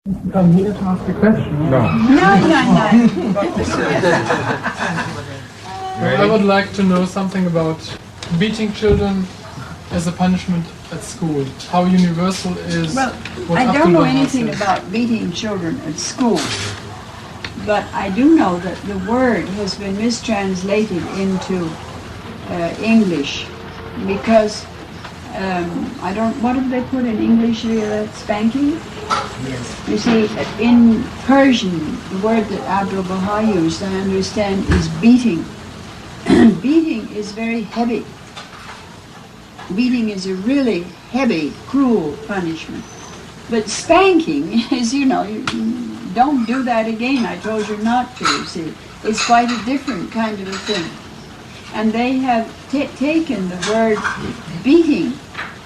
Come here to ask a question. No. I would like to know something about beating children as a punishment at school. How universal is Well, what I don't know Amatu'l Bahá anything says. about beating children at school, but I do know that the word has been mistranslated into English because I don't. What have they put in English? Spanking. Yes. You see, in Persian, the word that Amatu'l Bahá used, I understand, is beating. Beating is very heavy. Beating is a really heavy, cruel punishment. But spanking is, you don't do that again. I told you not to, you see. It's quite a different kind of a thing. And they have taken the word beating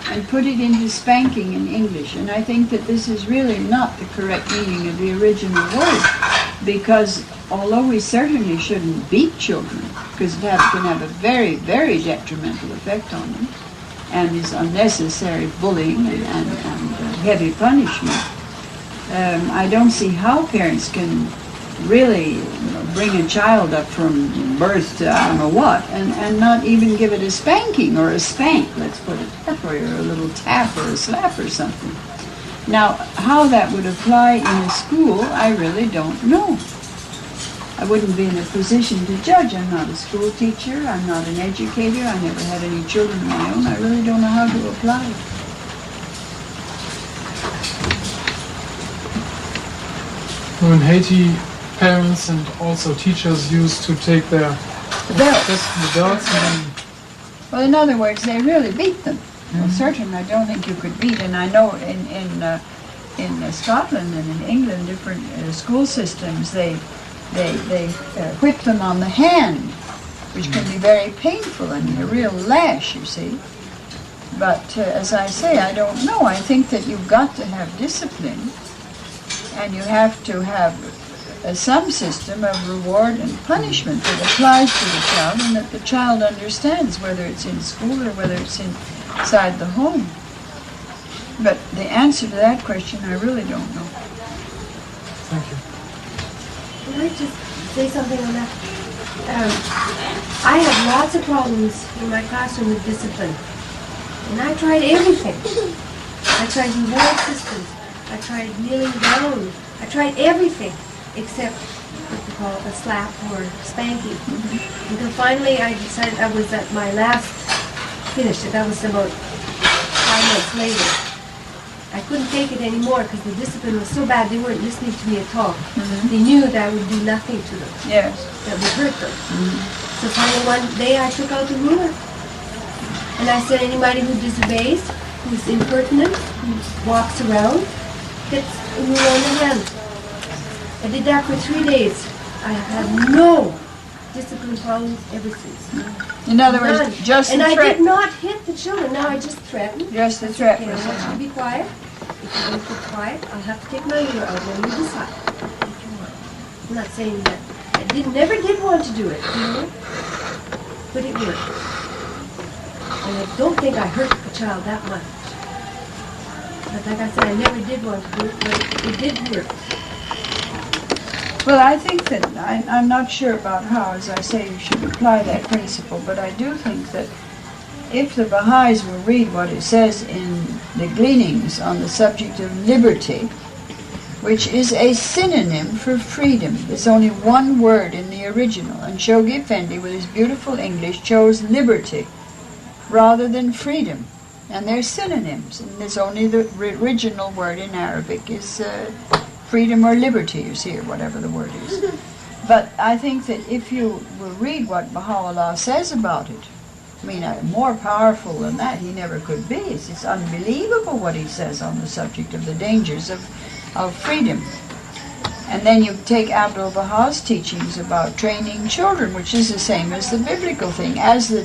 and put it into spanking in English. And I think that this is really not the correct meaning of the original word, because although we certainly shouldn't beat children, because it can have a very, very detrimental effect on them, and is unnecessary bullying and heavy punishment, I don't see how parents can really bring a child up from birth to I don't know what, and not even give it a spanking or a spank, let's put it that way, or a little tap or a slap or something. Now, how that would apply in a school, I really don't know. I wouldn't be in a position to judge. I'm not a school teacher, I'm not an educator, I never had any children of my own. I really don't know how to apply it. Well, in Haiti, parents and also teachers used to take their belts and Well, in other words, they really beat them. Well, certainly, I don't think you could beat. And I know in Scotland and in England, different school systems, they whip them on the hand, which can be very painful and a real lash, you see. But as I say, I don't know. I think that you've got to have discipline, and you have to have some system of reward and punishment that applies to the child, and that the child understands, whether it's in school or whether it's inside the home. But the answer to that question, I really don't know. thank you. Can I just say something on that? I have lots of problems in my classroom with discipline. And I tried everything. I tried reward systems. I tried kneeling down. I tried everything except what you call a slap or spanking. Until finally I decided I was at my last finish. That was about 5 months later. I couldn't take it anymore because the discipline was so bad. They weren't listening to me at all. They knew that I would do nothing to them. Yes. That would hurt them. So finally one day I took out the ruler. And I said anybody who disobeys, who's impertinent, who walks around, gets a ruler on the hand. I did that for 3 days. I have had no discipline problems ever since. In other words, None. just And the I threat. did not hit the children. Now I just threaten. Just the threat Okay, I was want you to be quiet. If you don't keep quiet, I'll have to take my ruler out when you decide if you want. I'm not saying that I never did want to do it, but it worked. And I don't think I hurt the child that much. But like I said, I never did want to do it, but it did work. Well, I think that I'm not sure about how, as I say, you should apply that principle, but I do think that if the Baha'is will read what it says in the Gleanings on the subject of liberty, which is a synonym for freedom. There's only one word in the original, and Shoghi Effendi, with his beautiful English, chose liberty rather than freedom. And they're synonyms, and there's only the original word in Arabic is freedom or liberty, you see, or whatever the word is. But I think that if you will read what Baha'u'llah says about it, I mean, more powerful than that he never could be. It's unbelievable what he says on the subject of the dangers of freedom. And then you take Amatu'l Bahā's teachings about training children, which is the same as the biblical thing. As the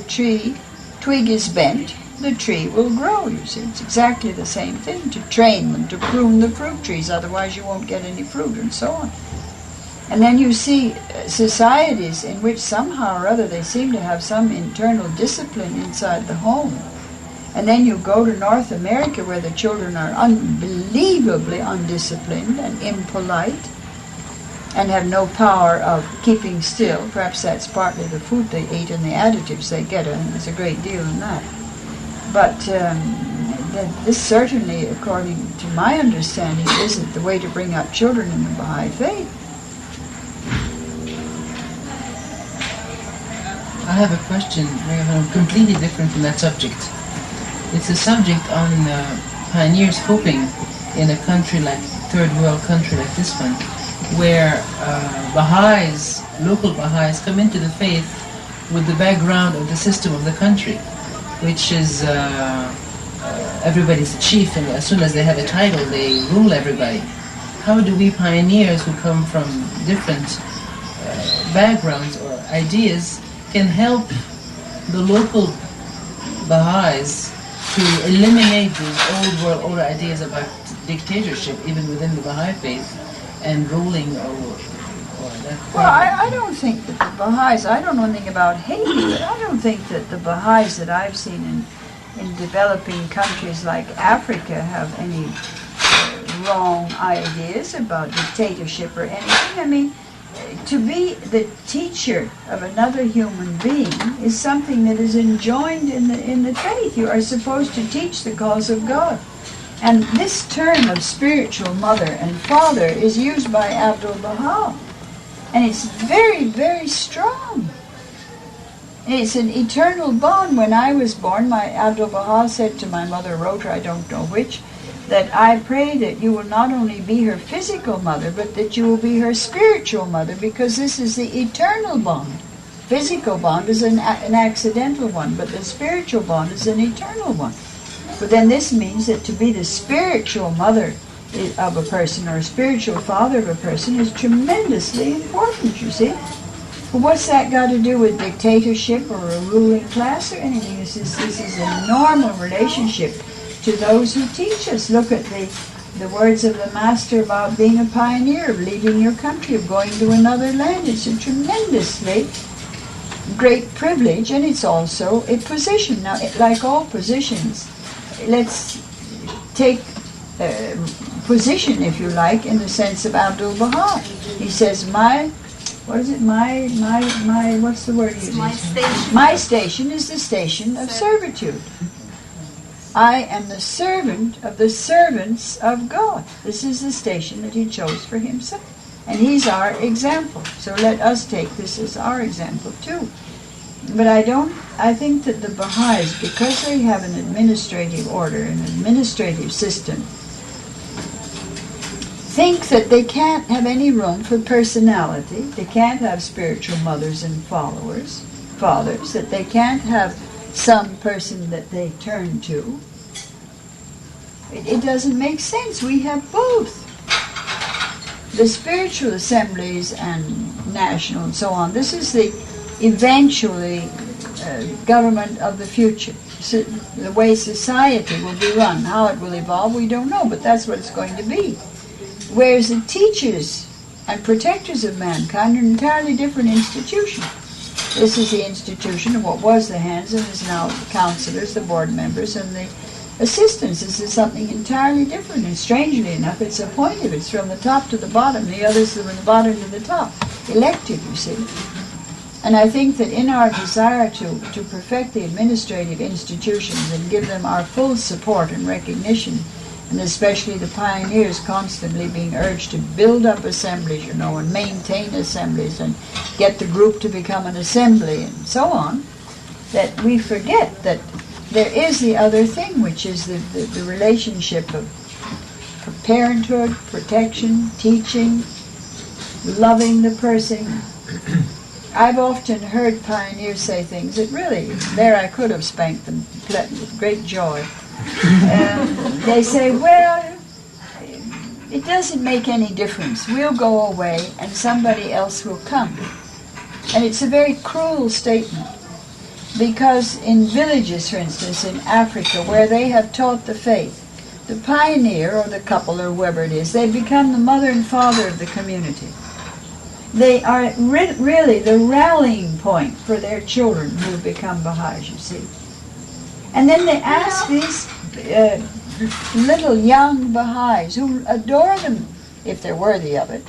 twig is bent, the tree will grow, you see. It's exactly the same thing, to train them, to prune the fruit trees, otherwise you won't get any fruit, and so on. And then you see societies in which somehow or other they seem to have some internal discipline inside the home. And then you go to North America where the children are unbelievably undisciplined and impolite and have no power of keeping still. Perhaps that's partly the food they eat and the additives they get. I think there's a great deal in that. But this certainly, according to my understanding, isn't the way to bring up children in the Baha'i faith. I have a question completely different from that subject. It's a subject on pioneers hoping in a country like third world country like this one, where Baha'is, local Baha'is, come into the faith with the background of the system of the country, which is everybody's a chief, and as soon as they have a title, they rule everybody. How do we pioneers who come from different backgrounds or ideas can help the local Baha'is to eliminate these old world order ideas about dictatorship, even within the Baha'i faith, and ruling or that? Well, I don't think that the Baha'is, I don't know anything about Haiti, but I don't think that the Baha'is that I've seen in developing countries like Africa have any wrong ideas about dictatorship or anything. I mean, to be the teacher of another human being is something that is enjoined in the faith. You are supposed to teach the cause of God. And this term of spiritual mother and father is used by Amatu'l Bahá. And it's very, very strong. It's an eternal bond. When I was born, my Amatu'l Bahá said to my mother, wrote her, I don't know which, that I pray that you will not only be her physical mother, but that you will be her spiritual mother, because this is the eternal bond. Physical bond is an accidental one, but the spiritual bond is an eternal one. But then this means that to be the spiritual mother of a person or a spiritual father of a person is tremendously important, you see. But what's that got to do with dictatorship or a ruling class or anything? This is a normal relationship to those who teach us. Look at the words of the Master about being a pioneer, of leaving your country, of going to another land. It's a tremendously great privilege, and it's also a position. Now, like all positions, let's take position, if you like, in the sense of Amatu'l Bahá. He says, what's the word he uses? My station. My station is the station of servitude. I am the servant of the servants of God. This is the station that he chose for himself. And he's our example. So let us take this as our example too. But I think that the Baha'is, because they have an administrative order, an administrative system, think that they can't have any room for personality. They can't have spiritual mothers and fathers, that they can't have some person that they turn to. It doesn't make sense. We have both. The spiritual assemblies and national and so on, this is the eventually government of the future. So the way society will be run, how it will evolve, we don't know, but that's what it's going to be. Whereas the teachers and protectors of mankind are an entirely different institution. This is the institution of what was the hands and is now the counselors, the board members, and the assistants. This is something entirely different, and strangely enough, it's appointed. It's from the top to the bottom. The others are from the bottom to the top. Elected, you see. And I think that in our desire to perfect the administrative institutions and give them our full support and recognition, and especially the pioneers constantly being urged to build up assemblies, and maintain assemblies, and get the group to become an assembly, and so on, that we forget that there is the other thing, which is the relationship of parenthood, protection, teaching, loving the person. I've often heard pioneers say things that really, there I could have spanked them with great joy. They say, well, it doesn't make any difference. We'll go away and somebody else will come. And it's a very cruel statement, because in villages, for instance, in Africa, where they have taught the faith, the pioneer or the couple or whoever it is, they become the mother and father of the community. They are really the rallying point for their children who have become Baha'is, you see. And then they ask these little young Baha'is who adore them, if they're worthy of it,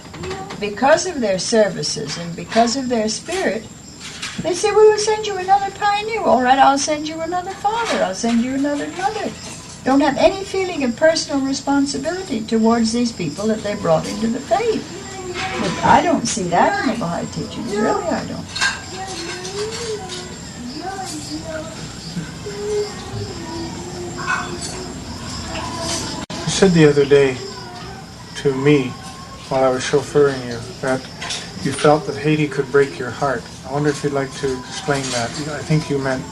because of their services and because of their spirit, they say, we will send you another pioneer. All right, I'll send you another father. I'll send you another mother. Don't have any feeling of personal responsibility towards these people that they brought into the faith. But I don't see that in the Baha'i teachings. Really, I don't. You said the other day to me, while I was chauffeuring you, that you felt that Haiti could break your heart. I wonder if you'd like to explain that. I think you meant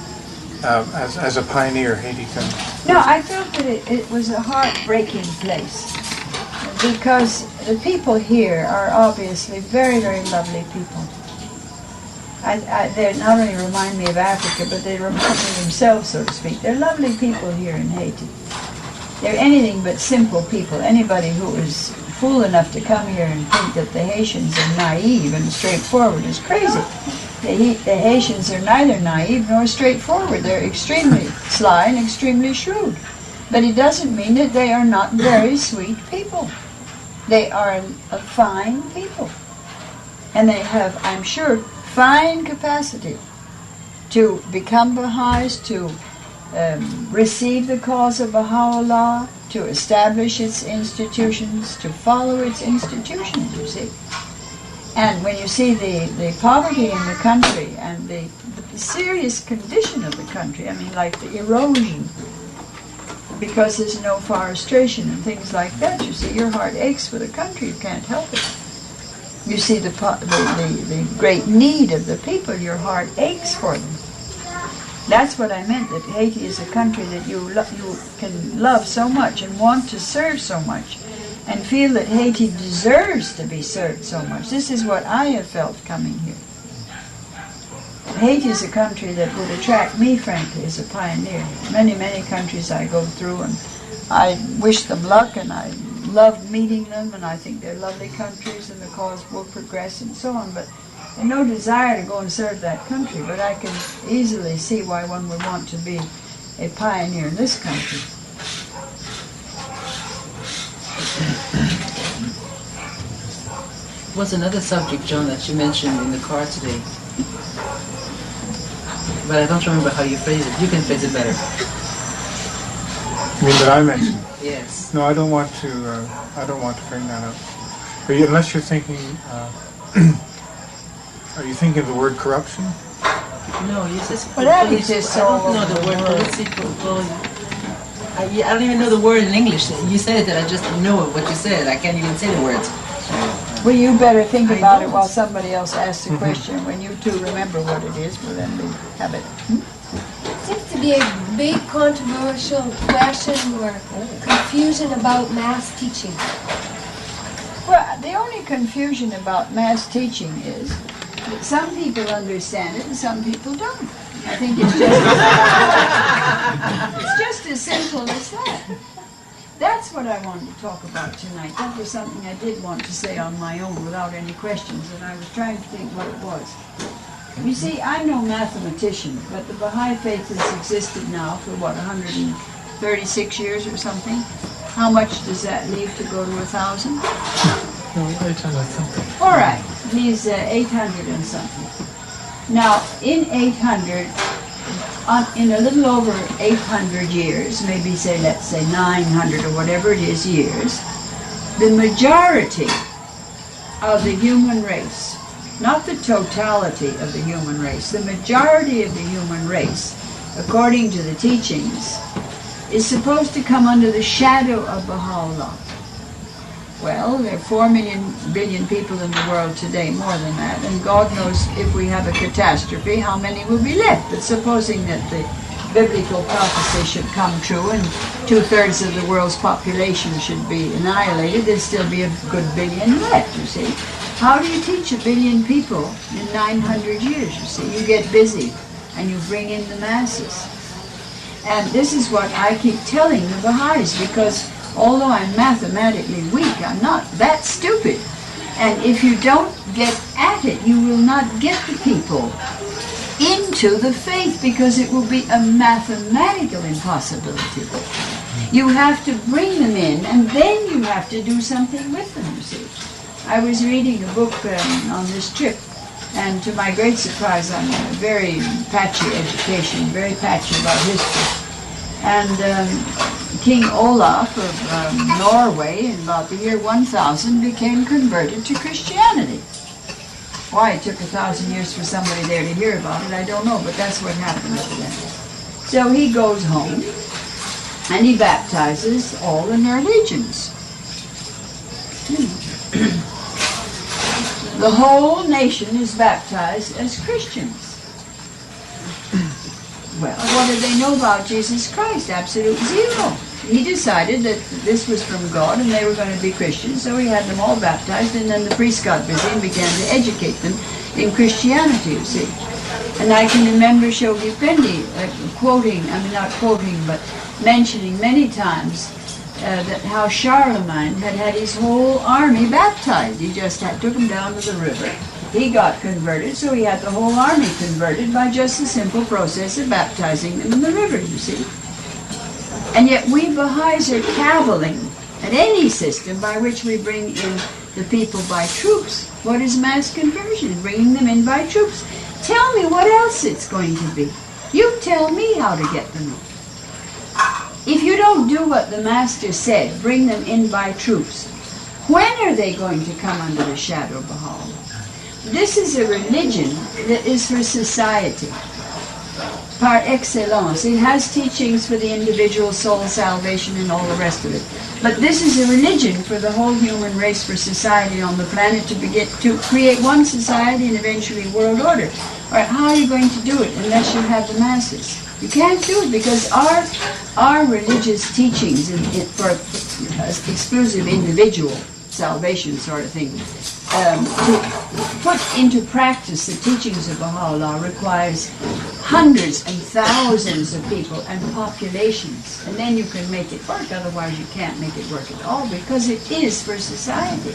as a pioneer, Haiti can... No, I felt that it was a heartbreaking place, because the people here are obviously very, very lovely people. They not only remind me of Africa, but they remind me of themselves, so to speak. They're lovely people here in Haiti. They're anything but simple people. Anybody who is fool enough to come here and think that the Haitians are naive and straightforward is crazy. The Haitians are neither naive nor straightforward. They're extremely sly and extremely shrewd. But it doesn't mean that they are not very sweet people. They are a fine people. And they have, I'm sure, fine capacity to become Baha'is, to receive the cause of Baha'u'llah, to establish its institutions, to follow its institutions, you see. And when you see the poverty in the country and the serious condition of the country, I mean, like the erosion, because there's no forestation and things like that, you see, your heart aches for the country, you can't help it. You see the great need of the people, your heart aches for them. That's what I meant, that Haiti is a country that you can love so much and want to serve so much and feel that Haiti deserves to be served so much. This is what I have felt coming here. Haiti is a country that would attract me, frankly, as a pioneer. Many, many countries I go through, and I wish them luck, and I love meeting them, and I think they're lovely countries, and the cause will progress, and so on. But I have no desire to go and serve that country, but I can easily see why one would want to be a pioneer in this country. What's another subject, John, that you mentioned in the car today? But I don't remember how you phrase it. You can phrase it better. You mean that I mentioned? Yes. No, I don't want to bring that up. But unless you're thinking, are you thinking of the word corruption? No, you said... Well, that exists all over I don't know the word political. I don't even know the word in English. You said it, and I just know what you said. I can't even say the words. Well, you better think about it while somebody else asks the question. When you two remember what it is, well, then we have it. Seems to be a big controversial question or confusion about mass teaching. Well, the only confusion about mass teaching is that some people understand it and some people don't. I think it's just as simple as that. That's what I wanted to talk about tonight. That was something I did want to say on my own without any questions, and I was trying to think what it was. You see, I'm no mathematician, but the Baha'i faith has existed now for, what, 136 years or something? How much does that leave to go to 1,000? No, 800 something. All right, leaves 800 and something. Now, in 800, in a little over 800 years, maybe say, let's say 900 or whatever it is years, the majority of the human race, not the totality of the human race, the majority of the human race, according to the teachings, is supposed to come under the shadow of Baha'u'llah. Well, there are 4 billion people in the world today, more than that, and God knows if we have a catastrophe, how many will be left. But supposing that the biblical prophecy should come true and 2/3 of the world's population should be annihilated, there'd still be a good billion left, you see. How do you teach 1 billion people in 900 years, you see? You get busy and you bring in the masses. And this is what I keep telling the Baha'is, because although I'm mathematically weak, I'm not that stupid. And if you don't get at it, you will not get the people into the faith, because it will be a mathematical impossibility. You have to bring them in, and then you have to do something with them, you see. I was reading a book on this trip, and to my great surprise, I'm a very patchy education, very patchy about history. And King Olaf of Norway, in about the year 1000, became converted to Christianity. Why it took 1,000 years for somebody there to hear about it, I don't know, but that's what happened with them. So he goes home, and he baptizes all the Norwegians. The whole nation is baptized as Christians. Well, what did they know about Jesus Christ? Absolute zero. He decided that this was from God and they were going to be Christians, so he had them all baptized, and then the priest got busy and began to educate them in Christianity, you see. And I can remember Shoghi Effendi mentioning many times that how Charlemagne had his whole army baptized. He just took them down to the river. He got converted, so he had the whole army converted by just the simple process of baptizing them in the river, you see. And yet we Baha'is are cavilling at any system by which we bring in the people by troops. What is mass conversion? Bringing them in by troops. Tell me what else it's going to be. You tell me how to get them in. If you don't do what the Master said, bring them in by troops, when are they going to come under the shadow of Baha'u'llah? This is a religion that is for society, par excellence. It has teachings for the individual soul salvation and all the rest of it. But this is a religion for the whole human race, for society on the planet, to create one society and eventually world order. All right, how are you going to do it unless you have the masses? You can't do it, because our religious teachings for exclusive individual salvation sort of thing, to put into practice the teachings of Baha'u'llah requires hundreds and thousands of people and populations, and then you can make it work. Otherwise you can't make it work at all, because it is for society.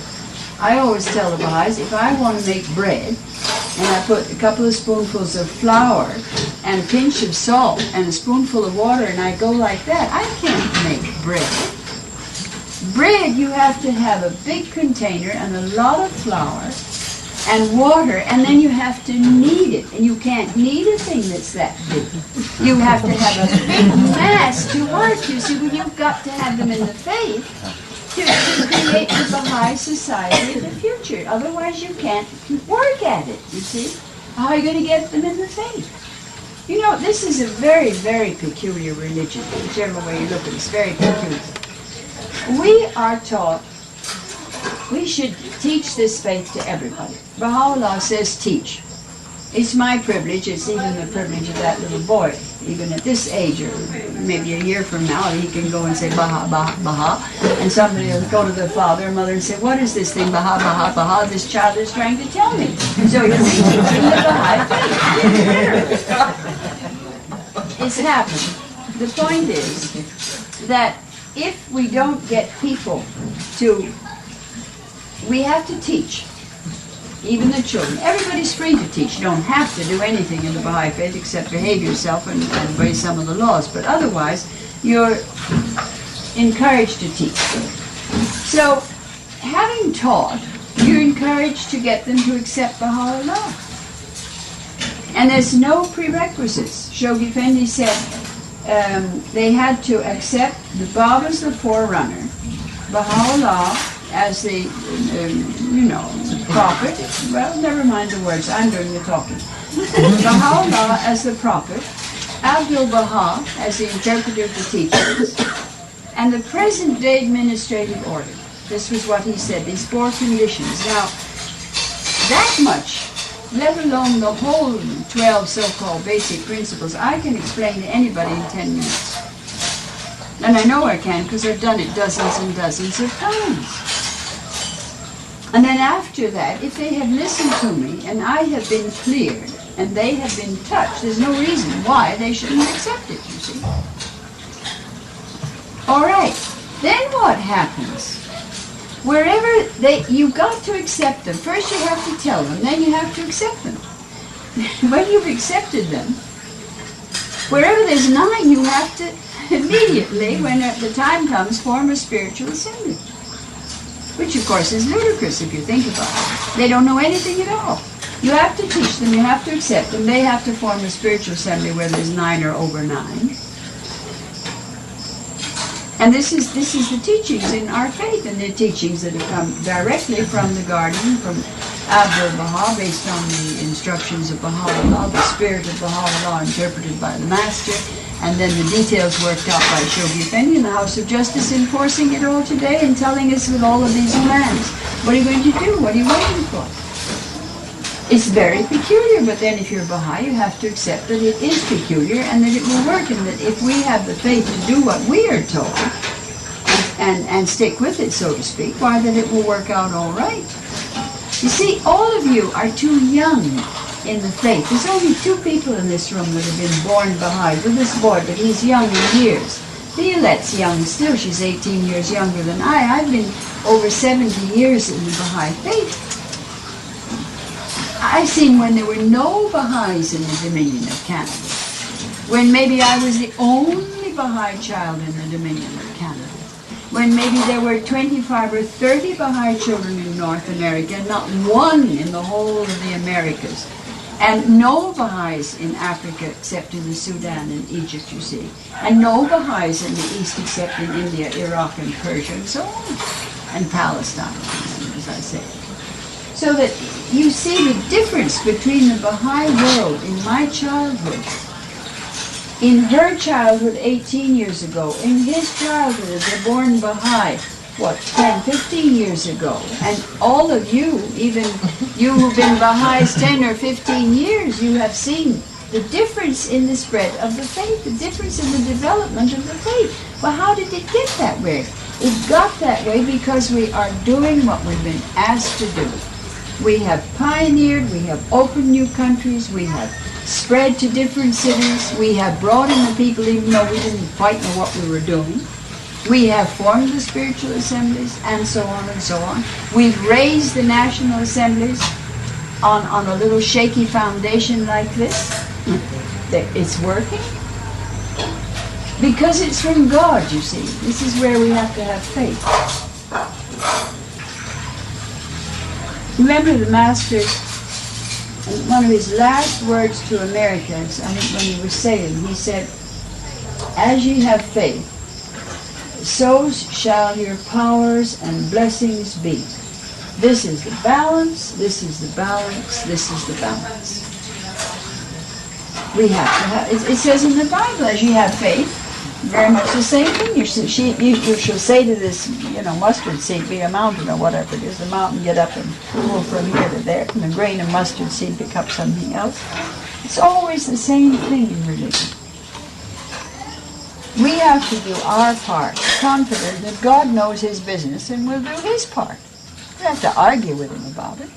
I always tell the Baha'is, if I want to make bread, and I put a couple of spoonfuls of flour and a pinch of salt and a spoonful of water, and I go like that, I can't make bread. Bread, you have to have a big container and a lot of flour and water, and then you have to knead it. And you can't knead a thing that's that big. You have to have a big mass to work. You see, well, you've got to have them in the faith to create the Baha'i society of the future. Otherwise, you can't work at it, you see. How are you going to get them in the faith? You know, this is a very, very peculiar religion, whichever way you look at it. It's very peculiar. We are taught we should teach this faith to everybody. Baha'u'llah says teach. It's my privilege, it's even the privilege of that little boy. Even at this age, or maybe a year from now, he can go and say Bahá, Bahá, Bahá, and somebody will go to the father or mother and say, what is this thing, Bahá, Bahá, Bahá, this child is trying to tell me? So you're teaching the Baha'i faith. It's happened. The point is that if we don't get people to, we have to teach, even the children. Everybody's free to teach. You don't have to do anything in the Baha'i faith except behave yourself and obey some of the laws, but otherwise you're encouraged to teach. So, having taught, you're encouraged to get them to accept Baha'u'llah. And there's no prerequisites. Shoghi Effendi said they had to accept the Baba's the forerunner, Baha'u'llah as the, prophet. Well, never mind the words, I'm doing the talking. Baha'u'llah as the prophet, Amatu'l Bahá as the interpreter of the teachings, and the present-day administrative order. This was what he said, these 4 conditions. Now, that much, let alone the whole 12 so-called basic principles, I can explain to anybody in 10 minutes. And I know I can, because I've done it dozens and dozens of times. And then after that, if they have listened to me, and I have been cleared, and they have been touched, there's no reason why they shouldn't accept it, you see. All right, then what happens? Wherever you've got to accept them. First you have to tell them, then you have to accept them. when you've accepted them, wherever there's 9, you have to immediately, when the time comes, form a spiritual assembly. Which, of course, is ludicrous if you think about it. They don't know anything at all. You have to teach them, you have to accept them, they have to form a spiritual assembly where there's 9 or over 9. And this is the teachings in our faith, and the teachings that have come directly from the Guardian, from Amatu'l Bahá, based on the instructions of Baha'u'llah, the spirit of Baha'u'llah interpreted by the Master, and then the details worked out by Shoghi Effendi in the House of Justice, enforcing it all today and telling us with all of these demands. What are you going to do? What are you waiting for? It's very peculiar, but then if you're Baha'i, you have to accept that it is peculiar and that it will work, and that if we have the faith to do what we are told and stick with it, so to speak, why, then it will work out all right. You see, all of you are too young in the faith. There's only 2 people in this room that have been born Baha'i. Well, this boy, but he's young in years. Violette's young still. She's 18 years younger than I. I've been over 70 years in the Baha'i faith. I've seen when there were no Baha'is in the Dominion of Canada, when maybe I was the only Baha'i child in the Dominion of Canada, when maybe there were 25 or 30 Baha'i children in North America, and not one in the whole of the Americas, and no Baha'is in Africa except in the Sudan and Egypt, you see, and no Baha'is in the East except in India, Iraq, and Persia, and so on, and Palestine, as I say. So that you see the difference between the Baha'i world in my childhood, in her childhood 18 years ago, in his childhood as a born Baha'i, 10, 15 years ago, and all of you, even you who've been Baha'is 10 or 15 years, you have seen the difference in the spread of the faith, the difference in the development of the faith. Well, how did it get that way? It got that way because we are doing what we've been asked to do. We have pioneered, we have opened new countries, we have spread to different cities, we have brought in the people even though we didn't quite know what we were doing. We have formed the spiritual assemblies, and so on and so on. We've raised the national assemblies on a little shaky foundation like this. It's working. Because it's from God, you see. This is where we have to have faith. Remember the Master, one of his last words to Americans, I think when he was sailing, he said, "As ye have faith, so shall your powers and blessings be." This is the balance, this is the balance, this is the balance. We have to have, it says in the Bible, as you have faith, very much the same thing. You shall say to this, mustard seed, be a mountain or whatever it is, the mountain get up and move from here to there, and the grain of mustard seed becomes something else. It's always the same thing in religion. We have to do our part, confident that God knows his business and will do his part. We don't have to argue with him about it.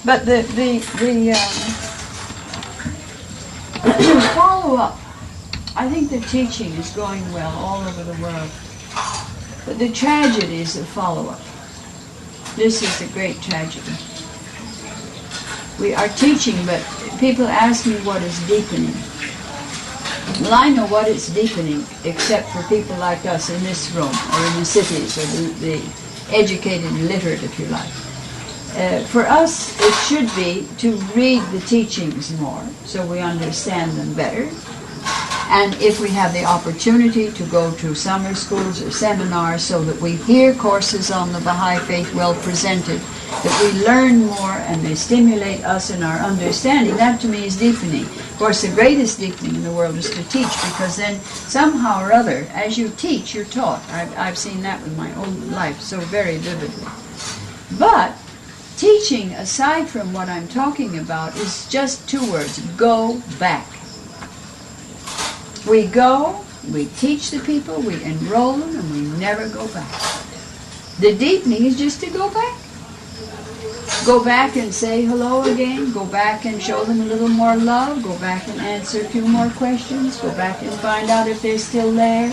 But the follow-up, I think the teaching is going well all over the world. But the tragedy is the follow-up. This is the great tragedy. We are teaching, but people ask me what is deepening. Well, I know what is deepening, except for people like us in this room, or in the cities, or the educated and literate, if you like. For us, it should be to read the teachings more, so we understand them better. And if we have the opportunity to go to summer schools or seminars so that we hear courses on the Baha'i Faith well presented, that we learn more and they stimulate us in our understanding, that to me is deepening. Of course, the greatest deepening in the world is to teach, because then somehow or other, as you teach, you're taught. I've seen that with my own life so very vividly. But teaching, aside from what I'm talking about, is just 2 words: go back. We go, we teach the people, we enroll them, and we never go back. The deepening is just to go back. Go back and say hello again. Go back and show them a little more love. Go back and answer a few more questions. Go back and find out if they're still there.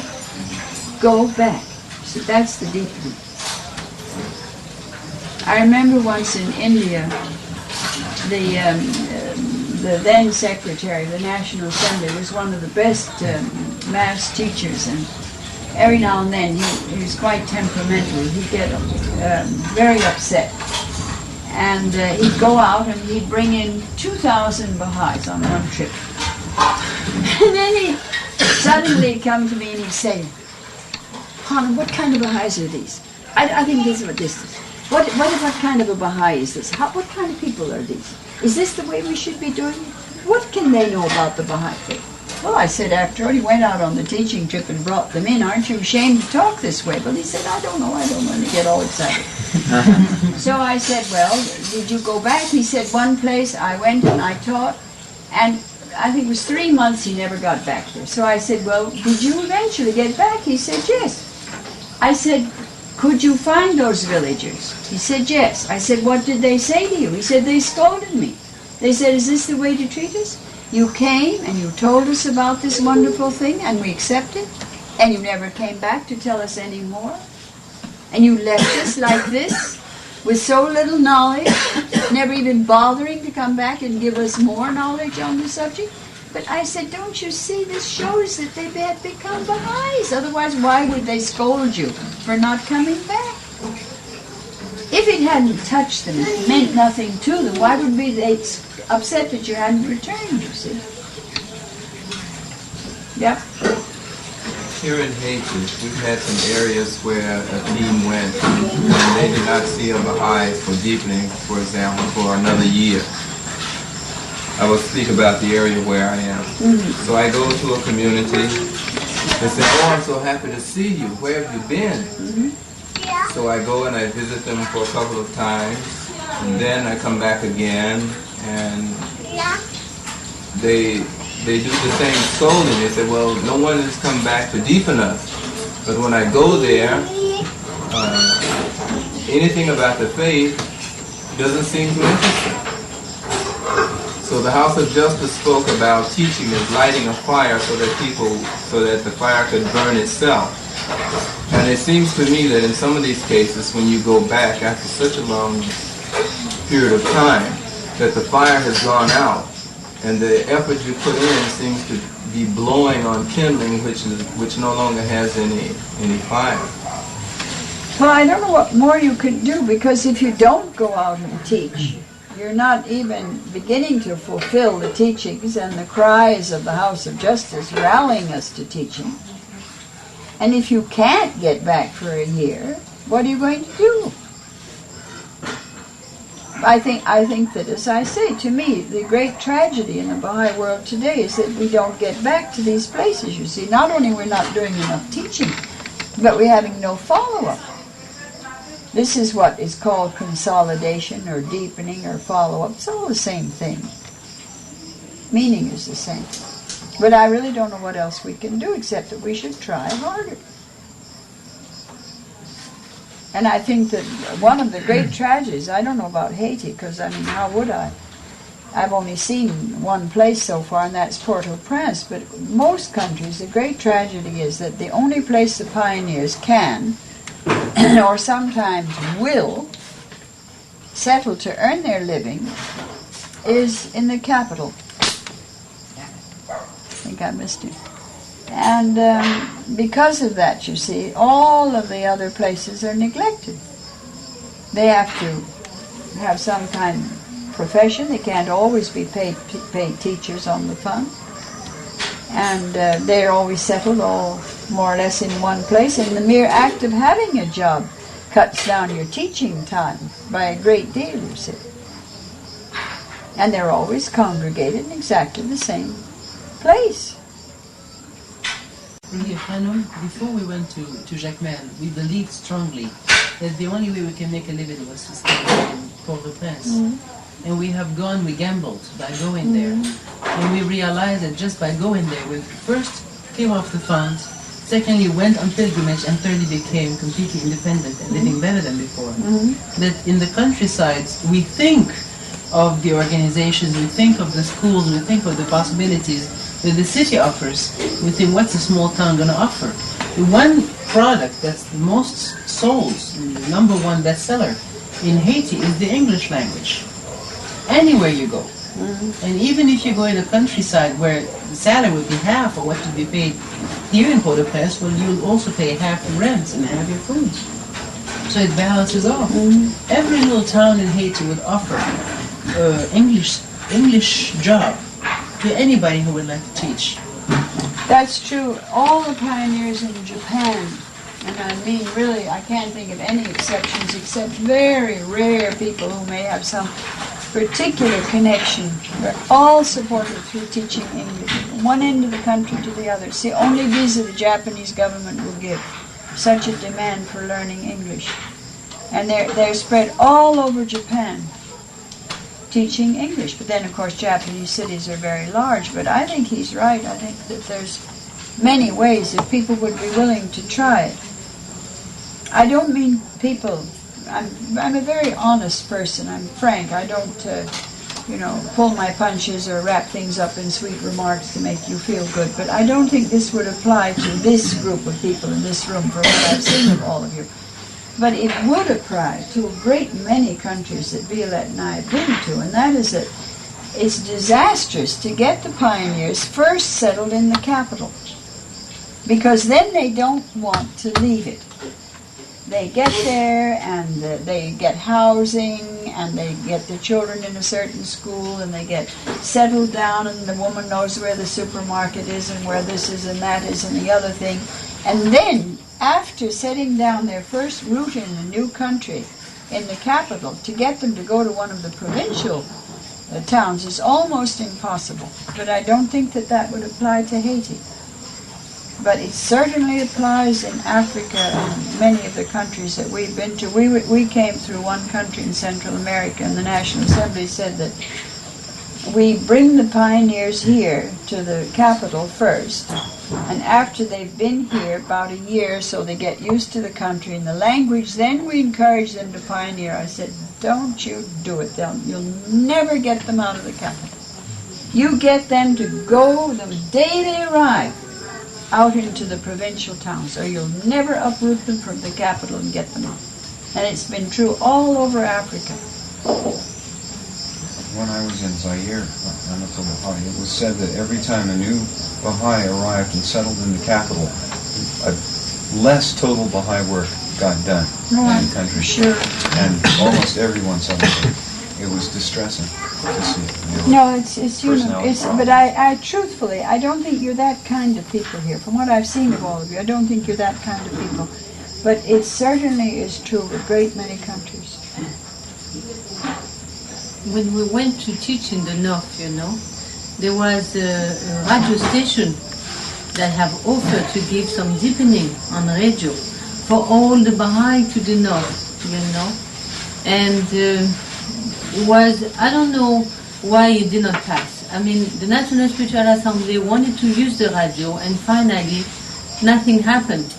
Go back. So that's the deepening. I remember once in India, the then Secretary of the National Assembly was one of the best maths teachers, and every now and then he was quite temperamental. He'd get very upset. And he'd go out and he'd bring in 2,000 Baha'is on one trip. And then he'd suddenly come to me and he'd say, Khánum, what kind of Baha'is are these? I think this is what this is. What kind of a Baha'i is this? What kind of people are these? Is this the way we should be doing it? What can they know about the Baha'i faith? Well, I said, after all, he went out on the teaching trip and brought them in. Aren't you ashamed to talk this way? But he said, I don't know. And he get all excited. So I said, well, did you go back? He said, one place I went and I taught, and I think it was 3 months he never got back here. So I said, well, did you eventually get back? He said, yes. I said, could you find those villagers? He said, yes. I said, what did they say to you? He said, they scolded me. They said, is this the way to treat us? You came and you told us about this wonderful thing and we accepted, and you never came back to tell us any more. And you left us like this with so little knowledge, never even bothering to come back and give us more knowledge on the subject. But I said, don't you see, this shows that they had become Baha'is. Otherwise, why would they scold you for not coming back? If it hadn't touched them, it meant nothing to them, why would they upset that you hadn't returned, you see? Yep. Here in Haiti, we've had some areas where a team went and they did not see a Baha'i for deepening, for example, for another year. I will speak about the area where I am. So I go to a community. They say, oh, I'm so happy to see you. Where have you been? So I go and I visit them for a couple of times. And then I come back again and they do the same scolding. They say, well, no one has come back to deepen us. But when I go there, anything about the faith doesn't seem to interest them. So the House of Justice spoke about teaching as lighting a fire so that the fire could burn itself. And it seems to me that in some of these cases, when you go back after such a long period of time, that the fire has gone out, and the effort you put in seems to be blowing on kindling, which no longer has any fire. Well, I don't know what more you can do, because if you don't go out and teach, you're not even beginning to fulfill the teachings and the cries of the House of Justice rallying us to teaching. And if you can't get back for a year, what are you going to do? I think that, as I say, to me, the great tragedy in the Baha'i world today is that we don't get back to these places, you see. Not only we're not doing enough teaching, but we're having no follow-up. This is what is called consolidation or deepening or follow-up. It's all the same thing. Meaning is the same. But I really don't know what else we can do except that we should try harder. And I think that one of the great tragedies, I don't know about Haiti, because, I mean, how would I? I've only seen one place so far, and that's Port-au-Prince. But most countries, the great tragedy is that the only place the pioneers can, or sometimes will, settle to earn their living is in the capital. I think I missed it. And because of that, you see, all of the other places are neglected. They have to have some kind of profession. They can't always be paid teachers on the fund. And they're always settled all more or less in one place. And the mere act of having a job cuts down your teaching time by a great deal, you see. And they're always congregated in exactly the same place. Rúhíyyih Khánum, before we went to Jacmel, we believed strongly that the only way we can make a living was to stay in Port-au-Prince. And we have gone, we gambled by going there. And we realized that just by going there, we first came off the funds, secondly went on pilgrimage, and thirdly became completely independent and living better than before. That in the countrysides, we think of the organizations, we think of the schools, we think of the possibilities that the city offers. We think, what's a small town going to offer? The one product that's the most sold, the #1 bestseller, in Haiti is the English language. Anywhere you go. And even if you go in the countryside where the salary would be half of what would be paid here in Port-au-Prince, well, you'll also pay half the rent and half your food. So it balances off. Every little town in Haiti would offer English job to anybody who would like to teach. That's true. All the pioneers in Japan, and I mean really, I can't think of any exceptions except very rare people who may have some particular connection. They're all supported through teaching English, from one end of the country to the other. It's the only visa the Japanese government will give, such a demand for learning English. And they're spread all over Japan, teaching English. But then, of course, Japanese cities are very large. But I think he's right. I think that there's many ways if people would be willing to try it. I don't mean people. I'm a very honest person. I'm frank. I don't, pull my punches or wrap things up in sweet remarks to make you feel good. But I don't think this would apply to this group of people in this room, from what I've seen of all of you. But it would apply to a great many countries that Violette and I have been to, and that is that it's disastrous to get the pioneers first settled in the capital, because then they don't want to leave it. They get there and they get housing and they get the children in a certain school and they get settled down, and the woman knows where the supermarket is and where this is and that is and the other thing. And then, after setting down their first root in the new country, in the capital, to get them to go to one of the provincial towns is almost impossible. But I don't think that that would apply to Haiti. But it certainly applies in Africa and many of the countries that we've been to. We came through one country in Central America, and the National Assembly said that we bring the pioneers here to the capital first, and after they've been here about a year, so they get used to the country and the language, then we encourage them to pioneer. I said, don't you do it. You'll never get them out of the capital. You get them to go the day they arrive out into the provincial towns, or you'll never uproot them from the capital and get them out. And it's been true all over Africa. When I was in Zaire, Amatu'l Bahá, it was said that every time a new Baha'i arrived and settled in the capital, less total Baha'i work got done in the country. Sure. And almost everyone settled in. It was distressing to see. No, but I truthfully, I don't think you're that kind of people here. From what I've seen of all of you, I don't think you're that kind of people. But it certainly is true of a great many countries. When we went to teach in the north, there was a radio station that have offered to give some deepening on radio for all the Baha'i to the north, and I don't know why it did not pass. I mean, the National Spiritual Assembly wanted to use the radio, and finally nothing happened.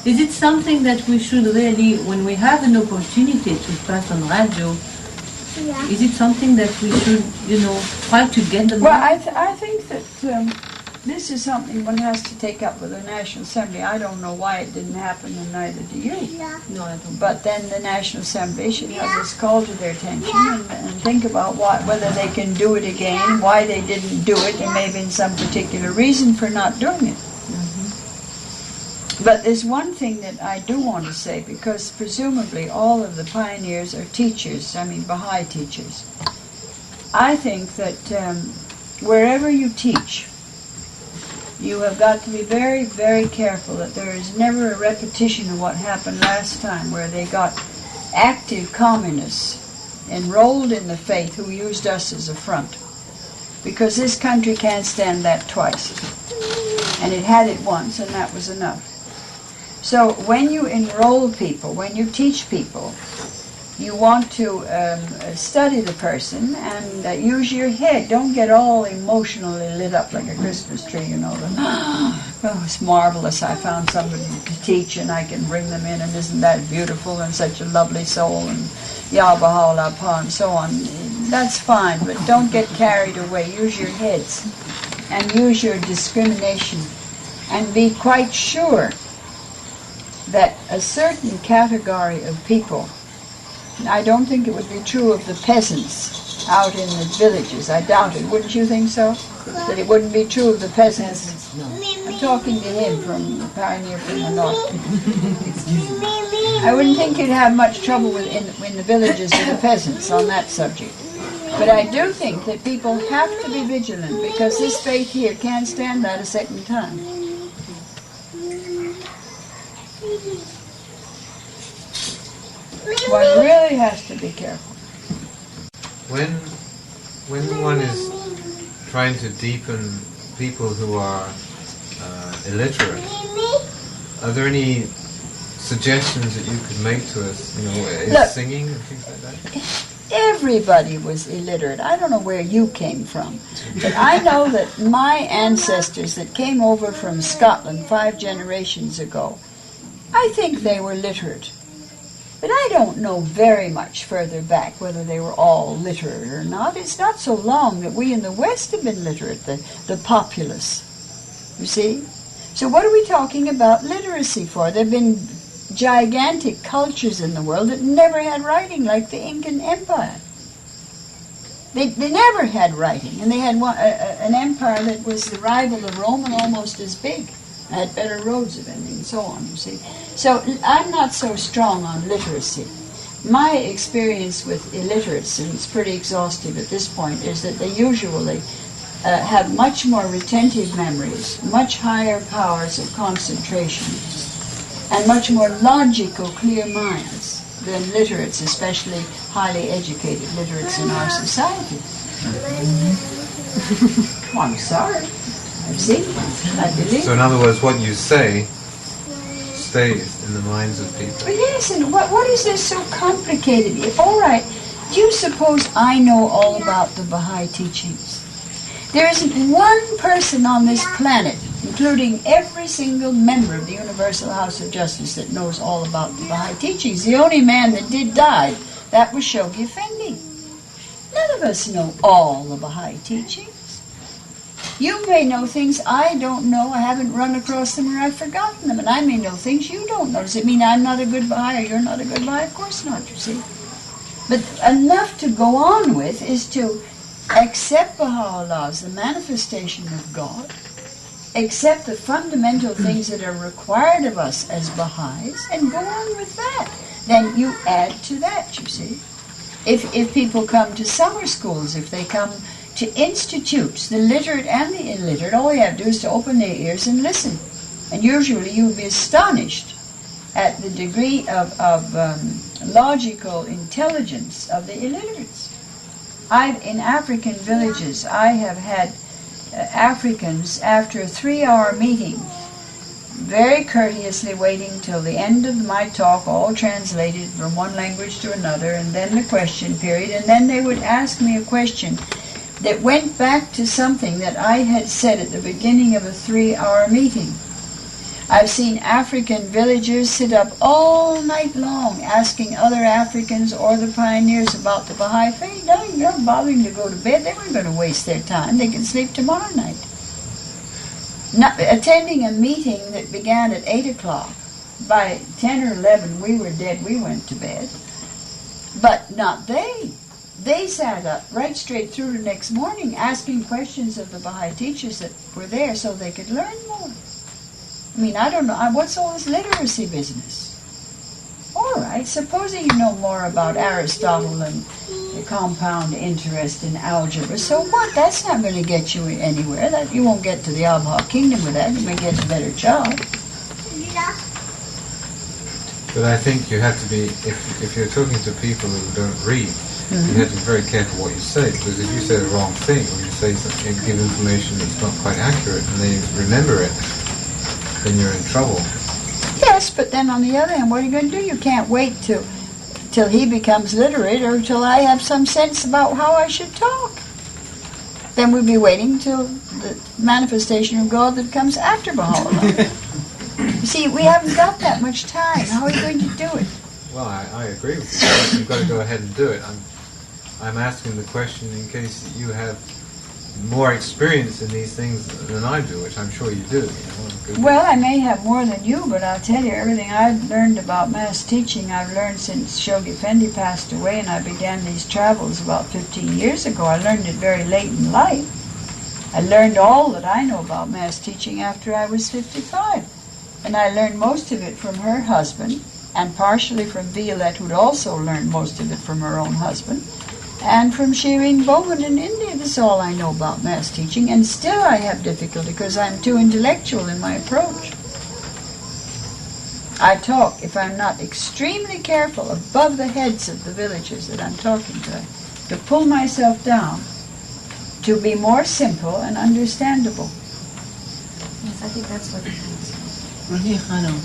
Is it something that we should really, when we have an opportunity to pass on radio, is it something that we should, try to get them? Well, I think that this is something one has to take up with the National Assembly. I don't know why it didn't happen, and neither do you. No, I don't. But then the National Assembly should have this call to their attention and think about whether they can do it again, why they didn't do it. There may have been some particular reason for not doing it. But there's one thing that I do want to say, because presumably all of the pioneers are teachers, Baha'i teachers. I think that wherever you teach, you have got to be very, very careful that there is never a repetition of what happened last time, where they got active communists enrolled in the faith who used us as a front. Because this country can't stand that twice. And it had it once, and that was enough. So when you enroll people, when you teach people, you want to study the person and use your head. Don't get all emotionally lit up like a Christmas tree, Oh, it's marvelous. I found somebody to teach and I can bring them in, and isn't that beautiful, and such a lovely soul, and Ya Baha'u'llah and so on. That's fine, but don't get carried away. Use your heads and use your discrimination, and be quite sure that a certain category of people I don't think it would be true of the peasants out in the villages. I doubt it. Wouldn't you think so? That it wouldn't be true of the peasants? No. I'm talking to him from the pioneer from the north. I wouldn't think you'd have much trouble with in the villages of the peasants on that subject. But I do think that people have to be vigilant because this faith here can't stand that a second time. One really has to be careful. When one is trying to deepen people who are illiterate, are there any suggestions that you could make to us? You know, Look, singing and things like that? Everybody was illiterate. I don't know where you came from, but I know that my ancestors that came over from Scotland 5 generations ago, I think they were literate. But I don't know very much further back whether they were all literate or not. It's not so long that we in the West have been literate, the populace. You see? So what are we talking about literacy for? There have been gigantic cultures in the world that never had writing, like the Incan Empire. They never had writing, and they had an empire that was the rival of Rome and almost as big. Had better roads and so on, you see. So I'm not so strong on literacy. My experience with illiterates, and it's pretty exhaustive at this point, is that they usually have much more retentive memories, much higher powers of concentration, and much more logical, clear minds than literates, especially highly educated literates in our society. Oh, I'm sorry. I've seen one. I believe. So in other words, what you say stays in the minds of people. But yes, and what is this so complicated? All right, do you suppose I know all about the Baha'i teachings? There isn't one person on this planet, including every single member of the Universal House of Justice, that knows all about the Baha'i teachings. The only man that did die, that was Shoghi Effendi. None of us know all the Baha'i teachings. You may know things I don't know. I haven't run across them or I've forgotten them. And I may know things you don't know. Does it mean I'm not a good Baha'i or you're not a good Baha'i? Of course not, you see. But enough to go on with is to accept Baha'u'llah as the manifestation of God, accept the fundamental things that are required of us as Baha'is, and go on with that. Then you add to that, you see. If people come to summer schools, if they come to institutes, the literate and the illiterate, all you have to do is to open their ears and listen. And usually you'll be astonished at the degree of logical intelligence of the illiterates. In African villages, I have had Africans, after a 3-hour meeting, very courteously waiting till the end of my talk, all translated from one language to another, and then the question period, and then they would ask me a question that went back to something that I had said at the beginning of a 3-hour meeting. I've seen African villagers sit up all night long asking other Africans or the pioneers about the Baha'i faith. They're not bothering to go to bed. They weren't going to waste their time. They can sleep tomorrow night. Not, attending a meeting that began at 8 o'clock. By 10 or 11, we were dead. We went to bed. But not they. They sat up right straight through the next morning asking questions of the Baha'i teachers that were there so they could learn more. I mean, I don't know, what's all this literacy business? All right, supposing you know more about Aristotle and the compound interest in algebra, so what? That's not going to get you anywhere. That you won't get to the Abha kingdom with that. You may get a better job. But I think you have to be, if you're talking to people who don't read, you have to be very careful what you say, because if you say the wrong thing, or you say something, give information that's not quite accurate, and they remember it, then you're in trouble. Yes, but then on the other hand, what are you going to do? You can't wait till he becomes literate or till I have some sense about how I should talk. Then we'll be waiting till the manifestation of God that comes after Baha'u'llah. You see, we haven't got that much time. How are you going to do it? Well, I agree with you. You've got to go ahead and do it. I'm asking the question in case you have more experience in these things than I do, which I'm sure you do. Well, I may have more than you, but I'll tell you, everything I've learned about mass teaching, I've learned since Shoghi Effendi passed away, and I began these travels about 15 years ago. I learned it very late in life. I learned all that I know about mass teaching after I was 55. And I learned most of it from her husband, and partially from Violette, who'd also learned most of it from her own husband, and from Shireen Bowen in India. That's all I know about mass teaching, and still I have difficulty because I'm too intellectual in my approach. I talk, if I'm not extremely careful, above the heads of the villagers that I'm talking to pull myself down to be more simple and understandable. Yes, I think that's what it means. Rúhíyyih Khánum,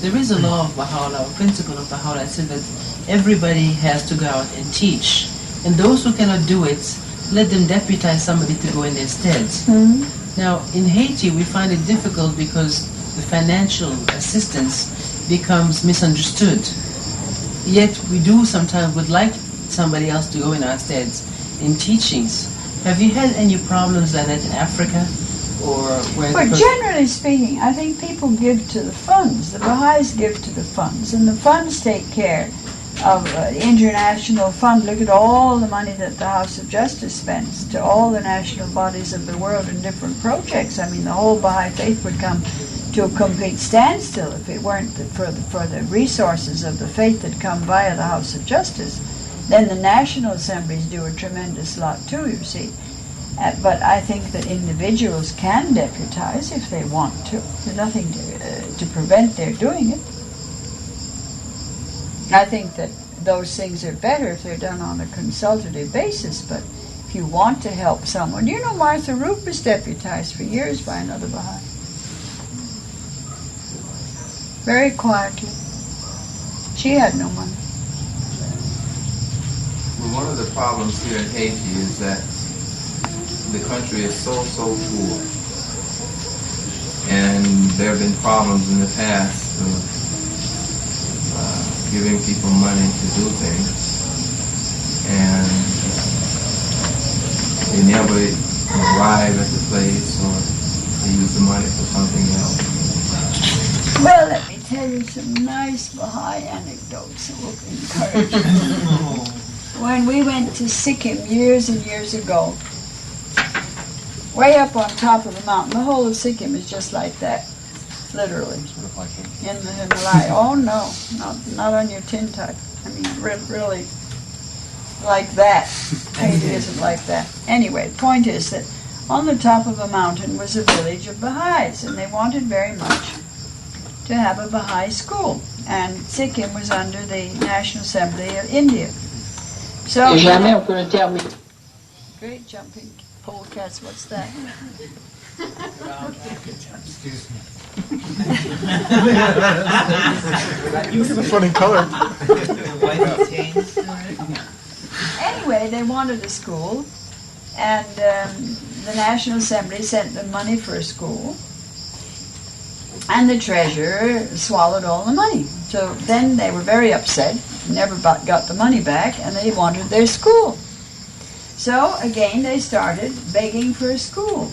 there is a law of Baha'u'llah, a principle of Baha'u'llah that says that everybody has to go out and teach. And those who cannot do it, let them deputize somebody to go in their stead. Mm-hmm. Now, in Haiti, we find it difficult because the financial assistance becomes misunderstood. Yet, we do sometimes would like somebody else to go in our steads in teachings. Have you had any problems like that in Africa? Or where? But generally speaking, I think people give to the funds. The Baha'is give to the funds, and the funds take care of the international fund. Look at all the money that the House of Justice spends to all the national bodies of the world in different projects. I mean, the whole Baha'i faith would come to a complete standstill if it weren't for the resources of the faith that come via the House of Justice. Then the national assemblies do a tremendous lot too, you see. But I think that individuals can deputize if they want to. There's nothing to prevent their doing it. I think that those things are better if they're done on a consultative basis, but if you want to help someone, you know, Martha Roop was deputized for years by another Baha'i. Very quietly. She had no money. Well, one of the problems here in Haiti is that the country is so poor, and there have been problems in the past of giving people money to do things, and they never arrive at the place, or they use the money for something else. Well, let me tell you some nice Baha'i anecdotes that will encourage you. When we went to Sikkim years and years ago, way up on top of the mountain, the whole of Sikkim is just like that, literally, in the Himalaya. Oh no, not on your tin type. I mean, really like that. Haiti isn't like that. Anyway, the point is that on the top of a mountain was a village of Baha'is, and they wanted very much to have a Baha'i school. And Sikkim was under the National Assembly of India. So, great jumping polecats, what's that? Excuse me. Look at the funny color. Anyway, they wanted a school, and the National Assembly sent them money for a school, and the treasurer swallowed all the money. So then they were very upset, never got the money back, and they wanted their school. So again, they started begging for a school.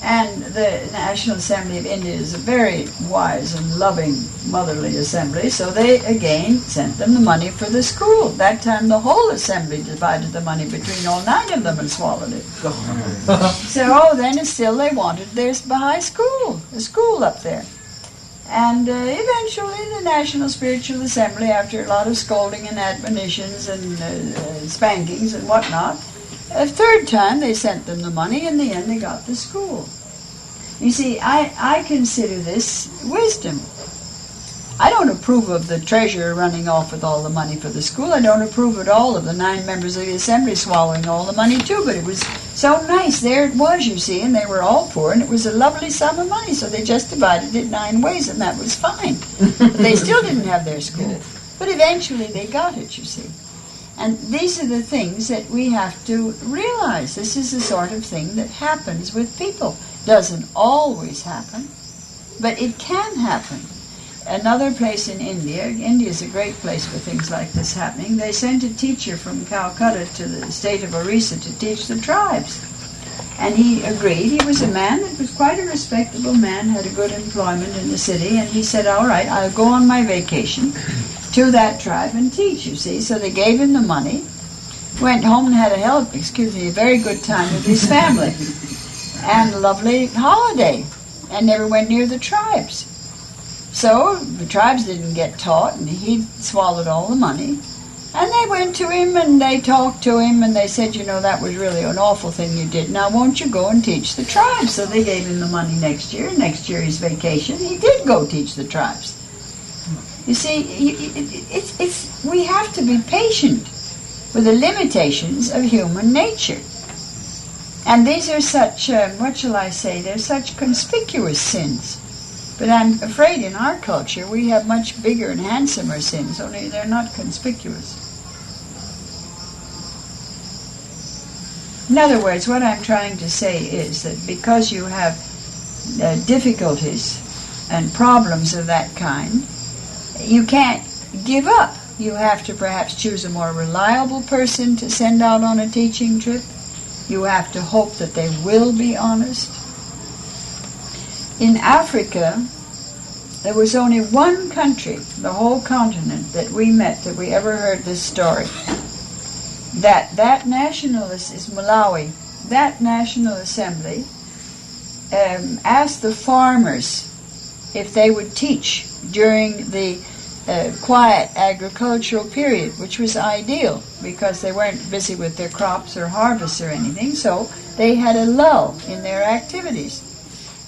And the National Assembly of India is a very wise and loving, motherly assembly, so they again sent them the money for the school. That time the whole assembly divided the money between all 9 of them and swallowed it. So then still they wanted their Baha'i school, a school up there. And eventually the National Spiritual Assembly, after a lot of scolding and admonitions and spankings and whatnot, a 3rd time they sent them the money. In the end they got the school. You see, I consider this wisdom. I don't approve of the treasurer running off with all the money for the school. I don't approve at all of the 9 members of the assembly swallowing all the money too, but it was so nice. There it was, you see, and they were all poor, and it was a lovely sum of money, so they just divided it 9 ways, and that was fine. But they still didn't have their school. But eventually they got it, you see. And these are the things that we have to realize. This is the sort of thing that happens with people. Doesn't always happen, but it can happen. Another place in India is a great place for things like this happening. They sent a teacher from Calcutta to the state of Orissa to teach the tribes. And he agreed. He was a man that was quite a respectable man, had a good employment in the city, and he said, all right, I'll go on my vacation to that tribe and teach, you see. So they gave him the money, went home and had a very good time with his family, and a lovely holiday, and never went near the tribes. So the tribes didn't get taught, and he swallowed all the money. And they went to him and they talked to him and they said, you know, that was really an awful thing you did. Now won't you go and teach the tribes? So they gave him the money next year. Next year his vacation, he did go teach the tribes. You see, we have to be patient with the limitations of human nature. And these are such, what shall I say, they're such conspicuous sins. But I'm afraid in our culture we have much bigger and handsomer sins, only they're not conspicuous. In other words, what I'm trying to say is that because you have difficulties and problems of that kind, you can't give up. You have to perhaps choose a more reliable person to send out on a teaching trip. You have to hope that they will be honest. In Africa, there was only one country, the whole continent, that we met, that we ever heard this story. That nationalist is Malawi. That National Assembly asked the farmers if they would teach during the quiet agricultural period, which was ideal because they weren't busy with their crops or harvests or anything, so they had a lull in their activities.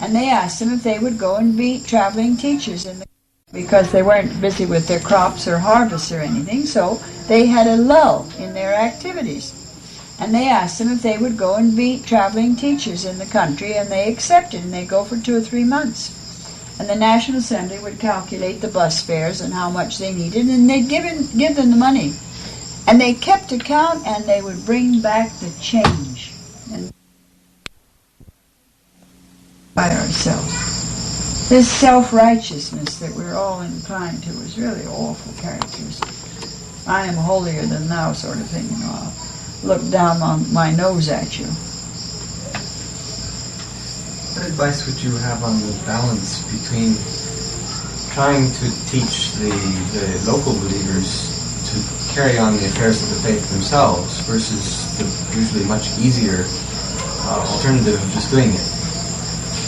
And they asked them if they would go and be traveling teachers because they weren't busy with their crops or harvests or anything, so they had a lull in their activities. And they asked them if they would go and be traveling teachers in the country, and they accepted, and they go for 2 or 3 months. And the National Assembly would calculate the bus fares and how much they needed, and they'd give them the money. And they kept account, and they would bring back the change. And by ourselves. This self-righteousness that we're all inclined to is really awful characteristic. I am holier than thou sort of thing, you know. I'll look down on my nose at you. What advice would you have on the balance between trying to teach the local believers to carry on the affairs of the faith themselves versus the usually much easier alternative of just doing it?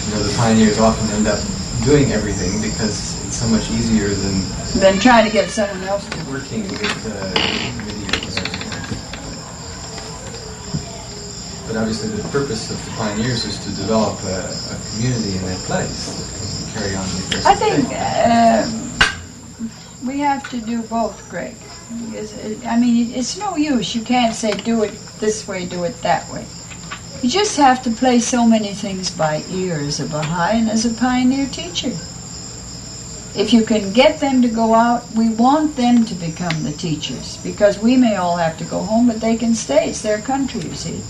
You know, the pioneers often end up doing everything because it's so much easier than trying to get someone else to working with videos. But obviously the purpose of the pioneers is to develop a community in that place that can carry on the affairs. I think we have to do both, Greg. I mean, it's no use. You can't say do it this way, do it that way. You just have to play so many things by ear as a Baha'i and as a pioneer teacher. If you can get them to go out, we want them to become the teachers, because we may all have to go home, but they can stay. It's their country, you see.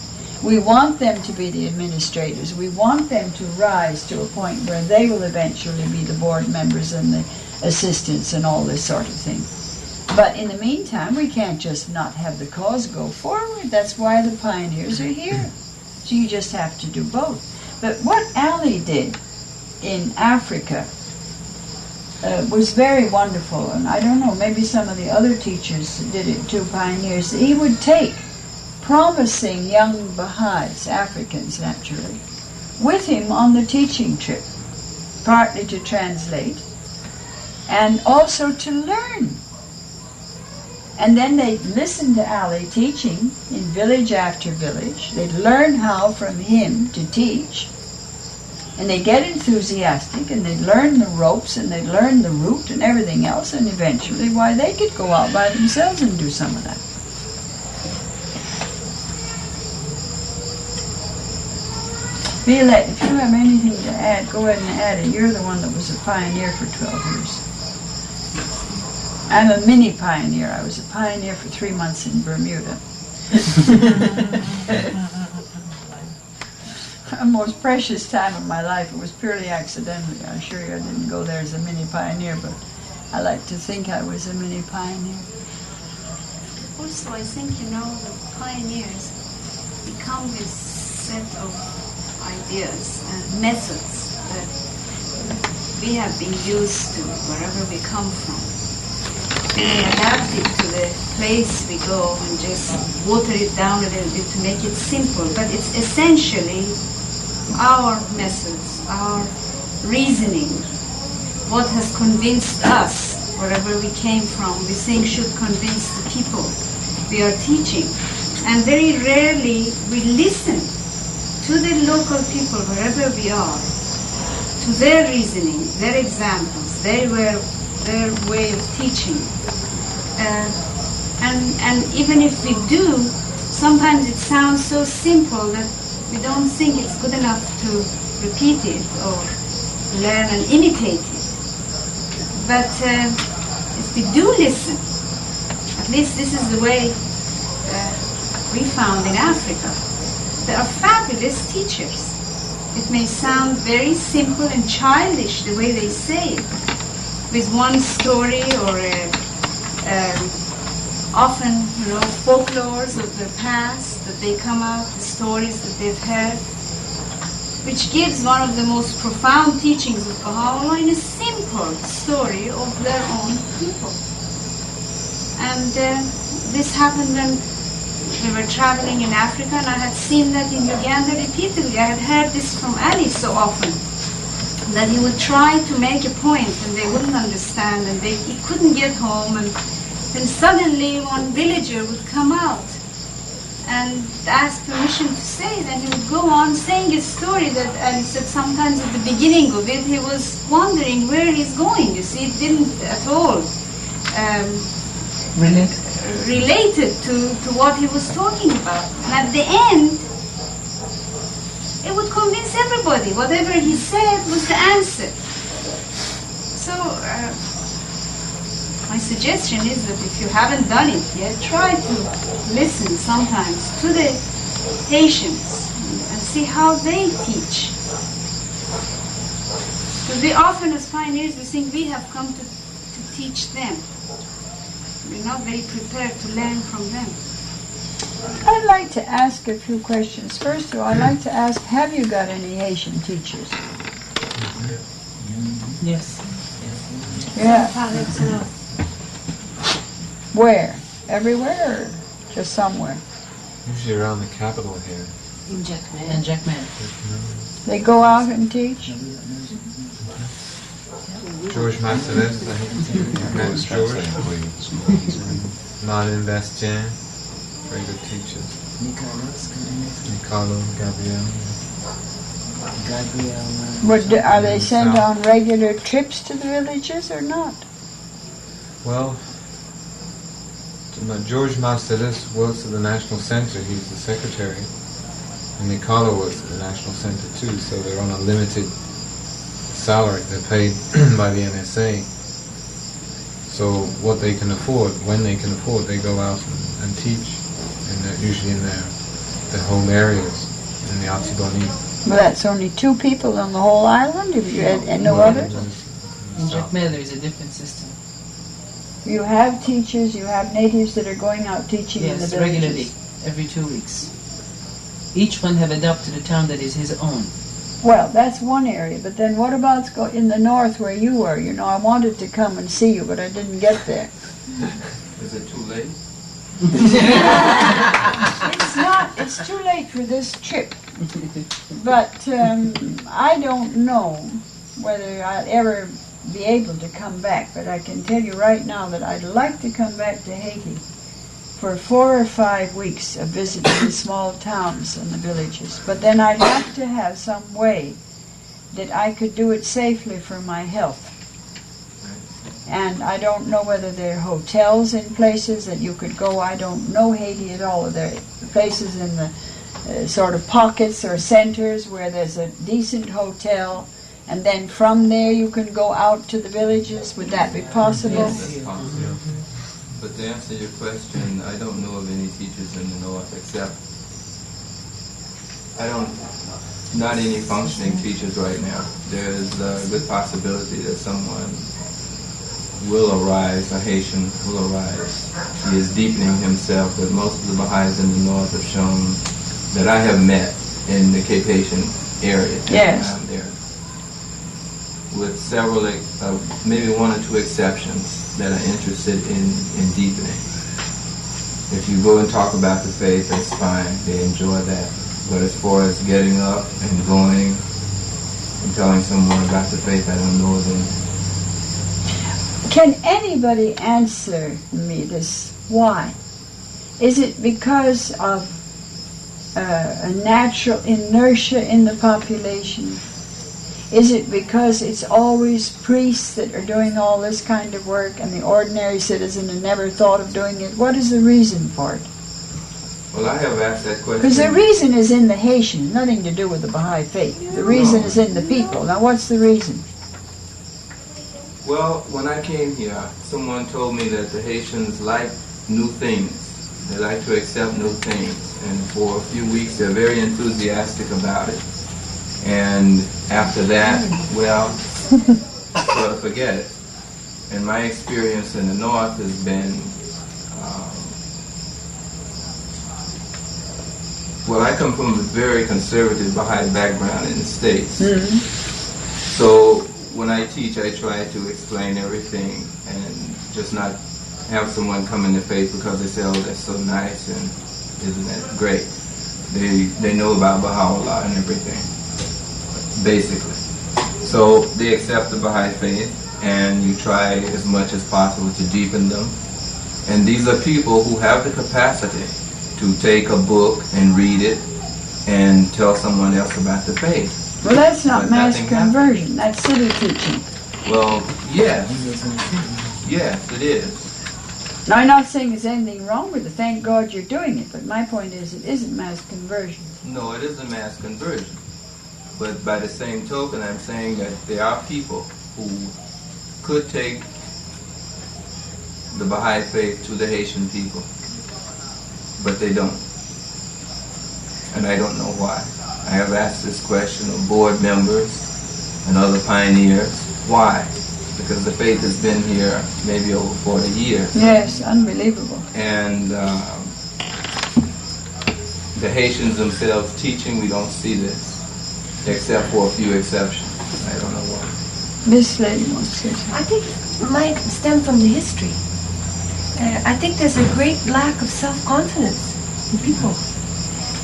We want them to be the administrators. We want them to rise to a point where they will eventually be the board members and the assistants and all this sort of thing. But in the meantime, we can't just not have the cause go forward. That's why the pioneers are here. So you just have to do both. But what Ali did in Africa was very wonderful. And I don't know, maybe some of the other teachers did it too, pioneers. He would take promising young Baha'is, Africans naturally, with him on the teaching trip, partly to translate and also to learn. And then they'd listen to Ali teaching in village after village. They'd learn how from him to teach. And they'd get enthusiastic, and they'd learn the ropes, and they'd learn the route and everything else, and eventually, why, they could go out by themselves and do some of that. Violette, if you have anything to add, go ahead and add it. You're the one that was a pioneer for 12 years. I'm a mini pioneer. I was a pioneer for 3 months in Bermuda. The most precious time of my life. It was purely accidentally. I assure you I didn't go there as a mini pioneer, but I like to think I was a mini pioneer. Also, I think, you know, the pioneers become this set of ideas and methods that we have been used to wherever we come from. We adapt it to the place we go and just water it down a little bit to make it simple. But it's essentially our methods, our reasoning, what has convinced us wherever we came from, we think should convince the people we are teaching. And very rarely we listen to the local people wherever we are, to their reasoning, their examples, their way of teaching. And even if we do, sometimes it sounds so simple that we don't think it's good enough to repeat it or learn and imitate it. But if we do listen, at least this is the way we found in Africa, there are fabulous teachers. It may sound very simple and childish the way they say it, with one story or often, folklores of the past that they come out, the stories that they've heard, which gives one of the most profound teachings of Baha'u'llah in a simple story of their own people. And this happened when we were traveling in Africa, and I had seen that in Uganda repeatedly. I had heard this from Ali so often, that he would try to make a point and they wouldn't understand, and he couldn't get home, and then suddenly one villager would come out and ask permission to say. Then he would go on saying a story that, and he said sometimes at the beginning of it he was wondering where he's going. You see, it didn't at all related to what he was talking about. And at the end, it would convince everybody. Whatever he said was the answer. So my suggestion is that if you haven't done it yet, try to listen sometimes to the Haitians and see how they teach. Because we often as pioneers, we think we have come to teach them. We're not very prepared to learn from them. I'd like to ask a few questions. First of all, I'd like to ask, have you got any Haitian teachers? Yes. Yeah. Where? Everywhere or just somewhere? Usually around the capital here. In Jackman. And Jackman. They go out and teach? George Marcellus, I think, met George. Martin Bastien, very good teachers. Nicolo, Gabriel. Are they sent on regular trips to the villages or not? Well, George Marcellus works at the National Center, he's the secretary. And Nicolo works at the National Center too, so they're on a limited salary. They're paid by the NSA. So what they can afford, when they can afford, they go out and teach, usually in their home areas, in the Atibonite. Well, that's only 2 people on the whole island? Have you had no others? In Jackman there is a different system. You have teachers, you have natives that are going out teaching in the villages? Yes, regularly, every 2 weeks. Each one have adopted a town that is his own. Well, that's one area, but then what about in the north where you were? I wanted to come and see you, but I didn't get there. Is it too late? It's not. It's too late for this trip. But I don't know whether I'll ever be able to come back, but I can tell you right now that I'd like to come back to Haiti for 4 or 5 weeks of visiting the small towns and the villages. But then I'd have to have some way that I could do it safely for my health. And I don't know whether there are hotels in places that you could go. I don't know Haiti at all. There are places in the sort of pockets or centers where there's a decent hotel, and then from there you can go out to the villages. Would that be possible? Yes, that's possible. But to answer your question, I don't know of any teachers in the north except not any functioning teachers right now. There's a good possibility that someone will arise, a Haitian will arise. He is deepening himself, but most of the Baha'is in the north have shown, that I have met, in the Pétion area. Yes. There, with several, maybe one or two exceptions that are interested in deepening. If you go and talk about the faith, that's fine. They enjoy that. But as far as getting up and going and telling someone about the faith, I don't know of anything. Can anybody answer me this? Why? Is it because of a natural inertia in the population? Is it because it's always priests that are doing all this kind of work and the ordinary citizen had never thought of doing it? What is the reason for it? Well, I have asked that question. Because the reason is in the Haitians, nothing to do with the Baha'i faith. The reason is in the people. Now what's the reason? Well, when I came here, someone told me that the Haitians like new things. They like to accept new things. And for a few weeks, they're very enthusiastic about it. And after that, well, forget it. And my experience in the North has been, well, I come from a very conservative Baha'i background in the States. Mm-hmm. So when I teach, I try to explain everything and just not have someone come into faith because they say, oh, that's so nice and isn't that great. They know about Baha'u'llah and everything, basically. So they accept the Baha'i faith and you try as much as possible to deepen them. And these are people who have the capacity to take a book and read it and tell someone else about the faith. Well, that's not But mass nothing conversion. That's city teaching. Well, yes. Yes, it is. Now, I'm not saying there's anything wrong with it. Thank God you're doing it. But my point is, it isn't mass conversion. No, it is a mass conversion. But by the same token, I'm saying that there are people who could take the Baha'i faith to the Haitian people, but they don't. And I don't know why. I have asked this question of board members and other pioneers. Why? Because the faith has been here maybe over 40 years. Yes, unbelievable. And the Haitians themselves teaching, we don't see this, except for a few exceptions. I don't know why. This lady wants to say something. I think it might stem from the history. I think there's a great lack of self-confidence in people.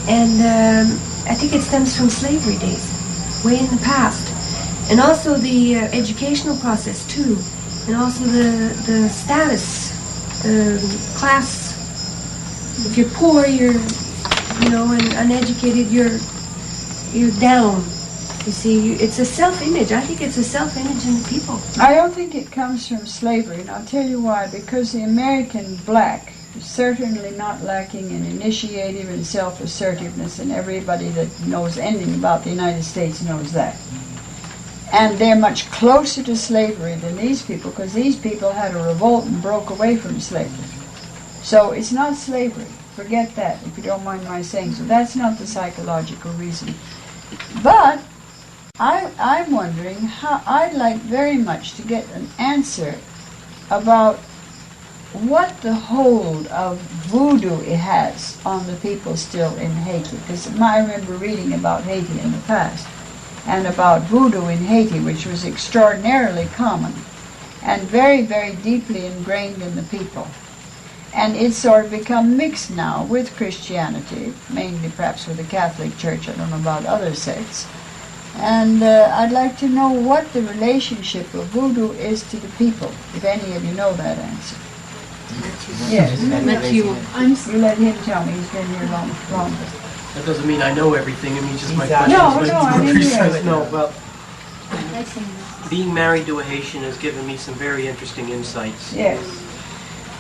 And I think it stems from slavery days, way in the past. And also the educational process too. And also the status, class. If you're poor, you're, and uneducated, you're down. You see, it's a self-image. I think it's a self-image in the people. I don't think it comes from slavery, and I'll tell you why. Because the American black is certainly not lacking in initiative and self-assertiveness, and everybody that knows anything about the United States knows that. And they're much closer to slavery than these people, because these people had a revolt and broke away from slavery. So it's not slavery. Forget that, if you don't mind my saying so. That's not the psychological reason. But I'm wondering how, I'd like very much to get an answer about what the hold of voodoo it has on the people still in Haiti. Because I remember reading about Haiti in the past, and about voodoo in Haiti, which was extraordinarily common and very, very deeply ingrained in the people. And it's sort of become mixed now with Christianity, mainly perhaps with the Catholic Church. I don't know about other sects. And I'd like to know what the relationship of voodoo is to the people, if any of you know that answer. Yes. Matthew, You let him tell me, he's been here longer. That doesn't mean I know everything. It means just my Exactly. questions. No, I didn't hear it. No, well, being married to a Haitian has given me some very interesting insights. Yes.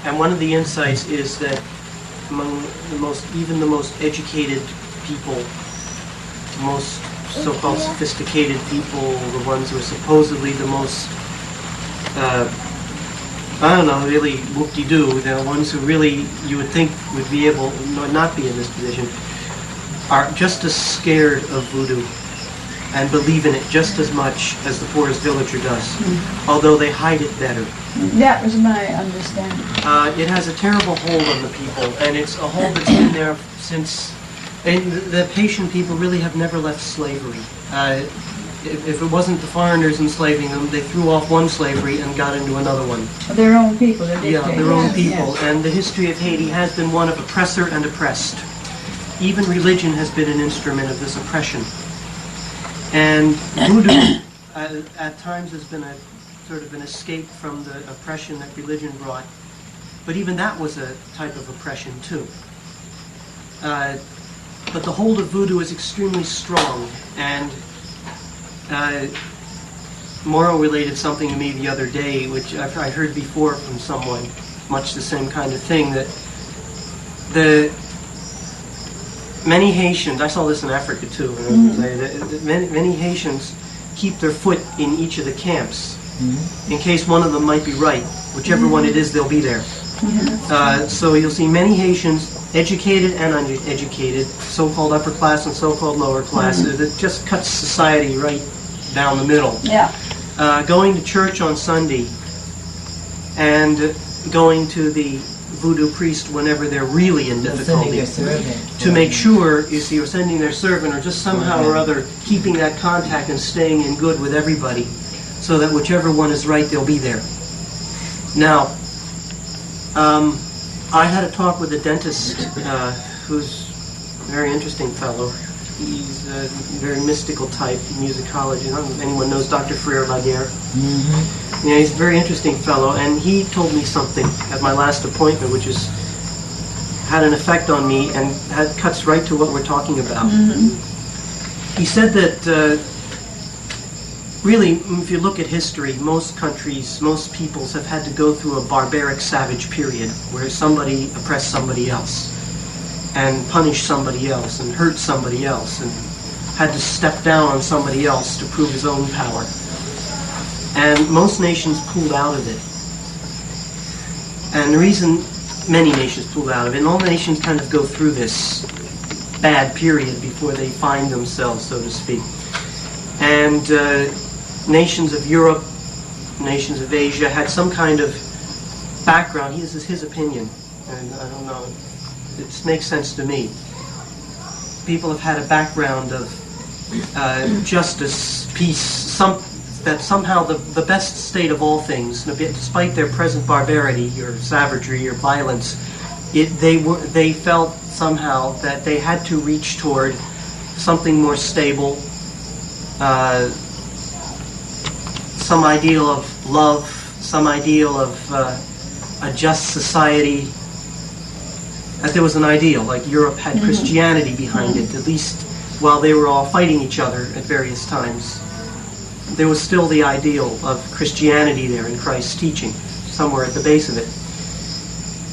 And one of the insights is that among even the most educated people, the most so-called sophisticated people, the ones who are supposedly the most, really whoop-de-doo, the ones who really you would think would be able not be in this position, are just as scared of voodoo and believe in it just as much as the poorest villager does, although they hide it better. That was my understanding. It has a terrible hold on the people, and it's a hold that's been there since And the Haitian people really have never left slavery. If it wasn't the foreigners enslaving them, they threw off one slavery and got into another one. Their own people, their dictators. Yeah, their own people. Yes. And the history of Haiti has been one of oppressor and oppressed. Even religion has been an instrument of this oppression. And voodoo at times has been a sort of an escape from the oppression that religion brought. But even that was a type of oppression too. But the hold of voodoo is extremely strong, and Morrow related something to me the other day, which I heard before from someone, much the same kind of thing, that many Haitians, I saw this in Africa too, many Haitians keep their foot in each of the camps, in case one of them might be right. Whichever one it is, they'll be there. So you'll see many Haitians, educated and uneducated, so-called upper class and so-called lower class. It just cuts society right down the middle. Yeah. Going to church on Sunday and going to the voodoo priest whenever they're really in difficulty. To make sure, you see, or sending their servant, or just somehow or other keeping that contact and staying in good with everybody, so that whichever one is right, they'll be there. Now, I had a talk with a dentist who's a very interesting fellow. He's a very mystical type, musicology. I don't know if anyone knows Dr. Ferrer-Laguerre. Yeah, he's a very interesting fellow, and he told me something at my last appointment, which had an effect on me and cuts right to what we're talking about. He said that really, if you look at history, most countries, most peoples have had to go through a barbaric, savage period where somebody oppressed somebody else and punished somebody else and hurt somebody else and had to step down on somebody else to prove his own power. And most nations pulled out of it. And the reason many nations pulled out of it, and all nations kind of go through this bad period before they find themselves, so to speak. And nations of Europe, nations of Asia had some kind of background. This is his opinion, and I don't know, it makes sense to me. People have had a background of justice, peace, that somehow the best state of all things, despite their present barbarity or savagery or violence, they felt somehow that they had to reach toward something more stable, some ideal of love, some ideal of a just society. That there was an ideal, like Europe had Christianity behind it, at least while they were all fighting each other at various times. There was still the ideal of Christianity there in Christ's teaching, somewhere at the base of it.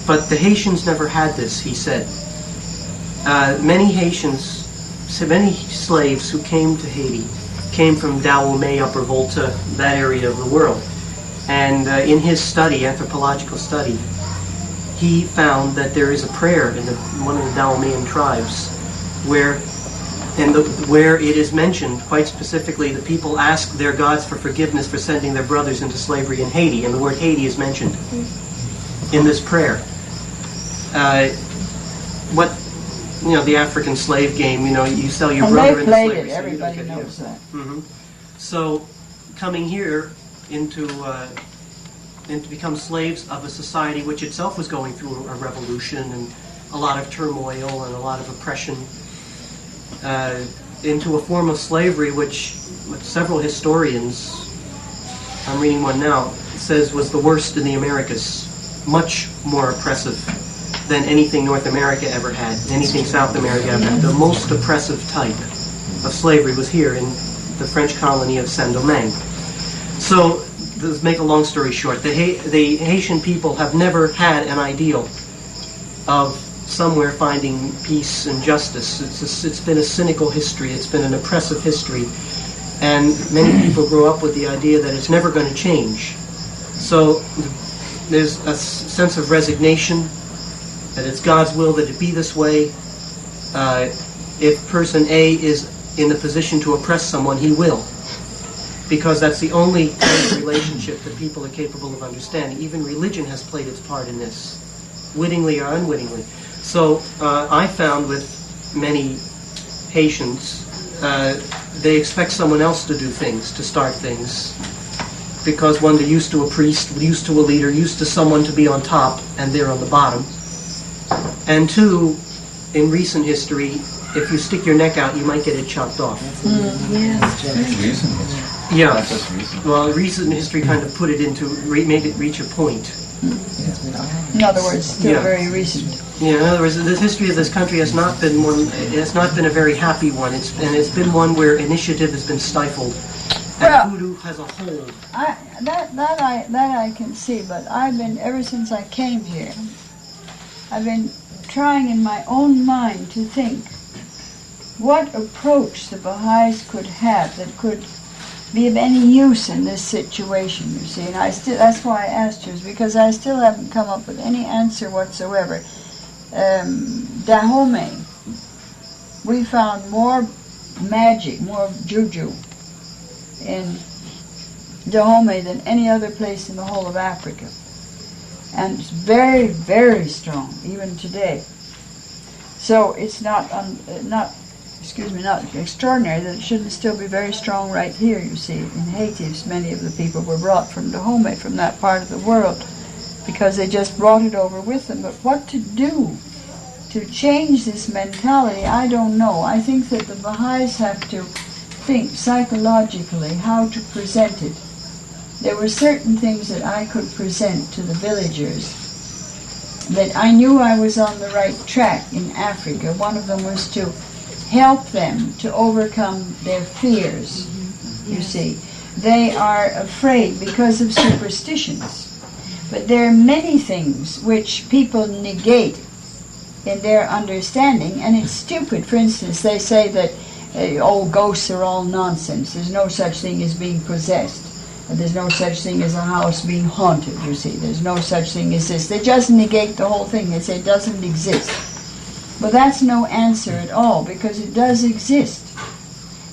But the Haitians never had this, he said. Many slaves who came to Haiti came from Dahomey, Upper Volta, that area of the world. And in his study, anthropological study, he found that there is a prayer in one of the Dahomeyan tribes where it is mentioned quite specifically, the people ask their gods for forgiveness for sending their brothers into slavery in Haiti, and the word Haiti is mentioned in this prayer. The African slave game, you sell your brother into slavery. Everybody knows that. So, coming here into become slaves of a society which itself was going through a revolution and a lot of turmoil and a lot of oppression, into a form of slavery which several historians, I'm reading one now, says was the worst in the Americas, much more oppressive than anything North America ever had, anything South America ever had. The most oppressive type of slavery was here in the French colony of Saint-Domingue. So, to make a long story short, the Haitian people have never had an ideal of somewhere finding peace and justice. It's been a cynical history, it's been an oppressive history, and many people grow up with the idea that it's never going to change. So there's a sense of resignation, that it's God's will that it be this way. If person A is in the position to oppress someone, he will. Because that's the only kind of relationship that people are capable of understanding. Even religion has played its part in this, wittingly or unwittingly. So I found with many Haitians, they expect someone else to do things, to start things, because one, they're used to a priest, used to a leader, used to someone to be on top, and they're on the bottom. And two, in recent history, if you stick your neck out, you might get it chopped off. Yeah. Well, recent history kind of put it into, made it reach a point. In other words, still very recent. Yeah, in other words, the history of this country has not been one. It has not been a very happy one. It's been one where initiative has been stifled, and voodoo has a hold. That I can see, but I've been, ever since I came here, I've been trying in my own mind to think what approach the Baha'is could have that could be of any use in this situation, you see. And that's why I asked you, is because I still haven't come up with any answer whatsoever. Dahomey, we found more magic, more juju in Dahomey than any other place in the whole of Africa. And it's very, very strong, even today. So it's not extraordinary that it shouldn't still be very strong right here, you see. In Haiti, many of the people were brought from Dahomey, from that part of the world, because they just brought it over with them. But what to do to change this mentality, I don't know. I think that the Baha'is have to think psychologically how to present it. There were certain things that I could present to the villagers that I knew I was on the right track in Africa. One of them was to help them to overcome their fears, you see. They are afraid because of superstitions. But there are many things which people negate in their understanding, and it's stupid. For instance, they say that ghosts are all nonsense. There's no such thing as being possessed. There's no such thing as a house being haunted, you see. There's no such thing as this. They just negate the whole thing. They say it doesn't exist. But that's no answer at all, because it does exist.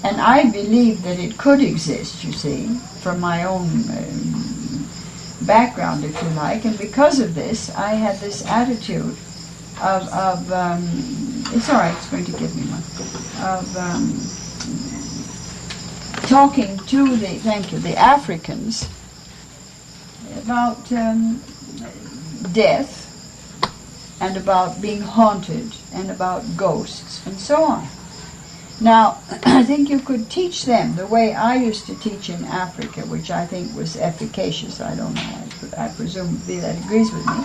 And I believe that it could exist, you see, from my own background, if you like. And because of this, I had this attitude of it's all right, it's going to give me one, of talking to the Africans about death, and about being haunted, and about ghosts, and so on. Now, I think you could teach them the way I used to teach in Africa, which I think was efficacious. I don't know, I presume that agrees with me.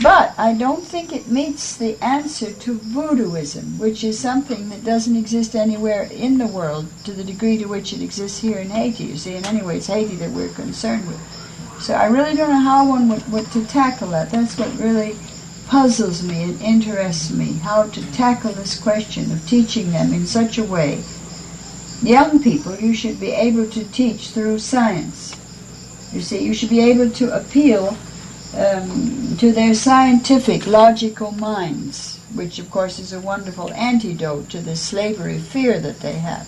But I don't think it meets the answer to voodooism, which is something that doesn't exist anywhere in the world to the degree to which it exists here in Haiti. You see, and anyway, it's Haiti that we're concerned with. So I really don't know how one would to tackle that. That's what really puzzles me and interests me, how to tackle this question of teaching them in such a way. Young people, you should be able to teach through science. You see, you should be able to appeal to their scientific, logical minds, which of course is a wonderful antidote to the slavery fear that they have.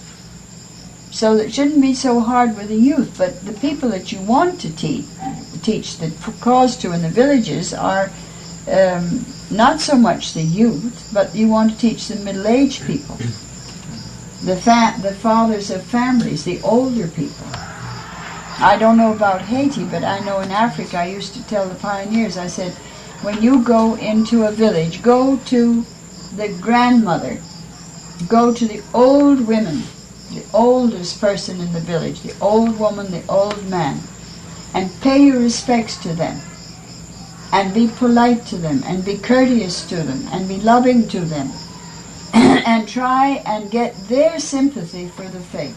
So it shouldn't be so hard with the youth, but the people that you want to teach the cause to in the villages are not so much the youth, but you want to teach the middle-aged people, the fathers of families, the older people. I don't know about Haiti, but I know in Africa, I used to tell the pioneers, I said, when you go into a village, go to the grandmother, go to the old women, the oldest person in the village, the old woman, the old man, and pay your respects to them, and be polite to them, and be courteous to them, and be loving to them, and try and get their sympathy for the faith.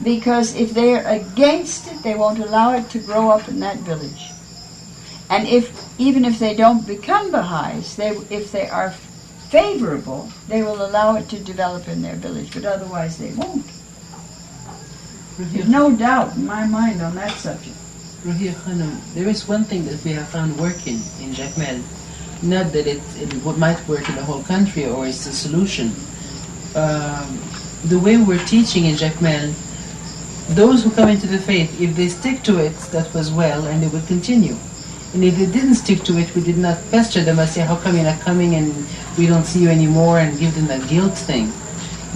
Because if they're against it, they won't allow it to grow up in that village. And even if they don't become Baha'is, if they are favorable, they will allow it to develop in their village, but otherwise they won't. There's no doubt in my mind on that subject. Rúhíyyih Khánum, there is one thing that we have found working in Jacmel. Not that it might work in the whole country or it's the solution. The way we're teaching in Jacmel, those who come into the faith, if they stick to it, that was well, and they will continue. And if they didn't stick to it, we did not pester them and say, how come you're not coming and we don't see you anymore, and give them that guilt thing.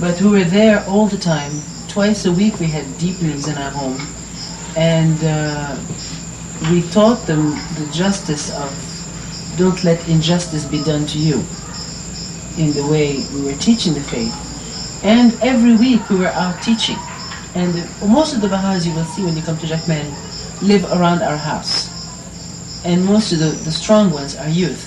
But we were there all the time. Twice a week we had deepenings in our home. And we taught them the justice of don't let injustice be done to you, in the way we were teaching the faith. And every week we were out teaching. And most of the Baha'is you will see when you come to Jacmel live around our house. And most of the strong ones are youth.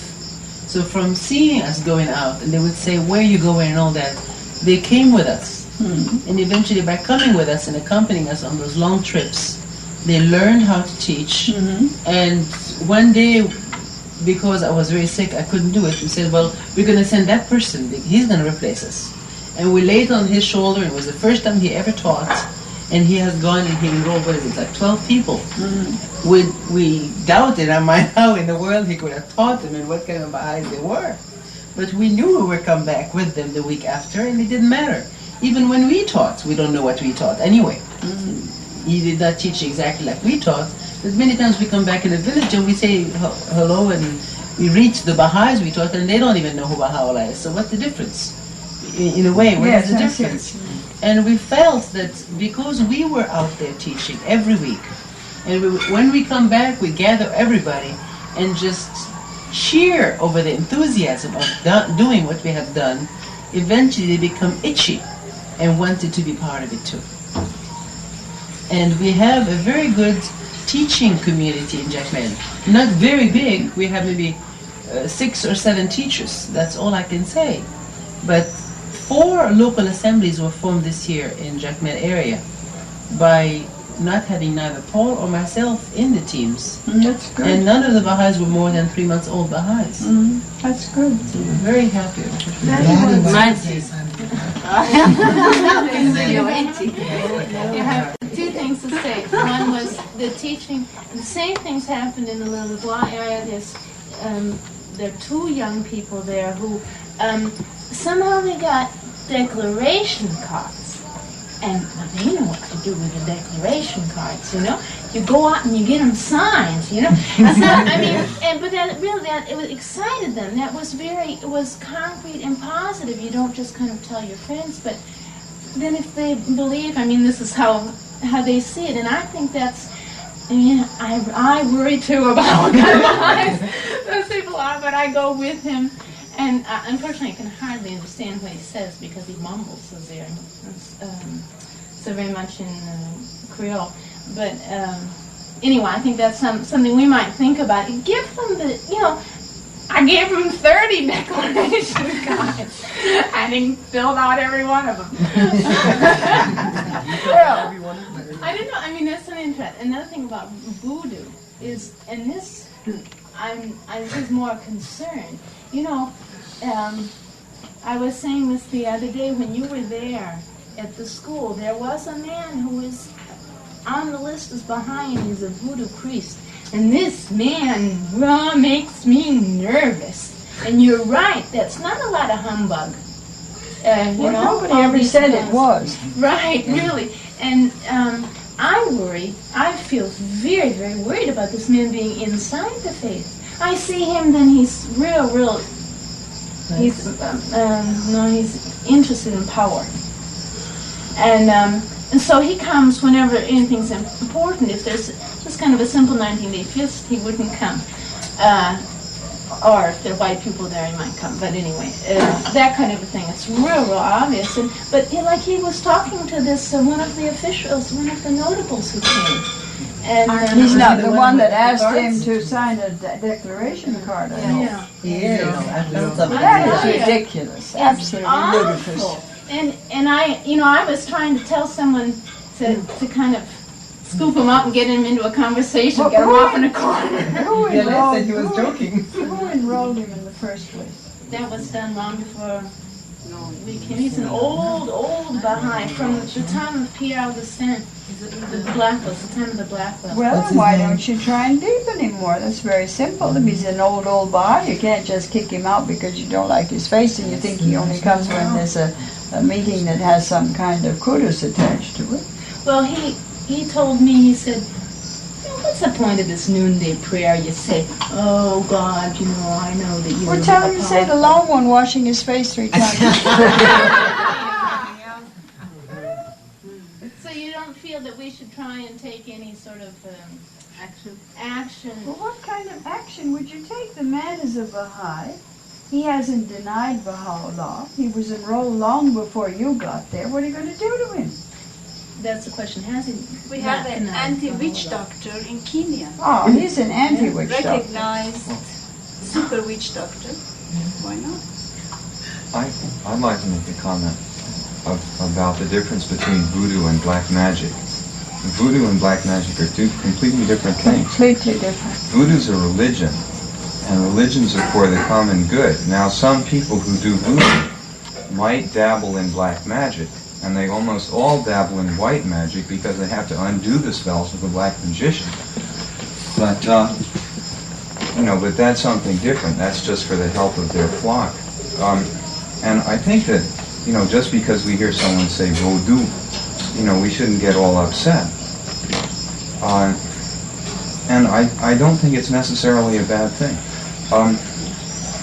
So from seeing us going out, and they would say, where are you going and all that, they came with us. And eventually by coming with us and accompanying us on those long trips, they learned how to teach. And one day, because I was very sick, I couldn't do it. We said, well, we're going to send that person. He's going to replace us. And we laid on his shoulder, and it was the first time he ever taught. And he has gone and he enrolled, what is it, like 12 people. We doubted in our mind how in the world he could have taught them and what kind of Baha'is they were. But we knew we would come back with them the week after, and it didn't matter. Even when we taught, we don't know what we taught anyway. He did not teach exactly like we taught, but many times we come back in the village and we say hello, and we reach the Baha'is we taught, and they don't even know who Baha'u'llah is. So what's the difference? In a way, what is the difference? And we felt that because we were out there teaching every week, and when we come back, we gather everybody and just cheer over the enthusiasm of doing what we have done. Eventually they become itchy and wanted to be part of it too. And we have a very good teaching community in Jacmel. Not very big, we have maybe 6 or 7 teachers, that's all I can say. But 4 local assemblies were formed this year in Jacmel area by not having neither Paul or myself in the teams. That's good. And none of the Baha'is were more than 3 months old Baha'is. That's good. So we're very happy. You have 2 things to say. One was the teaching. The same things happened in the Little Bois area. There are 2 young people there who somehow they got declaration cards. And they know what to do with the declaration cards, you know. You go out and you get them signed, you know. That's not, I mean, but that really, it excited them. That was it was concrete and positive. You don't just kind of tell your friends, but then if they believe, I mean, this is how they see it. And I think that's, I mean, I worry too about what kind of eyes those people are, but I go with him. And unfortunately, I can hardly understand what he says because he mumbles so very, so very much in Creole. But anyway, I think that's something we might think about. Give them the, you know, I gave them 30 declaration cards. And he filled out every one of them. I don't know. I mean, that's an interest. Another thing about voodoo is, and this, this is more concerned. You know, I was saying this the other day when you were there at the school. There was a man who was on the list as Baha'i, and he's a voodoo priest. And this man makes me nervous. And you're right, that's not a lot of humbug. You know, nobody ever said it was. Right, really. And I feel very, very worried about this man being inside the faith. I see him, then he's real, he's interested in power. And so he comes whenever anything's important. If there's just kind of a simple 19-day feast, he wouldn't come. Or if there are white people there, he might come. But anyway, that kind of a thing. It's real obvious. But like he was talking to this, one of the officials, one of the notables who came. And he's not the one that asked him to sign a declaration card. Yeah. That is ridiculous. Absolutely ludicrous. And I was trying to tell someone to kind of scoop him up and get him into a conversation, get him off in a corner. Who said he was joking. Who enrolled him in the first place? That was done long before we came. He's an old Baha'i from the time of Pierre Augustin. The black belt, the time of the black belt. Well, why don't you try and deepen him more? That's very simple. If he's an old Baha'i, you can't just kick him out because you don't like his face and you think he only comes when there's a meeting that has some kind of kudos attached to it. Well, he told me, he said, what's the point of this noonday prayer? You say, oh God, you know, I know that you... We're telling you to say the long one washing his face 3 times. So you don't feel that we should try and take any sort of action? Well, what kind of action would you take? The man is a Baha'i. He hasn't denied Baha'u'llah. He was enrolled long before you got there. What are you going to do to him? That's the question. Has he? We have an anti-witch doctor in Kenya. Oh, he's an anti-witch doctor. Recognized super witch doctor. Why not? I'd like to make a comment about the difference between voodoo and black magic. Voodoo and black magic are 2 completely different things. Completely different. Voodoo's a religion, and religions are for the common good. Now, some people who do voodoo might dabble in black magic, and they almost all dabble in white magic because they have to undo the spells of the black magician. But, you know, but that's something different. That's just for the health of their flock. And I think that, you know, just because we hear someone say voodoo, you know, we shouldn't get all upset. And I don't think it's necessarily a bad thing.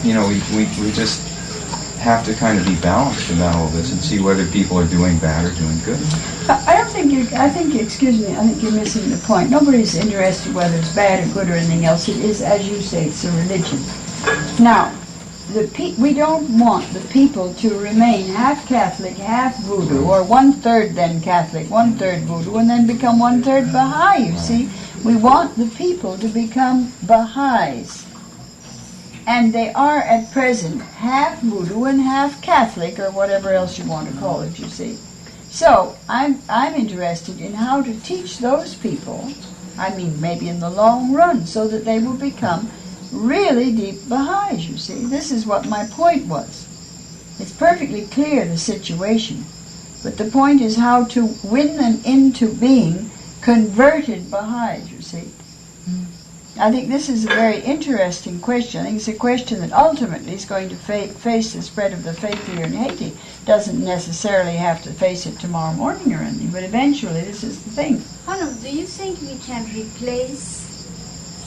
You know, we just have to kind of be balanced about all this and see whether people are doing bad or doing good. I think you're missing the point. Nobody's interested whether it's bad or good or anything else. It is, as you say, it's a religion. Now, we don't want the people to remain half Catholic, half voodoo, or 1/3 then Catholic, 1/3 voodoo, and then become 1/3 Baha'i, you see. We want the people to become Baha'is. And they are at present half voodoo and half Catholic, or whatever else you want to call it, you see. So I'm interested in how to teach those people, I mean maybe in the long run, so that they will become really deep Baha'is, you see. This is what my point was. It's perfectly clear, the situation. But the point is how to win them into being converted Baha'is, you see. I think this is a very interesting question. I think it's a question that ultimately is going to face the spread of the faith here in Haiti. Doesn't necessarily have to face it tomorrow morning or anything, but eventually this is the thing. Khánum, do you think we can replace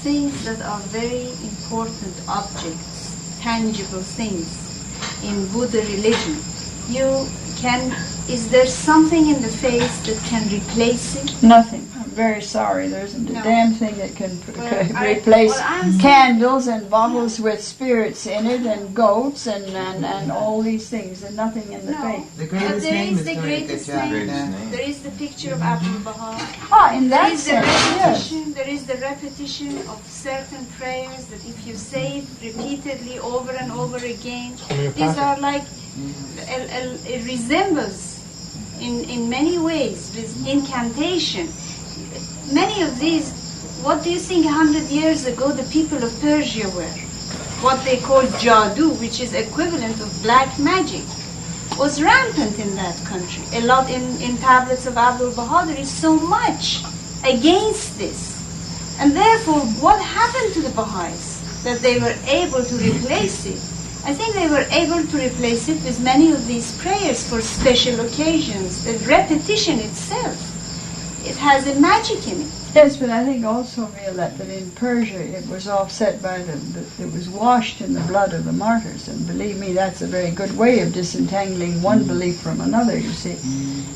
things that are very important objects, tangible things in Buddha religion? Is there something in the faith that can replace it? Nothing. I'm very sorry. There isn't a damn thing that can replace candles and bottles with spirits in it and goats and all these things, and nothing in the faith. The greatest name is the greatest name. There is the picture of Amatu'l Bahá. In that sense, yes. There is the repetition of certain prayers that if you say it repeatedly over and over again, these are like, it resembles in many ways with incantation. Many of these, what do you think 100 years ago the people of Persia were? What they call jadoo, which is equivalent of black magic, was rampant in that country. A lot in tablets of Amatu'l Bahá, there is so much against this. And therefore, what happened to the Baha'is that they were able to replace it? I think they were able to replace it with many of these prayers for special occasions. The repetition itself, it has a magic in it. Yes, but I think also, Violette, that in Persia it was offset by it was washed in the blood of the martyrs. And believe me, that's a very good way of disentangling one belief from another, you see.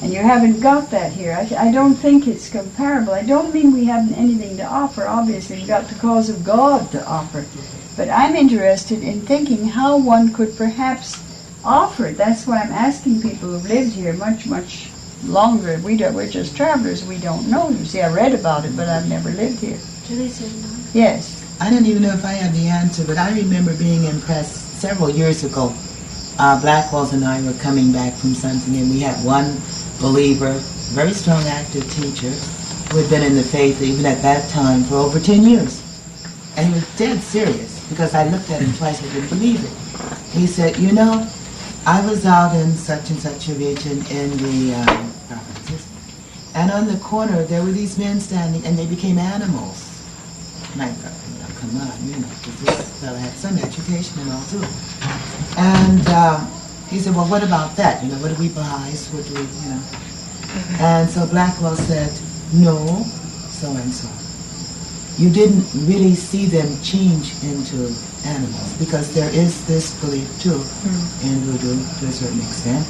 And you haven't got that here. I don't think it's comparable. I don't mean we haven't anything to offer. Obviously, we've got the cause of God to offer. But I'm interested in thinking how one could perhaps offer it. That's why I'm asking people who've lived here much, much longer. We're just travelers. We don't know. You see, I read about it, but I've never lived here. Yes. I don't even know if I have the answer, but I remember being impressed several years ago. Blackwells and I were coming back from something, and we had one believer, very strong active teacher, who had been in the faith even at that time for over 10 years. And he was dead serious, because I looked at him twice and didn't believe it. He said, you know, I was out in such and such a region in the provinces, and on the corner there were these men standing, and they became animals. And I thought, well, come on, you know, this fellow had some education and all too. And he said, well, what about that? You know, what do we Baha'is, what do we, you know? And so Blackwell said, no, so and so. you didn't really see them change into animals, because there is this belief too in voodoo to a certain extent.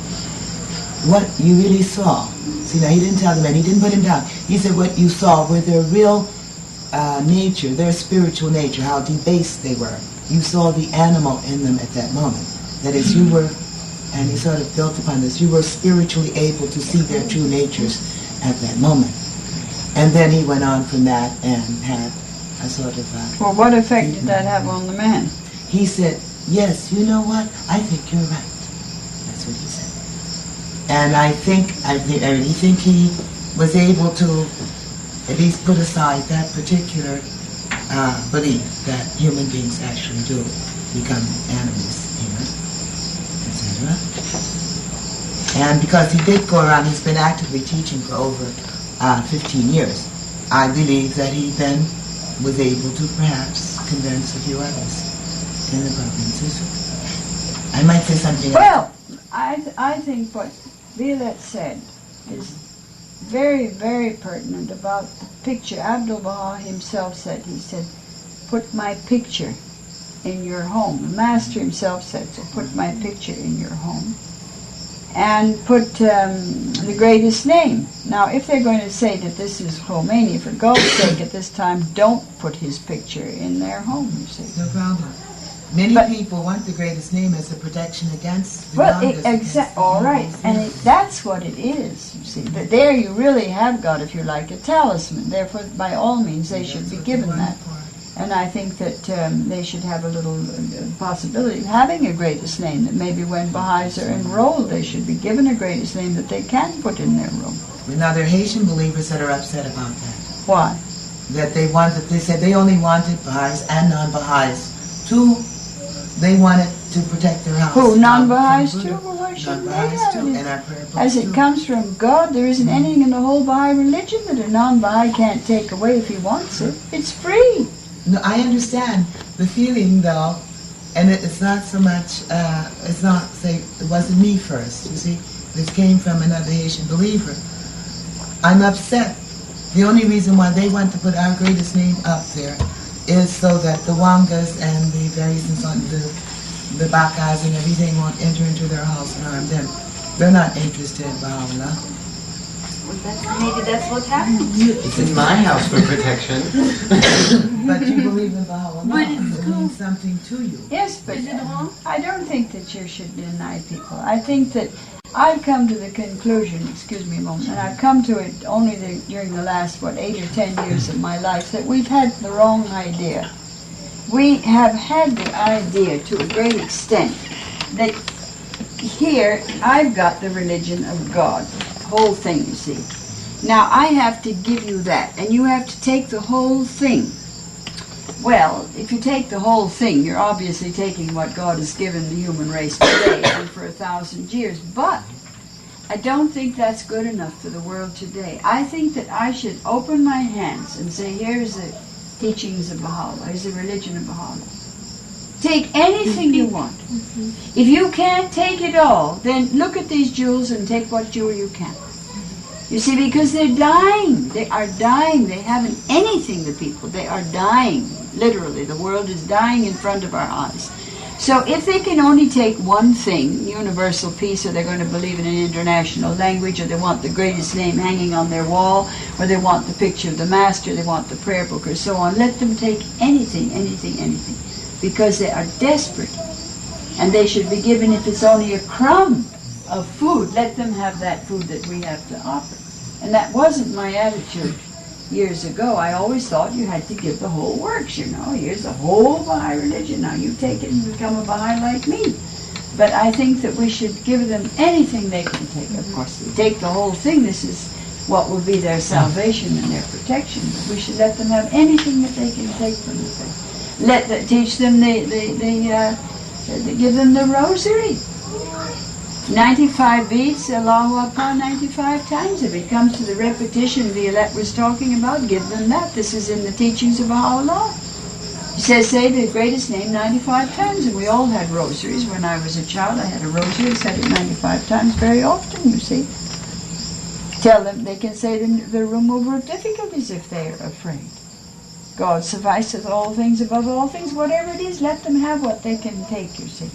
What you really saw, see, now he didn't tell them, and he didn't put him down. He said what you saw were their real nature, their spiritual nature, how debased they were. You saw the animal in them at that moment. That is, you were, and he sort of built upon this, you were spiritually able to see their true natures at that moment. And then he went on from that and had a sort of... well, what effect did that have on the man? He said, yes, you know what? I think you're right. That's what he said. And I think he was able to at least put aside that particular belief that human beings actually do become animals, etc. And because he did go around, he's been actively teaching for over 15 years. I believe that he then was able to perhaps convince a few others in the provinces. I might say something else. Well, I think what Violette said is very, very pertinent about the picture. Amatu'l Bahá himself said, he said, put my picture in your home. The master himself said, so put my picture in your home. And put the greatest name. Now, if they're going to say that this is Khomeini, for God's sake, at this time, don't put his picture in their home, you see. No problem. Many people want the greatest name as a protection against the well, all right, and that's what it is, you see. But there you really have got, if you like, a talisman. Therefore, by all means, they should be given that. And I think that they should have a little possibility of having a greatest name, that maybe when Baha'is are enrolled, they should be given a greatest name that they can put in their room. Now, there are Haitian believers that are upset about that. Why? That they said they only wanted Baha'is and non-Baha'is to, they wanted to protect their house. Who, non-Baha'is too? Well, why shouldn't they have it? And our prayer books As it comes from God, there isn't anything in the whole Baha'i religion that a non-Baha'i can't take away if he wants it. It's free. No, I understand the feeling, though, and it's not so much, it's not, say, it wasn't me first, you see. This came from another Haitian believer. I'm upset. The only reason why they want to put our greatest name up there is so that the Wangas and the various, the Bakas and everything won't enter into their house and harm them. They're not interested in Baha'u'llah. Maybe that's what happened. It's in my house for protection. But you believe in Baha'u'llah. But it means something to you. Yes, but I don't think that you should deny people. I think that I've come to the conclusion, excuse me a moment, and I've come to it only during the last, 8 or 10 years of my life, that we've had the wrong idea. We have had the idea to a great extent that here I've got the religion of God, the whole thing, you see. Now I have to give you that, and you have to take the whole thing. Well, if you take the whole thing, you're obviously taking what God has given the human race today and for 1,000 years. But I don't think that's good enough for the world today. I think that I should open my hands and say, here's the teachings of Baha'u'llah, here's the religion of Baha'u'llah. Take anything you want. If you can't take it all, then look at these jewels and take what jewel you can. You see, because they're dying. They are dying. They haven't anything, the people. They are dying. Literally, the world is dying in front of our eyes. So if they can only take one thing, universal peace, or they're going to believe in an international language, or they want the greatest name hanging on their wall, or they want the picture of the master, they want the prayer book, or so on, let them take anything, anything, anything. Because they are desperate. And they should be given, if it's only a crumb of food, let them have that food that we have to offer. And that wasn't my attitude years ago. I always thought you had to give the whole works, you know. Here's the whole Baha'i religion. Now you take it and become a Baha'i like me. But I think that we should give them anything they can take. Of course, they take the whole thing. This is what will be their salvation and their protection. But we should let them have anything that they can take from the faith. Teach them give them the rosary. 95 beats, Allahu Akbar 95 times. If it comes to the repetition Violette was talking about, give them that. This is in the teachings of Baha'u'llah. He says, say the greatest name 95 times. And we all had rosaries. When I was a child, I had a rosary. I said it 95 times very often, you see. Tell them they can say the removal of difficulties if they are afraid. God sufficeth all things above all things. Whatever it is, let them have what they can take, you see.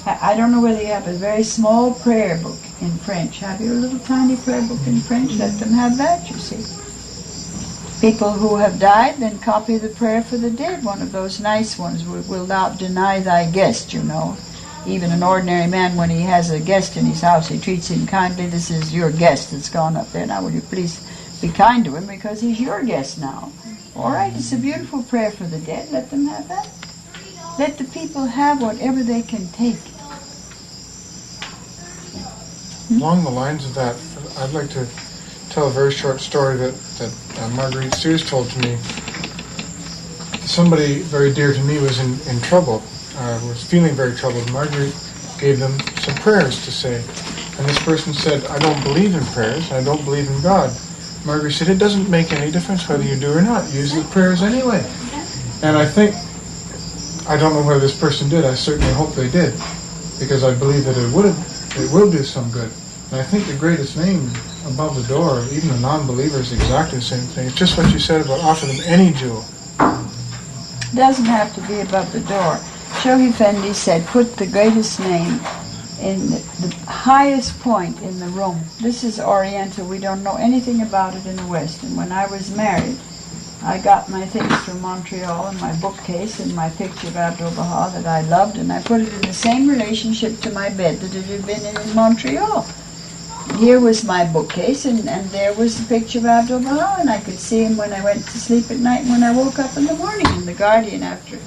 I don't know whether you have a very small prayer book in French. Have you a little tiny prayer book in French? Let them have that, you see. People who have died, then copy the prayer for the dead, one of those nice ones. Will not deny thy guest, you know. Even an ordinary man, when he has a guest in his house, he treats him kindly. This is your guest that's gone up there. Now, will you please be kind to him, because he's your guest now. All right, it's a beautiful prayer for the dead. Let them have that. Let the people have whatever they can take. Along the lines of that, I'd like to tell a very short story that Marguerite Sears told to me. Somebody very dear to me was in trouble, was feeling very troubled. Marguerite gave them some prayers to say. And this person said, I don't believe in prayers, I don't believe in God. Marguerite said, it doesn't make any difference whether you do or not. Use the prayers anyway. And I think, I don't know whether this person did, I certainly hope they did, because I believe that it will do some good. And I think the greatest name above the door, even a non-believer, is exactly the same thing. It's just what you said about offer them any jewel. It doesn't have to be above the door. Shohi Effendi said, put the greatest name in the highest point in the room. This is Oriental. We don't know anything about it in the West. And when I was married, I got my things from Montreal in my bookcase and my picture of Amatu'l Bahá that I loved, and I put it in the same relationship to my bed that it had been in Montreal. Here was my bookcase, and there was the picture of Amatu'l Bahá, and I could see him when I went to sleep at night and when I woke up in the morning. And the guardian, after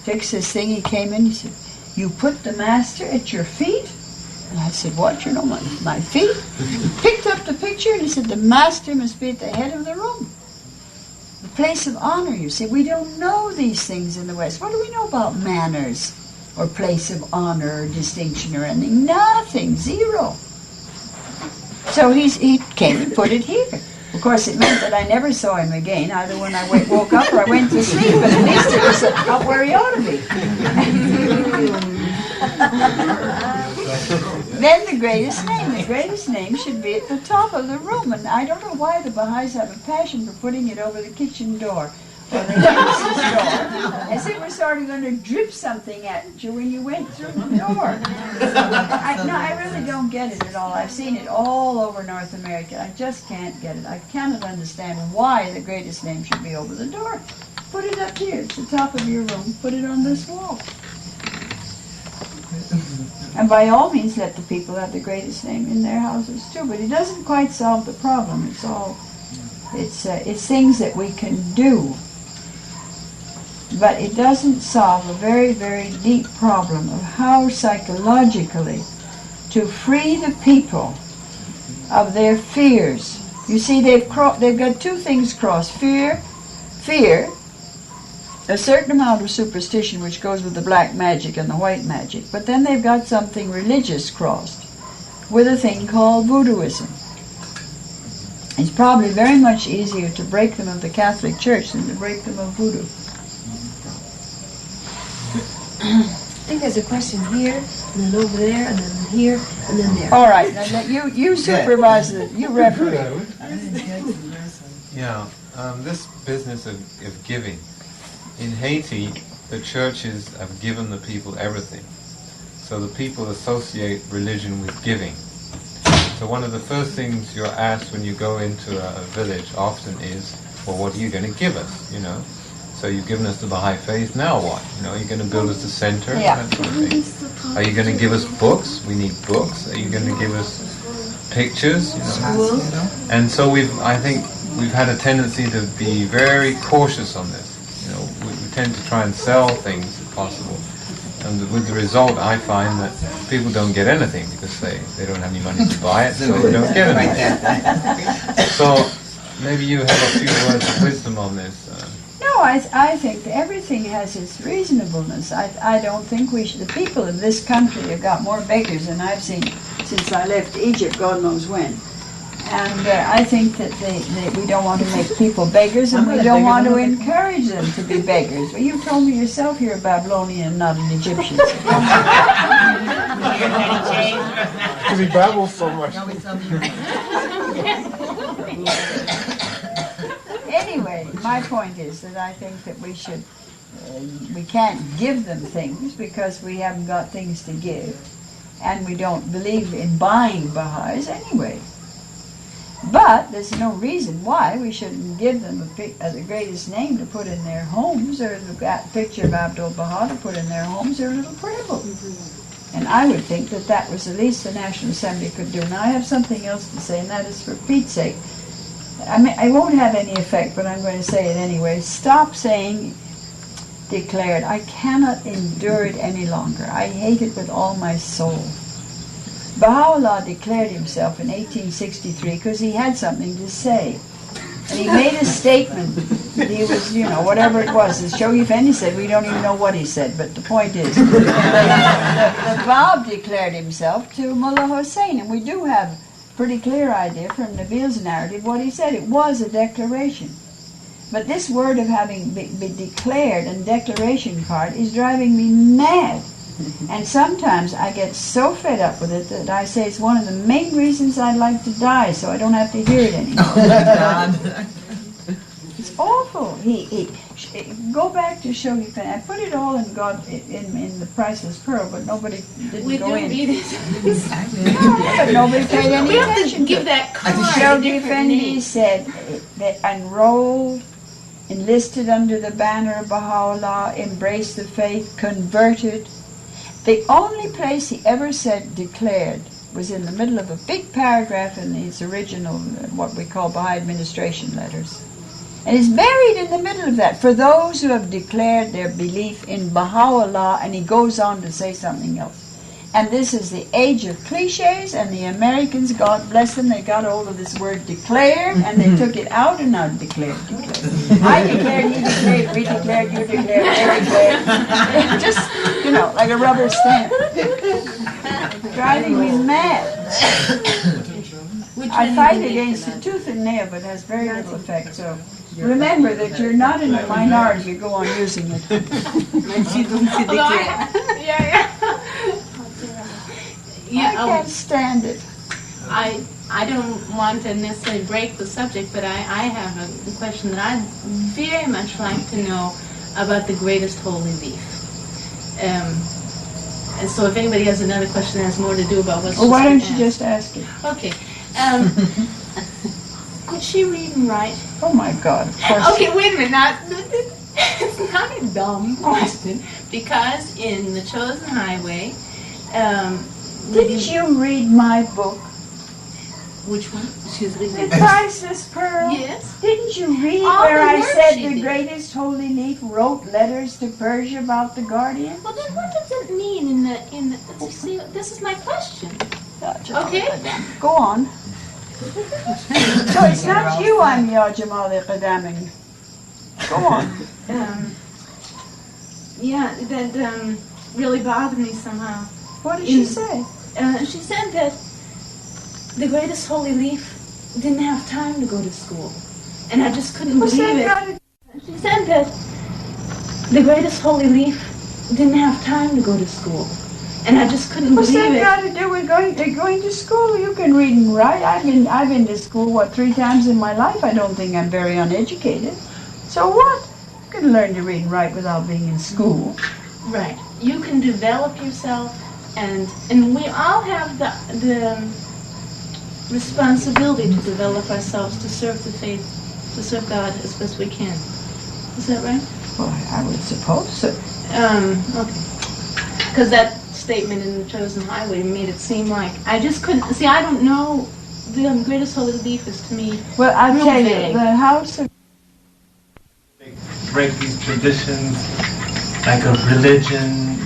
fixed this thing, he came in, he said, you put the master at your feet? And I said, what, you know, my feet? He picked up the picture and he said, the master must be at the head of the room. The place of honor, you see. We don't know these things in the West. What do we know about manners or place of honor or distinction or anything? Nothing, zero. So he came and put it here. Of course, it meant that I never saw him again, either when I woke up or I went to sleep, but at least it was up where he ought to be. Then the greatest name should be at the top of the room. And I don't know why the Baha'is have a passion for putting it over the kitchen door or the nurse's door, as if we're sort of going to drip something at you when you went through the door. I really don't get it at all. I've seen it all over North America. I just can't get it. I cannot understand why the greatest name should be over the door. Put it up here. It's the top of your room. Put it on this wall. And by all means, let the people have the greatest name in their houses too. But it doesn't quite solve the problem. It's things that we can do. But it doesn't solve a very, very deep problem of how psychologically to free the people of their fears. You see, they've got two things crossed. Fear, a certain amount of superstition which goes with the black magic and the white magic, but then they've got something religious crossed with a thing called voodooism. It's probably very much easier to break them of the Catholic Church than to break them of voodoo. I think there's a question here, and then over there, and then here, and then there. All right, now you supervise it. You referee. Yeah, this business of giving. In Haiti, the churches have given the people everything. So the people associate religion with giving. So one of the first things you're asked when you go into a village often is, well, what are you going to give us, you know? So you've given us the Baha'i faith, now what? You know, are you going to build us a center? Yeah. That sort of thing. Are you going to give us books? We need books. Are you going to give us pictures? You know? And so I think we've had a tendency to be very cautious on this. You know, we tend to try and sell things if possible. And with the result, I find that people don't get anything because they don't have any money to buy it, so they don't get anything. So maybe you have a few words of wisdom on this. No, I think that everything has its reasonableness. I don't think we should. The people in this country have got more beggars than I've seen since I left Egypt, God knows when. And I think that we don't want to make people beggars, and we don't want to encourage them to be beggars. Well, you told me yourself you're a Babylonian and not an Egyptian. Because he babbles so much. Anyway, my point is that I think that we should, we can't give them things because we haven't got things to give. And we don't believe in buying Baha'is anyway. But there's no reason why we shouldn't give them the greatest name to put in their homes, or the picture of Amatu'l Bahá to put in their homes, or a little prayer book. And I would think that that was the least the National Assembly could do. Now I have something else to say, and that is for Pete's sake. I mean, I won't have any effect, but I'm going to say it anyway. Stop saying declared. I cannot endure it any longer. I hate it with all my soul. Baha'u'llah declared himself in 1863 because he had something to say. And he made a statement. He was, you know, whatever it was. As Shoghi Effendi said, we don't even know what he said, but the point is, the Bab declared himself to Mullah Hussein, and we do have a pretty clear idea from Nabil's narrative what he said. It was a declaration. But this word of having been declared and declaration part is driving me mad. And sometimes I get so fed up with it that I say it's one of the main reasons I'd like to die, so I don't have to hear it anymore. It's awful. Go back to Shoghi Effendi. I put it all in the Priceless Pearl, but nobody didn't go in. Read it. But nobody paid any attention to give it. that card Shoghi Effendi said that enrolled, enlisted under the banner of Baha'u'llah, embraced the faith, converted. The only place he ever said declared was in the middle of a big paragraph in his original, what we call Baha'i administration letters. And it's buried in the middle of that. For those who have declared their belief in Baha'u'llah, and he goes on to say something else. And this is the age of cliches, and the Americans, God bless them, they got hold of this word declared, and they took it out and out declared. I declared, he declared, we declared, you declared, they declared. Just, you know, like a rubber stamp. Driving me mad. I fight against it tooth and nail, but it has very little effect. So remember that you're not in a minority, you go on using it. I can't stand it. I don't want to necessarily break the subject, but I have a question that I'd very much like to know about the greatest holy leaf. And so if anybody has another question that has more to do about what's Well, why don't you just ask it? Okay. Could she read and write? Oh my God, of course. Okay, wait a minute. It's not a dumb question, because in The Chosen Highway, didn't you read my book? Which one? She was reading The Priceless Pearl. Yes. Didn't you read where I said the greatest holy leaf wrote letters to Persia about the Guardian? Well, then what does it mean in the see, this is my question. Okay? Go on. So it's not you I'm Ya Jamal Qadaming. Go on. Yeah, that really bothered me somehow. What did she say? She said that the greatest holy leaf didn't have time to go to school. And I just couldn't believe it. She said that the greatest holy leaf didn't have time to go to school. And I just couldn't believe it. What's that got to do with going to school? You can read and write. I've been to school, 3 times in my life. I don't think I'm very uneducated. So what? You can learn to read and write without being in school. Right. You can develop yourself, and we all have the responsibility to develop ourselves to serve the faith, to serve God as best we can. Is that right? Well, I would suppose so. Okay. Because that statement in The Chosen Highway made it seem like I just couldn't see. I don't know. The greatest holy leaf is to me. Well, I'll real tell vague. you, the house of break these traditions, like of religion.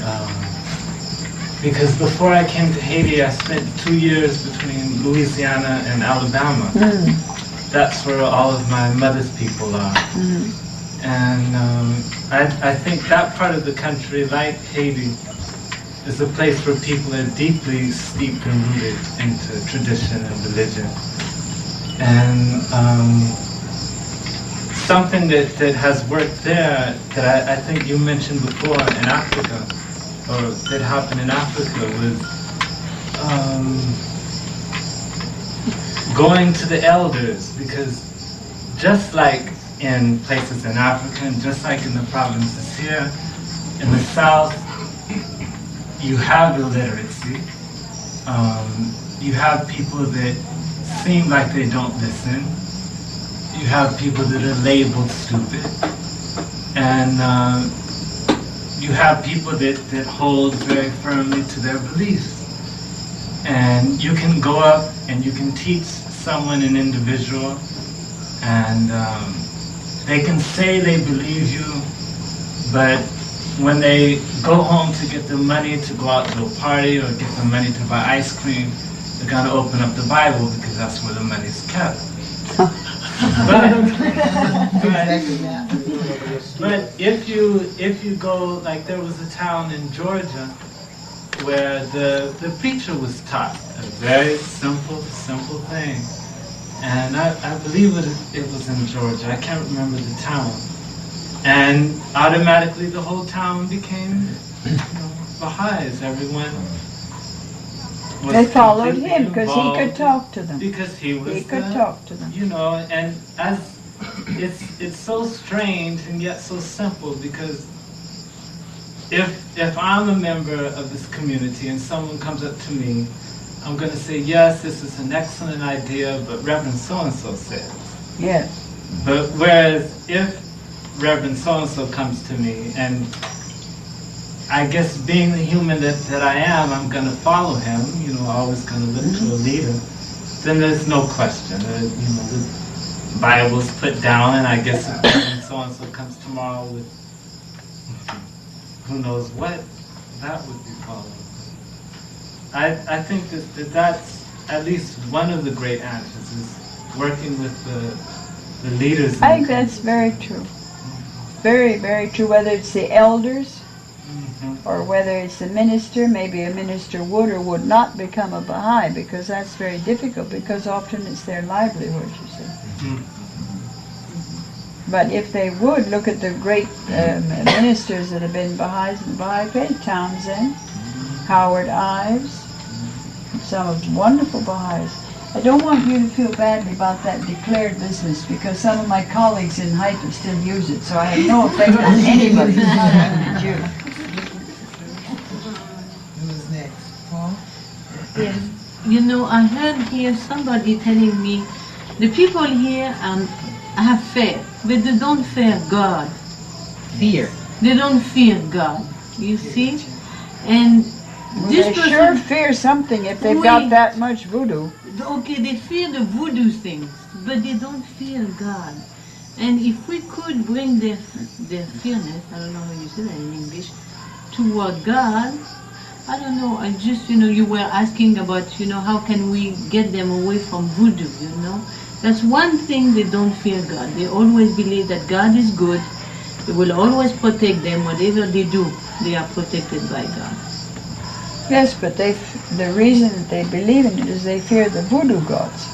Because before I came to Haiti, I spent 2 years between Louisiana and Alabama. That's where all of my mother's people are. And I think that part of the country, like Haiti, is a place where people are deeply steeped and rooted into tradition and religion. And something that has worked there that I think you mentioned before in Africa, or that happened in Africa, was going to the elders, because just like in places in Africa, and just like in the provinces here, in the South, you have illiteracy. You have people that seem like they don't listen. You have people that are labeled stupid. And you have people that hold very firmly to their beliefs. And you can go up and you can teach someone, an individual, and they can say they believe you, but when they go home to get the money to go out to a party or get the money to buy ice cream, they're going to open up the Bible because that's where the money's kept. But if you go, like there was a town in Georgia where the preacher was taught a very simple thing. And I believe it was in Georgia. I can't remember the town. And automatically the whole town became Baha'is. Everyone was they followed completely him because he involved could talk to them. Because he could talk to them. You know, and as it's so strange and yet so simple, because if I'm a member of this community and someone comes up to me, I'm going to say, yes, this is an excellent idea, but Reverend so-and-so said. Yes. But whereas if Reverend so-and-so comes to me, and I guess being the human that I am, I'm going to follow him, you know, always going to look to a leader, then there's no question. You know, the Bible's put down, and I guess if Reverend so-and-so comes tomorrow with who knows what, that would be followed. I think that's at least one of the great answers, is working with the leaders. I think that's very true. Very, very true. Whether it's the elders or whether it's the minister, maybe a minister would or would not become a Baha'i, because that's very difficult, because often it's their livelihood, you see. But if they would, look at the great ministers that have been Baha'is in the Baha'i faith, Townsend, Howard Ives, some of the wonderful Baha'is. I don't want you to feel badly about that declared business, because some of my colleagues in Haiti still use it, so I have no effect on anybody, not only Jew. Who's next? Paul? Yes. You know, I heard here somebody telling me, the people here have faith, but they don't fear God. Fear. They don't fear God, you see? And Well, this they person, sure fear something if they've got that much voodoo. Okay, they fear the voodoo things, but they don't fear God. And if we could bring their fearness, I don't know how you say that in English, toward God, I don't know, I just, you know, you were asking about, you know, how can we get them away from voodoo, you know? That's one thing, they don't fear God. They always believe that God is good. He will always protect them. Whatever they do, they are protected by God. Yes, but the reason that they believe in it is they fear the voodoo gods.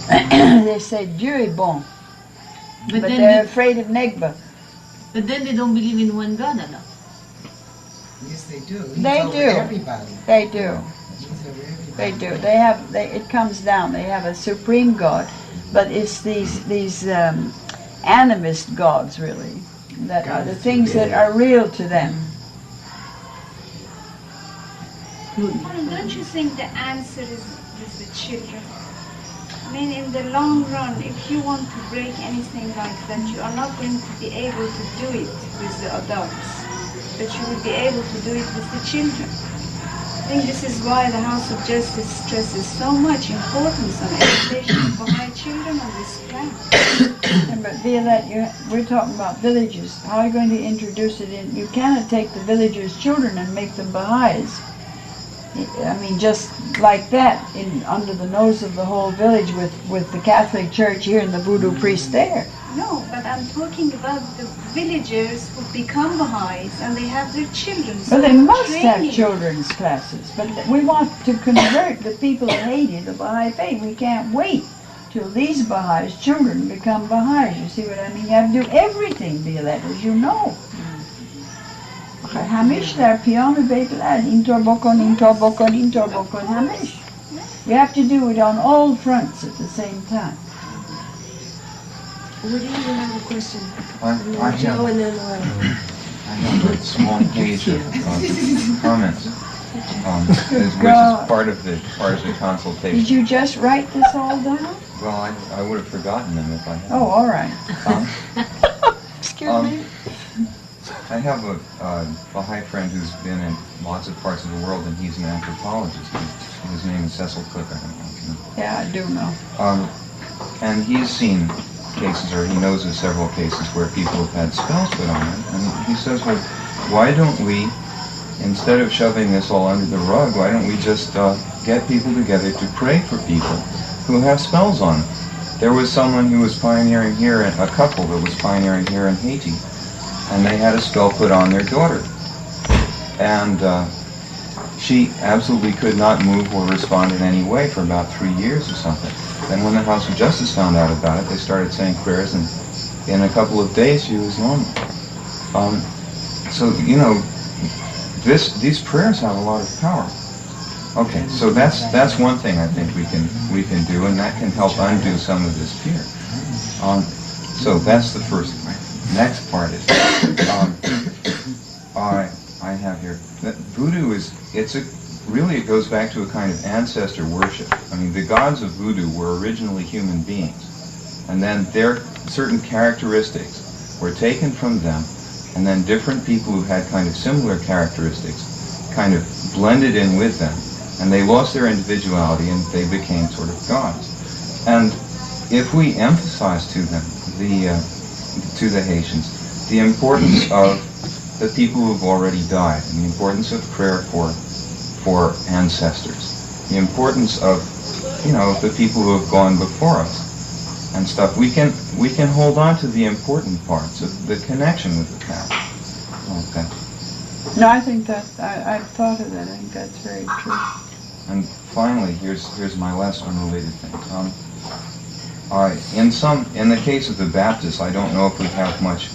They say Dieu est bon, but they're afraid of Negba. But then they don't believe in one God enough. Yes, they do. They do. Everybody. They do. They do. They have. It comes down. They have a supreme God, but it's these animist gods really that are the things that are real to them. Well, don't you think the answer is with the children? I mean, in the long run, if you want to break anything like that, you are not going to be able to do it with the adults, but you will be able to do it with the children. I think this is why the House of Justice stresses so much importance on education of Baha'i children on this planet. But Violette, we're talking about villages. How are you going to introduce it in? You cannot take the villagers' children and make them Baha'is. I mean, just like that, under the nose of the whole village with the Catholic Church here and the voodoo priest there. No, but I'm talking about the villagers who become Baha'is and they have their children. Well, they must have children's classes, but we want to convert the people of Haiti to Baha'i faith. We can't wait till these Baha'is' children become Baha'is. You see what I mean? You have to do everything, Violette, as you know. Hamish there, piano baby lad, intorbokon, hamish. You have to do it on all fronts at the same time. What do you have a question? I Joe and then I have a small page of comments, which is part of the consultation. Did you just write this all down? Well, I would have forgotten them if I had. Oh, all right. Excuse me. I have a Baha'i friend who's been in lots of parts of the world, and he's an anthropologist. His name is Cecil Cook. I don't know if you know. Yeah, I do know. And he's seen cases, or he knows of several cases where people have had spells put on them. And he says, well, why don't we, instead of shoving this all under the rug, why don't we just get people together to pray for people who have spells on them? There was someone who was pioneering here, a couple that was pioneering here in Haiti, and they had a spell put on their daughter. And she absolutely could not move or respond in any way for about 3 years or something. Then when the House of Justice found out about it, they started saying prayers, and in a couple of days she was normal. So, you know, these prayers have a lot of power. Okay, so that's one thing I think we can do, and that can help undo some of this fear. So that's the first part. Next part is I have here that voodoo it goes back to a kind of ancestor worship. I mean, the gods of voodoo were originally human beings, and then their certain characteristics were taken from them, and then different people who had kind of similar characteristics kind of blended in with them, and they lost their individuality and they became sort of gods. And if we emphasize to them, to the Haitians, the importance of the people who have already died, and the importance of prayer for ancestors, the importance of, you know, the people who have gone before us and stuff, we can hold on to the important parts of the connection with the past. Okay. No, I think that I've thought of that. I think that's very true. And finally, here's my last unrelated thing. In the case of the Baptists, I don't know if we have much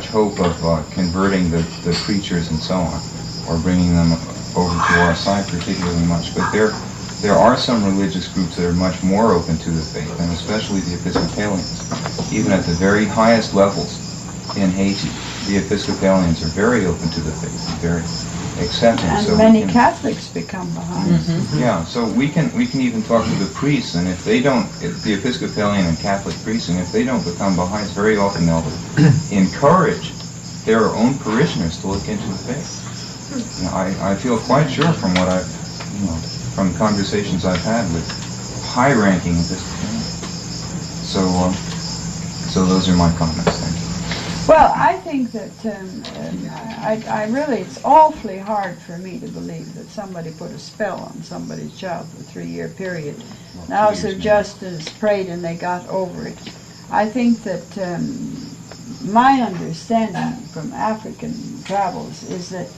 hope of converting the preachers and so on, or bringing them over to our side particularly much. But there are some religious groups that are much more open to the faith, and especially the Episcopalians. Even at the very highest levels in Haiti, the Episcopalians are very open to the faith, and very accepting. And so many Catholics become Baha'is. Mm-hmm. Yeah, so we can even talk to the priests, and if the Episcopalian and Catholic priests, and if they don't become Baha'is, very often they'll encourage their own parishioners to look into the faith. You know, I feel quite sure from what from conversations I've had with high-ranking Episcopalians. So those are my comments. Thank you. Well, I think that I really, it's awfully hard for me to believe that somebody put a spell on somebody's child for a 3-year period. The House of Justice prayed and they got over it. I think that my understanding from African travels is that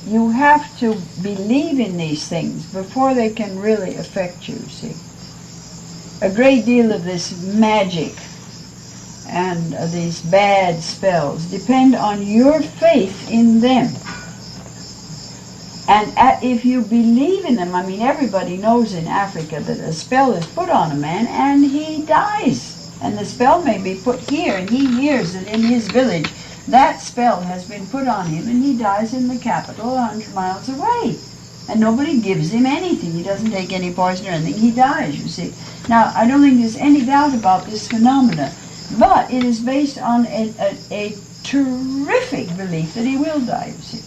you have to believe in these things before they can really affect you, see. A great deal of this magic and these bad spells depend on your faith in them. And if you believe in them, I mean, everybody knows in Africa that a spell is put on a man and he dies. And the spell may be put here, and he hears that in his village that spell has been put on him, and he dies in the capital 100 miles away. And nobody gives him anything. He doesn't take any poison or anything. He dies, you see. Now, I don't think there's any doubt about this phenomena, but it is based on a terrific belief that he will die, you see.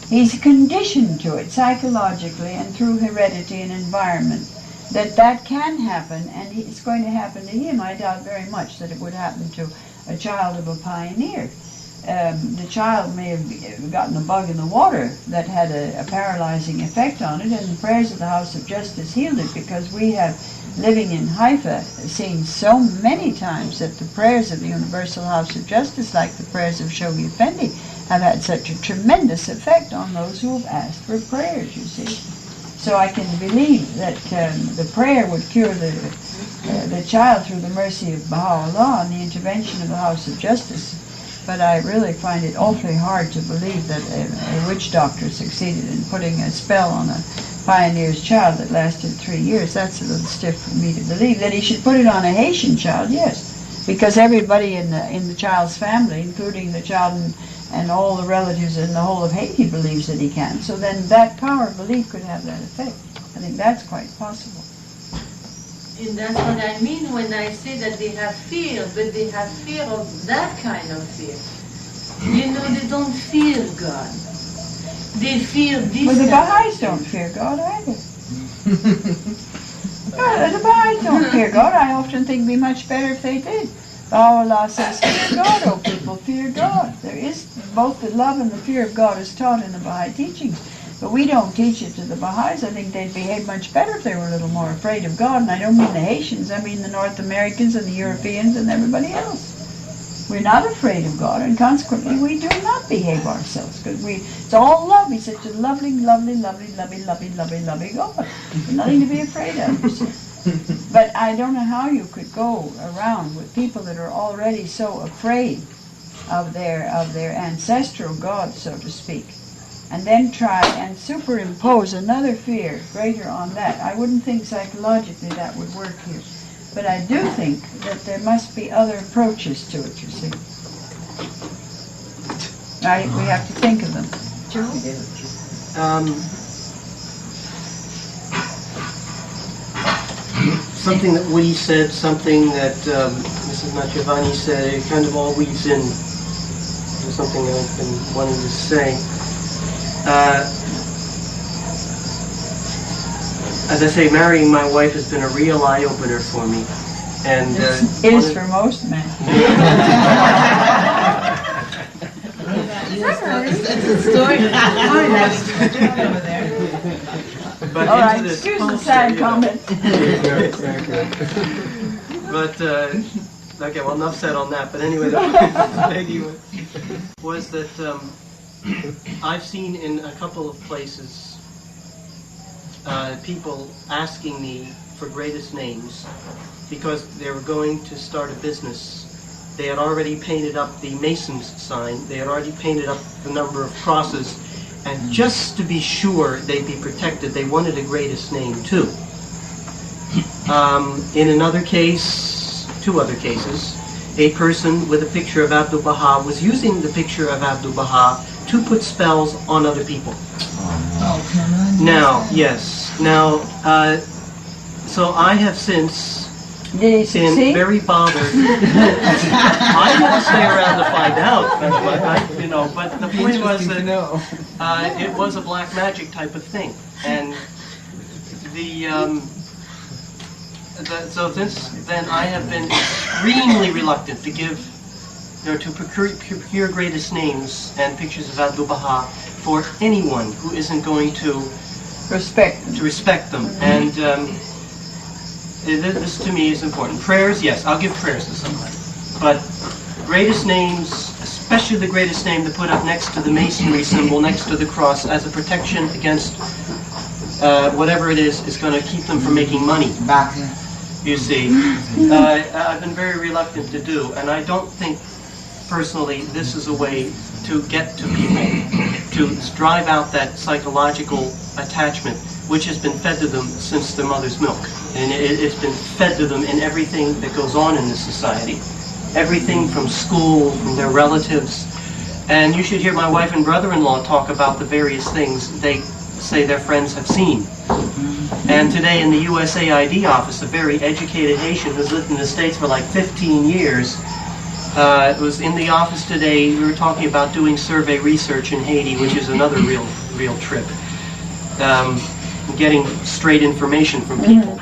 He's conditioned to it psychologically and through heredity and environment that can happen, and it's going to happen to him. I doubt very much that it would happen to a child of a pioneer. The child may have gotten a bug in the water that had a paralyzing effect on it, and the prayers of the House of Justice healed it, because we have, living in Haifa, seen so many times that the prayers of the Universal House of Justice, like the prayers of Shoghi Effendi, have had such a tremendous effect on those who have asked for prayers, you see. So I can believe that the prayer would cure the child through the mercy of Baha'u'llah and the intervention of the House of Justice. But I really find it awfully hard to believe that a witch doctor succeeded in putting a spell on a pioneer's child that lasted 3 years. That's a little stiff for me to believe. That he should put it on a Haitian child, yes. because everybody in the child's family, including the child and all the relatives in the whole of Haiti, believes that he can. So then that power of belief could have that effect. I think that's quite possible. And that's what I mean when I say that they have fear, but they have fear of that kind of fear. You know, they don't fear God. They fear this. Well, the Baha'is don't fear God either. The Baha'is don't fear God. I often think it'd be much better if they did. Allah says, fear God, O people, fear God. There is both the love and the fear of God is taught in the Baha'i teachings. But we don't teach it to the Baha'is. I think they'd behave much better if they were a little more afraid of God. And I don't mean the Haitians, I mean the North Americans and the Europeans and everybody else. We're not afraid of God, and consequently we do not behave ourselves, because it's all love. He's such a lovely, lovely, lovely, lovely, lovely, lovely, lovely God. There's nothing to be afraid of. But I don't know how you could go around with people that are already so afraid of their ancestral God, so to speak, and then try and superimpose another fear greater on that. I wouldn't think psychologically that would work here. But I do think that there must be other approaches to it, you see. We have to think of them. Something that Woody said, something that Mrs. Nachavani said, it kind of all weaves in to something I've been wanting to say. As I say, marrying my wife has been a real eye-opener for me. And it is for most men. That's a story. Over there. But all right, excuse the side comment. But, okay, well, enough said on that. But anyway, the Peggy was that I've seen in a couple of places people asking me for greatest names because they were going to start a business. They had already painted up the Mason's sign. They had already painted up the number of crosses. And just to be sure they'd be protected, they wanted a greatest name too. In another case, two other cases, a person with a picture of Abdu'l Bahá was using the picture of Abdu'l Bahá to put spells on other people. Now, yes. Now, so I have since been very bothered. I didn't stay around to find out, but the point was that it was a black magic type of thing. And so since then I have been extremely reluctant to give, to procure greatest names and pictures of Abdu'l Bahá for anyone who isn't going to respect them. And this to me is important. Prayers, yes, I'll give prayers to somebody. But greatest names, especially the greatest name to put up next to the masonry symbol, next to the cross, as a protection against whatever it is going to keep them from making money. You see, I've been very reluctant to do, and I don't think personally this is a way to get to people, to drive out that psychological attachment which has been fed to them since their mother's milk. And it's been fed to them in everything that goes on in this society. Everything from school, from their relatives. And you should hear my wife and brother-in-law talk about the various things they say their friends have seen. And today in the USAID office, a very educated Haitian who's lived in the States for like 15 years, was in the office today. We were talking about doing survey research in Haiti, which is another real trip. Getting straight information from people.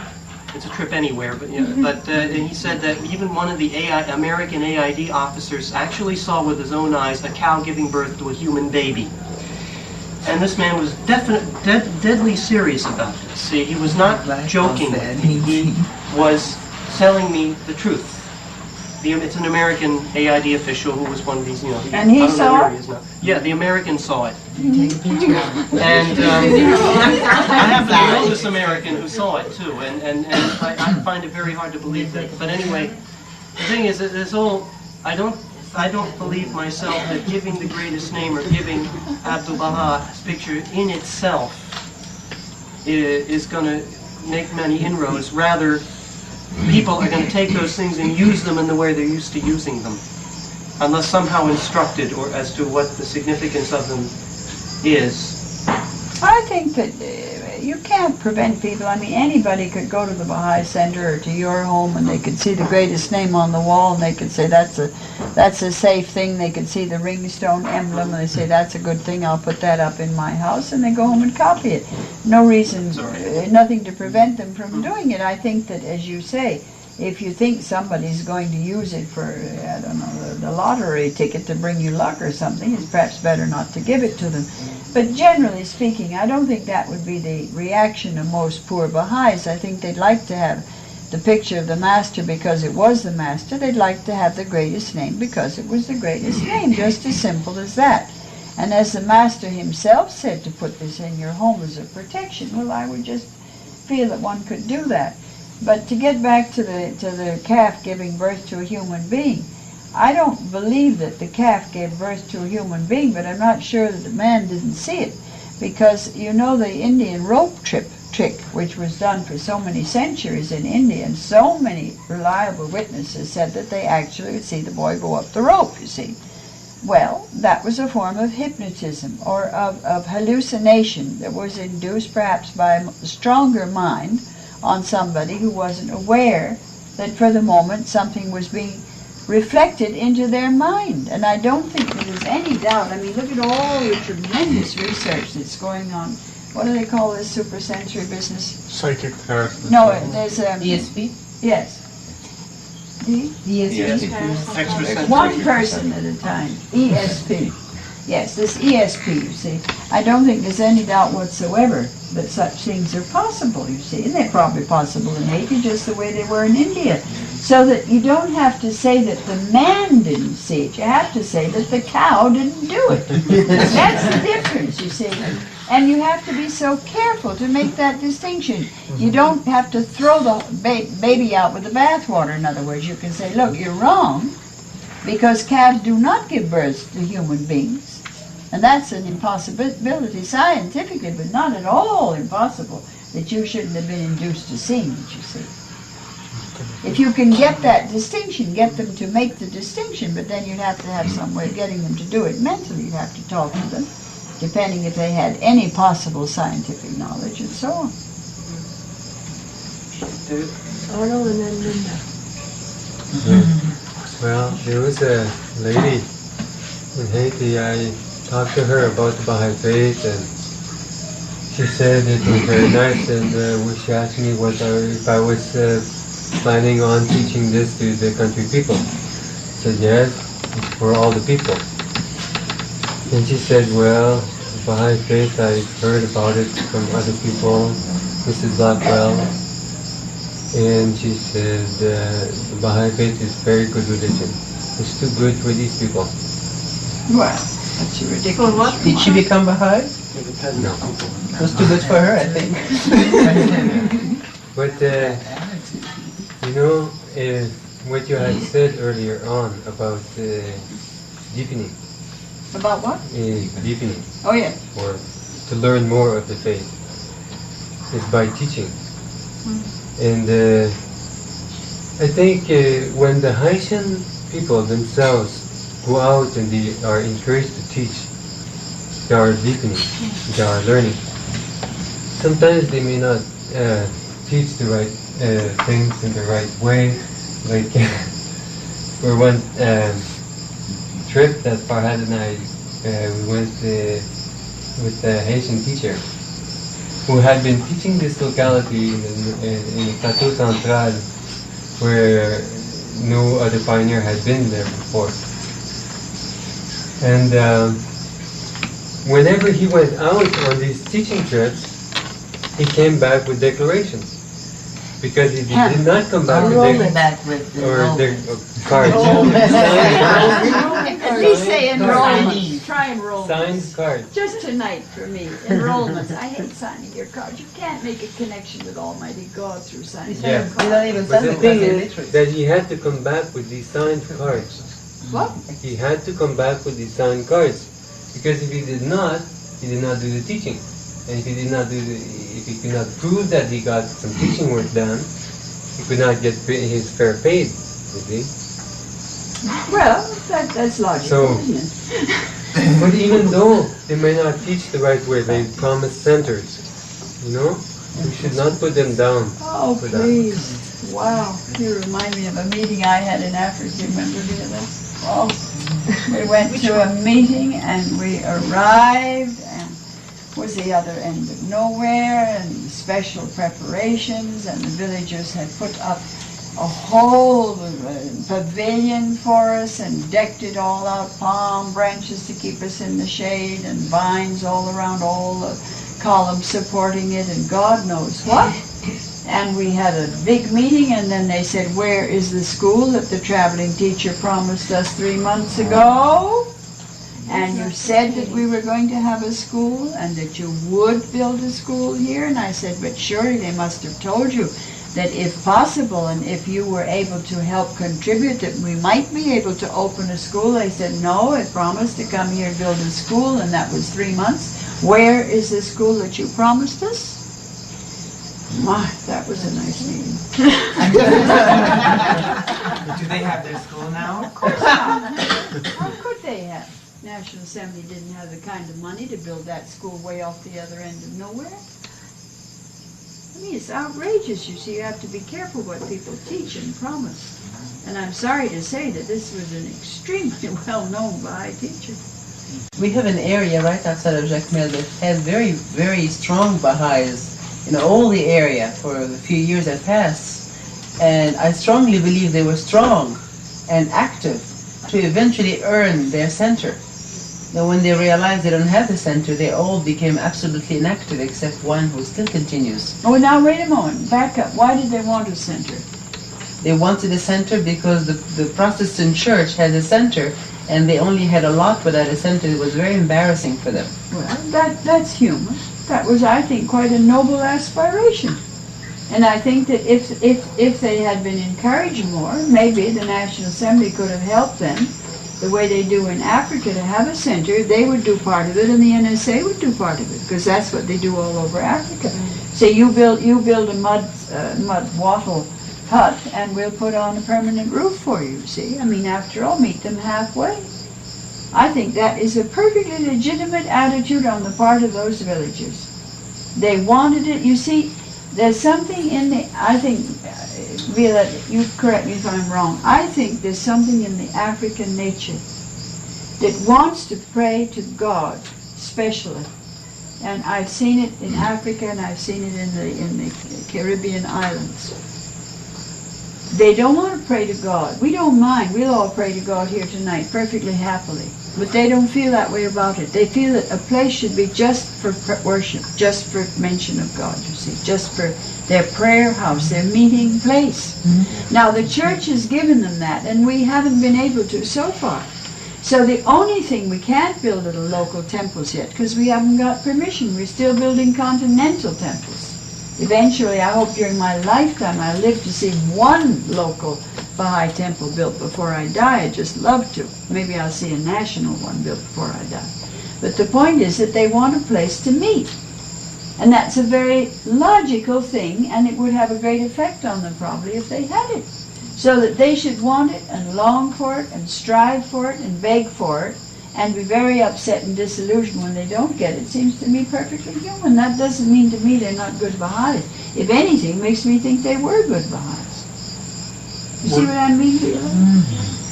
It's a trip anywhere, but and he said that even one of the American AID officers actually saw with his own eyes a cow giving birth to a human baby. And this man was deadly serious about this. See, he was not joking with me. He was telling me the truth. It's an American AID official who was one of these, And he saw it? Yeah, the American saw it. And I happen to know this American who saw it too, and I find it very hard to believe that. But anyway, the thing is that there's all, I don't believe myself that giving the greatest name or giving Abdu'l Bahā's picture in itself is going to make many inroads. Rather, people are going to take those things and use them in the way they're used to using them, unless somehow instructed or as to what the significance of them is. I think that you can't prevent people. I mean, anybody could go to the Baha'i Center or to your home and they could see the greatest name on the wall and they could say that's a safe thing. They could see the ringstone emblem and they say that's a good thing, I'll put that up in my house, and they go home and copy it. No reason, nothing to prevent them from doing it. I think that, as you say, if you think somebody's going to use it for, I don't know, the lottery ticket to bring you luck or something, it's perhaps better not to give it to them. But generally speaking, I don't think that would be the reaction of most poor Baha'is. I think they'd like to have the picture of the master because it was the master. They'd like to have the greatest name because it was the greatest name, just as simple as that. And as the master himself said, to put this in your home as a protection, well, I would just feel that one could do that. But to get back to the calf giving birth to a human being, I don't believe that the calf gave birth to a human being, but I'm not sure that the man didn't see it. Because, you know, the Indian rope trick, which was done for so many centuries in India, and so many reliable witnesses said that they actually would see the boy go up the rope, you see. Well, that was a form of hypnotism, or of hallucination that was induced perhaps by a stronger mind on somebody who wasn't aware that for the moment something was being reflected into their mind. And I don't think that there's any doubt. I mean, look at all the tremendous research that's going on. What do they call this supersensory business? Psychic therapy. No, there's ESP? Yes. Extrasensory. One person at a time. ESP. Yes, this ESP, you see. I don't think there's any doubt whatsoever that such things are possible, you see. And they're probably possible in Haiti just the way they were in India. So that you don't have to say that the man didn't see it. You have to say that the cow didn't do it. That's the difference, you see. And you have to be so careful to make that distinction. You don't have to throw the baby out with the bathwater, in other words. You can say, look, you're wrong, because calves do not give birth to human beings. And that's an impossibility scientifically, but not at all impossible that you shouldn't have been induced to seeing it, you see. If you can get that distinction, get them to make the distinction, but then you'd have to have some way of getting them to do it mentally. You'd have to talk to them, depending if they had any possible scientific knowledge and so on. Arnold and then Linda. Well, there was a lady in Haiti. I talked to her about the Baha'i faith, and she said it was very nice, and she asked me if I was planning on teaching this to the country people. I said yes, it's for all the people. And she said, well, the Baha'i faith, I've heard about it from other people, Mrs. Blackwell, and she said the Baha'i faith is very good religion. It's too good for these people. Well, that's ridiculous. Did she become Baha'i? No. It was too good for her, I think. But, you know, what you had said earlier on about deepening. About what? Deepening. Oh, yeah. Or to learn more of the faith is by teaching. And I think when the Haitian people themselves go out and they are encouraged to teach, they are deepening, they are learning. Sometimes they may not teach the right things in the right way. Like for one trip that Farhad and I we went with a Haitian teacher who had been teaching this locality in Plateau Central, where no other pioneer had been there before. And whenever he went out on these teaching trips, he came back with declarations. Because if he did not come back with cards. At least say enrollment. Try enrollment. Signed cards. Just tonight for me. Enrollment. I hate signing your cards. You can't make a connection with Almighty God through signing Yeah. cards. But the thing is that he had to come back with these signed cards. What? He had to come back with these signed cards. Because if he did not do the teaching. And if he could not prove that he got some teaching work done, he would not get his fair paid, would he? Well, that's logical, So, isn't it? but even though they may not teach the right way, they promise centers, you know? We should not put them down. Oh, for that. please. Wow. You remind me of a meeting I had in Africa. Remember the other? Oh, we went to a meeting and we arrived and was the other end of nowhere and special preparations, and the villagers had put up a whole pavilion for us and decked it all out, palm branches to keep us in the shade and vines all around all the columns supporting it and God knows what. And we had a big meeting, and then they said, where is the school that the traveling teacher promised us 3 months ago? And you said that we were going to have a school and that you would build a school here. And I said, but surely they must have told you that if possible and if you were able to help contribute that we might be able to open a school. They said, no, it promised to come here and build a school, and that was 3 months. Where is the school that you promised us? My, that was a nice meeting. Do they have their school now? Of course not. How could they have? National Assembly didn't have the kind of money to build that school way off the other end of nowhere. I mean, it's outrageous, you see. You have to be careful what people teach and promise. And I'm sorry to say that this was an extremely well-known Baha'i teacher. We have an area right outside of Jacmel that had very, very strong Baha'is in all the area for the few years that passed. And I strongly believe they were strong and active to eventually earn their center. Now when they realized they don't have the center, they all became absolutely inactive except one who still continues. Oh, now wait a moment. Back up. Why did they want a center? They wanted a center because the Protestant church had a center and they only had a lot without a center. It was very embarrassing for them. Well, that's human. That was, I think, quite a noble aspiration. And I think that if they had been encouraged more, maybe the National Assembly could have helped them the way they do in Africa to have a center. They would do part of it and the NSA would do part of it, because that's what they do all over Africa. So you build a mud wattle hut and we'll put on a permanent roof for you, see? I mean, after all, meet them halfway. I think that is a perfectly legitimate attitude on the part of those villagers. They wanted it. You see, there's something in the, I think, Vila, you correct me if I'm wrong, I think there's something in the African nature that wants to pray to God, especially. And I've seen it in Africa and I've seen it in the Caribbean islands. They don't want to pray to God. We don't mind. We'll all pray to God here tonight perfectly happily. But they don't feel that way about it. They feel that a place should be just for worship, just for mention of God, you see, just for their prayer house, their meeting place. Mm-hmm. Now the church has given them that, and we haven't been able to so far. So the only thing, we can't build little local temples yet because we haven't got permission. We're still building continental temples. Eventually, I hope during my lifetime I live to see one local Baha'i temple built before I die. I'd just love to. Maybe I'll see a national one built before I die. But the point is that they want a place to meet. And that's a very logical thing, and it would have a great effect on them probably if they had it. So that they should want it and long for it and strive for it and beg for it and be very upset and disillusioned when they don't get it. Seems to me perfectly human. That doesn't mean to me they're not good Baha'is. If anything, it makes me think they were good Baha'is. You see what I mean, Vila?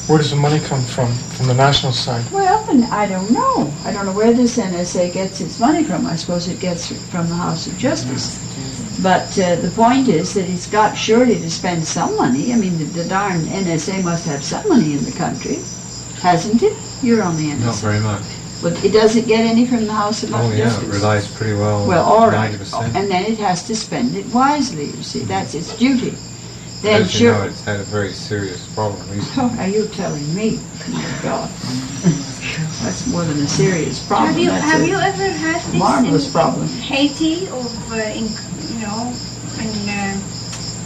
Where does the money come from the national side? Well, and I don't know. I don't know where this NSA gets its money from. I suppose it gets it from the House of Justice. But the point is that it's got surely to spend some money. I mean, the darn NSA must have some money in the country, hasn't it? You're on the NSA. Not very much. But it doesn't get any from the House of Justice. Oh yeah, it relies pretty well. Well, all right. 90%. And then it has to spend it wisely, you see. That's its duty. Then As you know, it's had a very serious problem recently. Oh, are you telling me? My God. That's more than a serious problem. Have you ever had this marvelous problem. Haiti of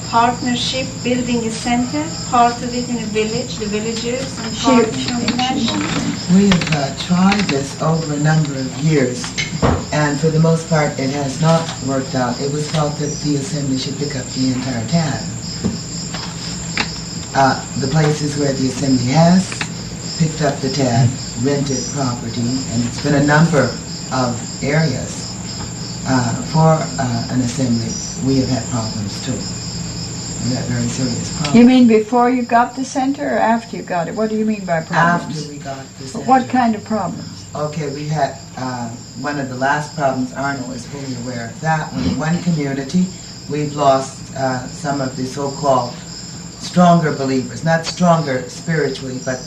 partnership, building a center, part of it in a village, the villagers, and part from the national? We have tried this over a number of years, and for the most part it has not worked out. It was thought that the assembly should pick up the entire tab. the places where the Assembly has picked up the tab, rented property, and it's been a number of areas for an Assembly, we have had problems too. We had very serious problems. You mean before you got the center or after you got it? What do you mean by problems? After we got the center. What kind of problems? Okay, we had one of the last problems, Arnold is fully aware of that. In one community, we've lost some of the so-called stronger believers, not stronger spiritually, but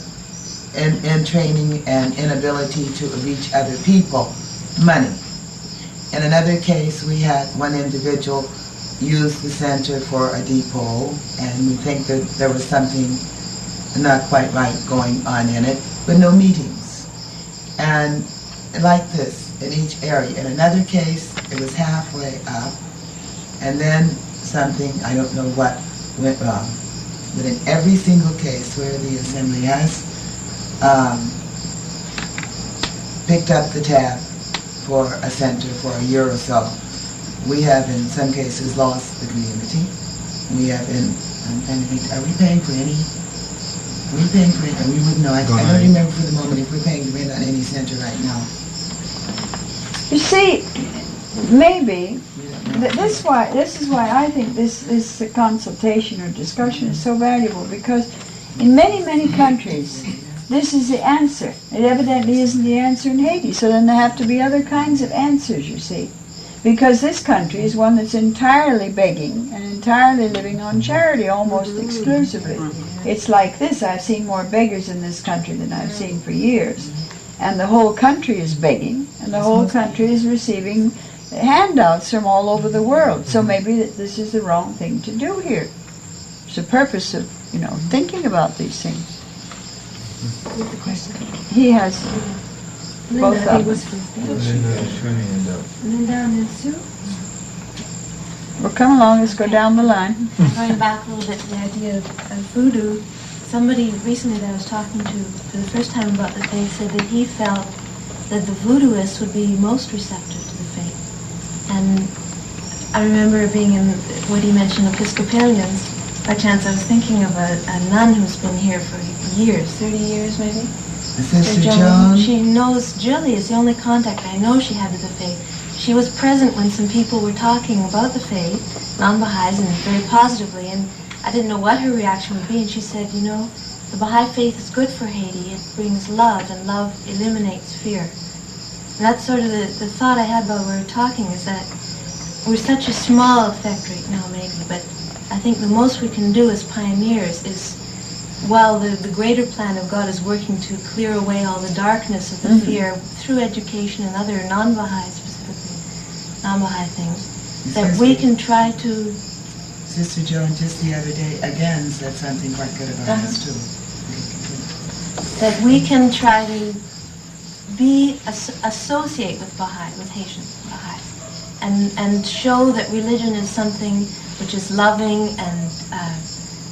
in training and inability to reach other people, money. In another case, we had one individual use the center for a depot, and we think that there was something not quite right going on in it, but no meetings. And like this in each area. In another case, it was halfway up, and then something, I don't know what, went wrong. But in every single case where the Assembly has picked up the tab for a center for a year or so, we have in some cases lost the community. We have been, are we paying for any? Are we paying for any? We wouldn't know. I don't remember for the moment if we're paying rent on any center right now. You see, maybe this is why I think this consultation or discussion is so valuable, because in many countries this is the answer. It evidently isn't the answer in Haiti, so then there have to be other kinds of answers, you see. Because this country is one that's entirely begging and entirely living on charity, almost exclusively. It's like this. I've seen more beggars in this country than I've seen for years. And the whole country is begging, and the whole country is receiving handouts from all over the world. So maybe this is the wrong thing to do here. It's the purpose of, thinking about these things. He has both of them. Well, come along, let's go down the line. Going back a little bit to the idea of voodoo, somebody recently that I was talking to for the first time about the faith said that he felt that the voodooists would be most receptive to the faith. And I remember being in what he mentioned, Episcopalians. By chance, I was thinking of a nun who's been here for years, 30 years maybe. Sister Joan. She knows Julie is the only contact I know she had with the faith. She was present when some people were talking about the faith, non-Baha'is, and very positively, and I didn't know what her reaction would be, and she said, the Baha'i faith is good for Haiti. It brings love, and love eliminates fear. And that's sort of the thought I had while we were talking, is that we're such a small effect right now, maybe, but I think the most we can do as pioneers is, while the greater plan of God is working to clear away all the darkness of the fear through education and other non-Baha'i, specifically non-Baha'i things, that we can try to... Sister Joan just the other day again said something quite good about us too. That we can try to associate with Baha'i, with Haitian Baha'i, and show that religion is something which is loving and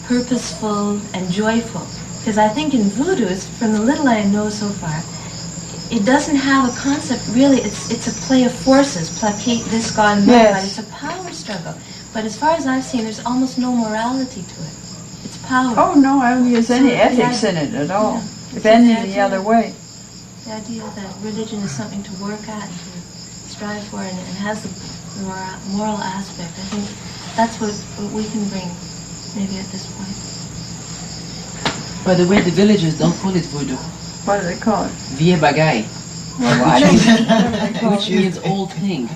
purposeful and joyful. Because I think in voodoo, from the little I know so far, it doesn't have a concept really. It's a play of forces, placate this god and that god. It's a power struggle. But as far as I've seen, there's almost no morality to it. It's power. Oh no, I don't think there's any ethics in it at all. If any, the other way. The idea that religion is something to work at and to strive for, and it has the moral aspect. I think that's what we can bring, maybe at this point. By the way, the villagers don't call it voodoo. What do they call it? Vie bagay. Which means old thing.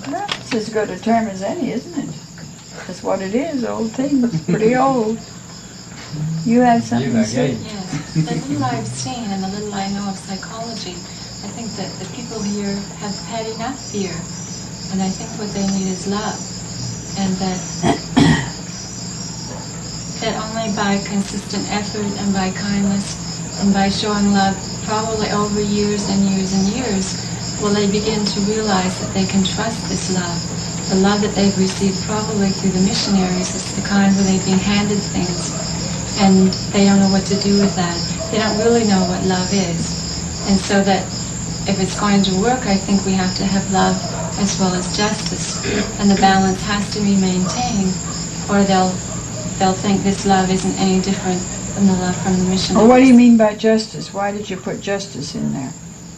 That's as good a term as any, isn't it? That's what it is, old thing. It's pretty old. You had something to say? Yes. The little I've seen and the little I know of psychology, I think that the people here have had enough fear. And I think what they need is love. And that only by consistent effort and by kindness and by showing love, probably over years and years and years, will they begin to realize that they can trust this love. The love that they've received probably through the missionaries is the kind where they've been handed things and they don't know what to do with that. They don't really know what love is. And so that if it's going to work, I think we have to have love as well as justice. And the balance has to be maintained, or they'll they'll think this love isn't any different than the love from the missionaries. Well, what do you mean by justice? Why did you put justice in there?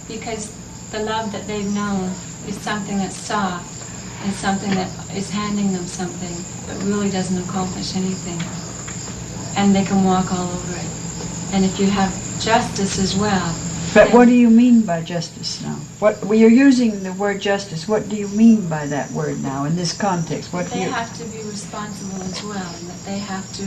Because the love that they've known is something that's soft, and something that is handing them something but really doesn't accomplish anything. And they can walk all over it. And if you have justice as well. But what do you mean by justice now? Well, you're using the word justice. What do you mean by that word now in this context? What They have to be responsible as well, and that they have to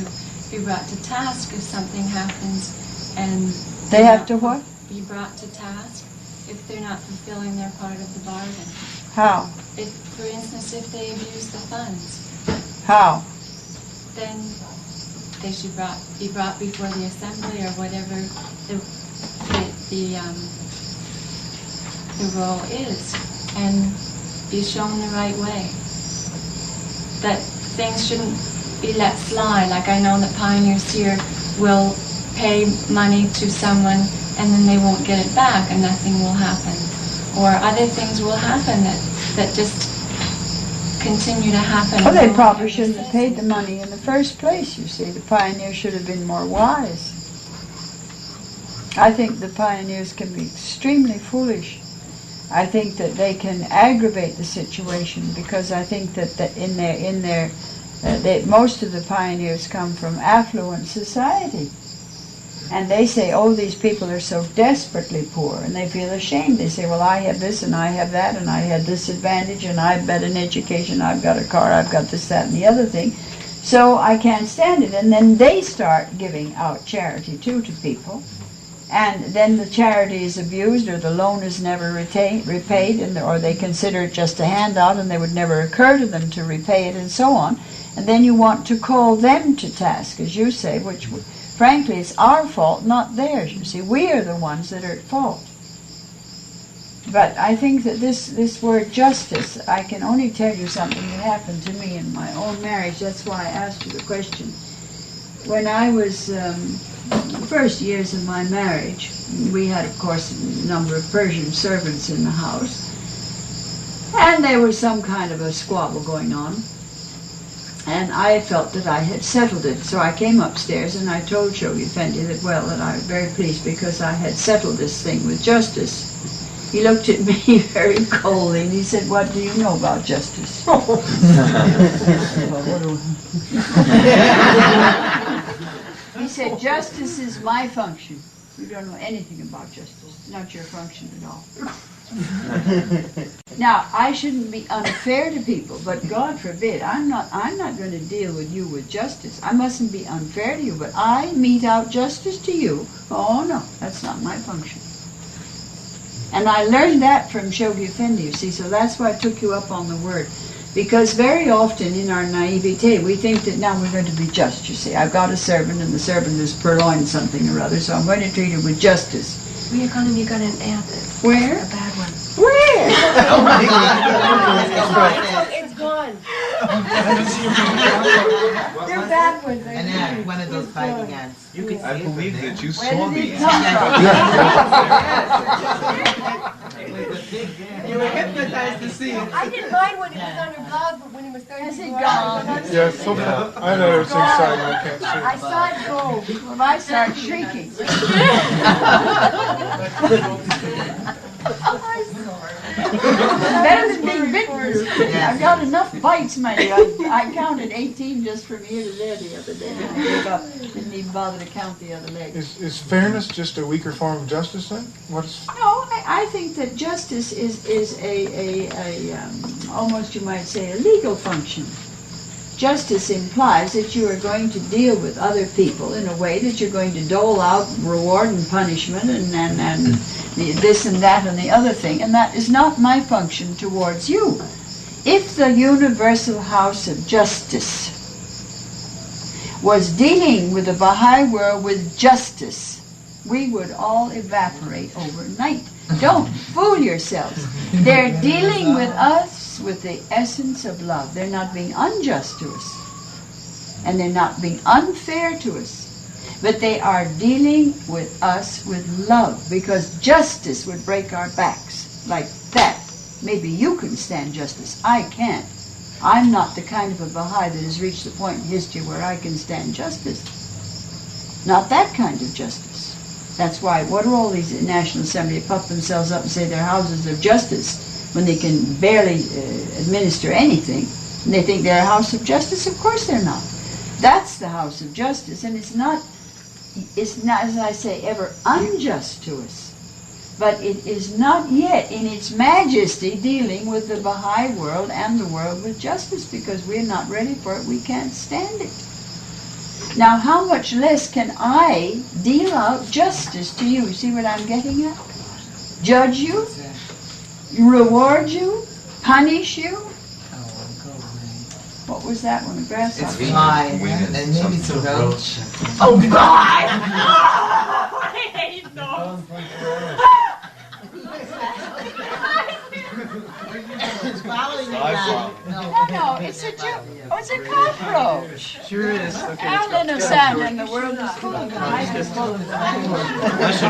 be brought to task if something happens, and they have to what? Be brought to task if they're not fulfilling their part of the bargain. How? If, for instance, if they abuse the funds. How? Then they should be brought before the assembly or whatever the role is, and be shown the right way. That things shouldn't be let slide. Like I know that pioneers here will pay money to someone and then they won't get it back and nothing will happen. Or other things will happen that just continue to happen. Well, they probably shouldn't have paid the money in the first place, you see. The pioneers should have been more wise. I think the pioneers can be extremely foolish. I think that they can aggravate the situation because I think that most of the pioneers come from affluent society. And they say, oh, these people are so desperately poor, and they feel ashamed. They say, well, I have this, and I have that, and I had this advantage, and I've got an education, I've got a car, I've got this, that, and the other thing. So I can't stand it. And then they start giving out charity, too, to people. And then the charity is abused, or the loan is never repaid, or they consider it just a handout, and they would never occur to them to repay it, and so on. And then you want to call them to task, as you say, which... Frankly, it's our fault, not theirs. You see, we are the ones that are at fault. But I think that this word justice, I can only tell you something that happened to me in my own marriage. That's why I asked you the question. When I was, the first years of my marriage, we had, of course, a number of Persian servants in the house. And there was some kind of a squabble going on. And I felt that I had settled it. So I came upstairs and I told Shoghi Effendi that, well, that I was very pleased because I had settled this thing with justice. He looked at me very coldly and he said, what do you know about justice? He said, justice is my function. You don't know anything about justice. It's not your function at all. Now, I shouldn't be unfair to people, but God forbid, I'm not going to deal with you with justice. I mustn't be unfair to you, but I mete out justice to you. Oh no, that's not my function. And I learned that from Shoghi Effendi, you see, so that's why I took you up on the word. Because very often in our naivete, we think that now we're going to be just, you see. I've got a servant and the servant has purloined something or other, so I'm going to treat her with justice. Bahá Khánum, you got an ad that's Where? a bad one. Where? Oh my God. It's gone. They're bad ones. An ad, one of those fighting ads. You can I believe that you Where saw did the it come You were hypnotized to see it. I didn't mind when it was on your blog, but when it was starting to go gone? Yeah, so I know it's inside, I can't see I saw it go. When I started shrieking. Better than being bitten. I've got enough bites, my dear. I counted 18 just from here to there the other day. I gave up. Didn't even bother to count the other legs. Is fairness just a weaker form of justice then? What's... No, I think that justice is a almost you might say a legal function. Justice implies that you are going to deal with other people in a way that you're going to dole out reward and punishment and this and that and the other thing, and that is not my function towards you. If the universal house of justice was dealing with the Baha'i world with justice, we would all evaporate overnight. Don't fool yourselves. They're dealing with us with the essence of love. They're not being unjust to us. And they're not being unfair to us. But they are dealing with us with love, because justice would break our backs like that. Maybe you can stand justice. I can't. I'm not the kind of a Baha'i that has reached the point in history where I can stand justice. Not that kind of justice. That's why, what do all these National Assembly puff themselves up and say they're houses of justice when they can barely administer anything? And they think they're a house of justice? Of course they're not. That's the house of justice, and it's not, as I say, ever unjust to us. But it is not yet in its majesty dealing with the Baha'i world and the world with justice, because we're not ready for it. We can't stand it. Now, how much less can I deal out justice to you? See what I'm getting at? Judge you, reward you, punish you. What was that one? A grasshopper? It's fine. And maybe it's a roach. Oh, God! No, it's a cockroach. Sure is. Okay, Alan of sand in the world is full of them. National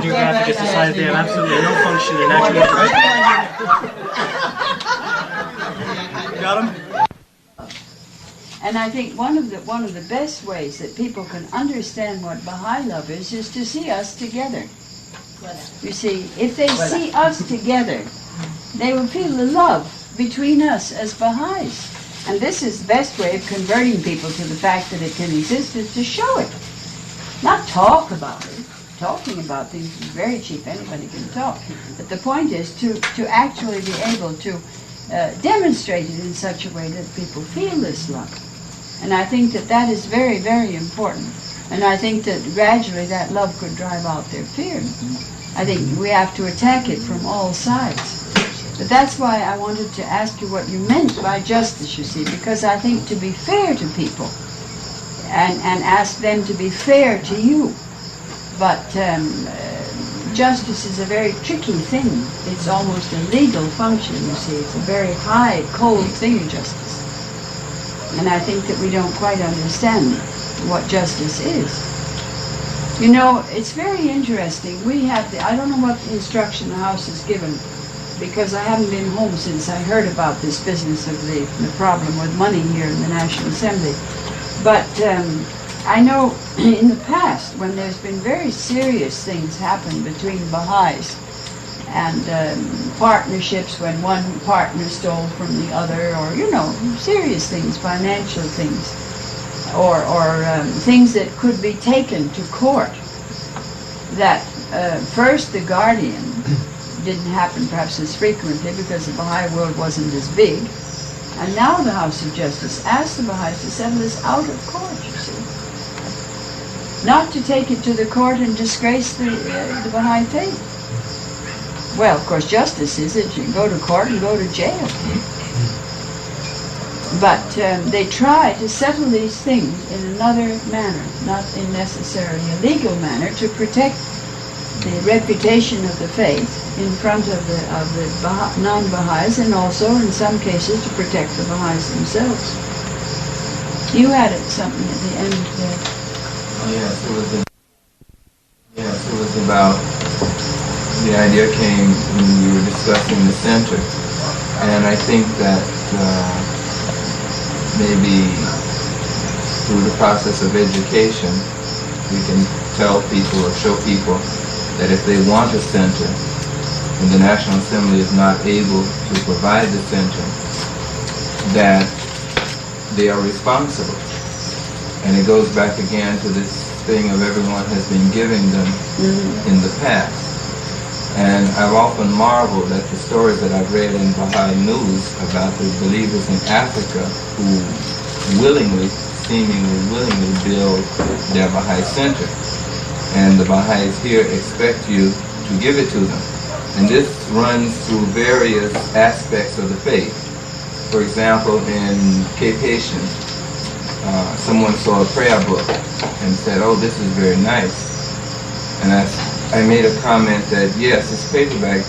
Geographic has decided they have absolutely no function in natural. Got him? And I think one of the best ways that people can understand what Baha'i love is to see us together. You see, if they see us together, they will feel the love between us as Baha'is. And this is the best way of converting people to the fact that it can exist, is to show it. Not talk about it. Talking about things is very cheap. Anybody can talk. But the point is to actually be able to demonstrate it in such a way that people feel this love. And I think that that is very, very important. And I think that gradually that love could drive out their fear. I think we have to attack it from all sides. But that's why I wanted to ask you what you meant by justice, you see, because I think to be fair to people and ask them to be fair to you. But justice is a very tricky thing. It's almost a legal function, you see. It's a very high, cold thing, justice. And I think that we don't quite understand what justice is. You know, it's very interesting. We have I don't know what instruction the House has given, because I haven't been home since I heard about this business of the problem with money here in the National Assembly. But I know in the past, when there's been very serious things happen between Baha'is and partnerships, when one partner stole from the other, or, you know, serious things, financial things, or things that could be taken to court, that first the guardian didn't happen perhaps as frequently because the Baha'i world wasn't as big, and now the House of Justice asked the Baha'is to settle this out of court, you see. Not to take it to the court and disgrace the Baha'i faith. Well, of course, justice is that you go to court and go to jail. But they try to settle these things in another manner, not in necessarily a legal manner, to protect the reputation of the faith in front of the non-Baha'is, and also in some cases to protect the Baha'is themselves. You had something at the end there. Yes, it was about, the idea came when we were discussing the center, and I think that maybe through the process of education we can tell people or show people that if they want a center and the National Assembly is not able to provide the center, that they are responsible. And it goes back again to this thing of everyone has been giving them in the past. And I've often marveled at the stories that I've read in Baha'i news about the believers in Africa who seemingly willingly build their Baha'i center. And the Baha'is here expect you to give it to them. And this runs through various aspects of the faith. For example, in Pétion, someone saw a prayer book and said, "Oh, this is very nice." And I made a comment that, yes, this paperback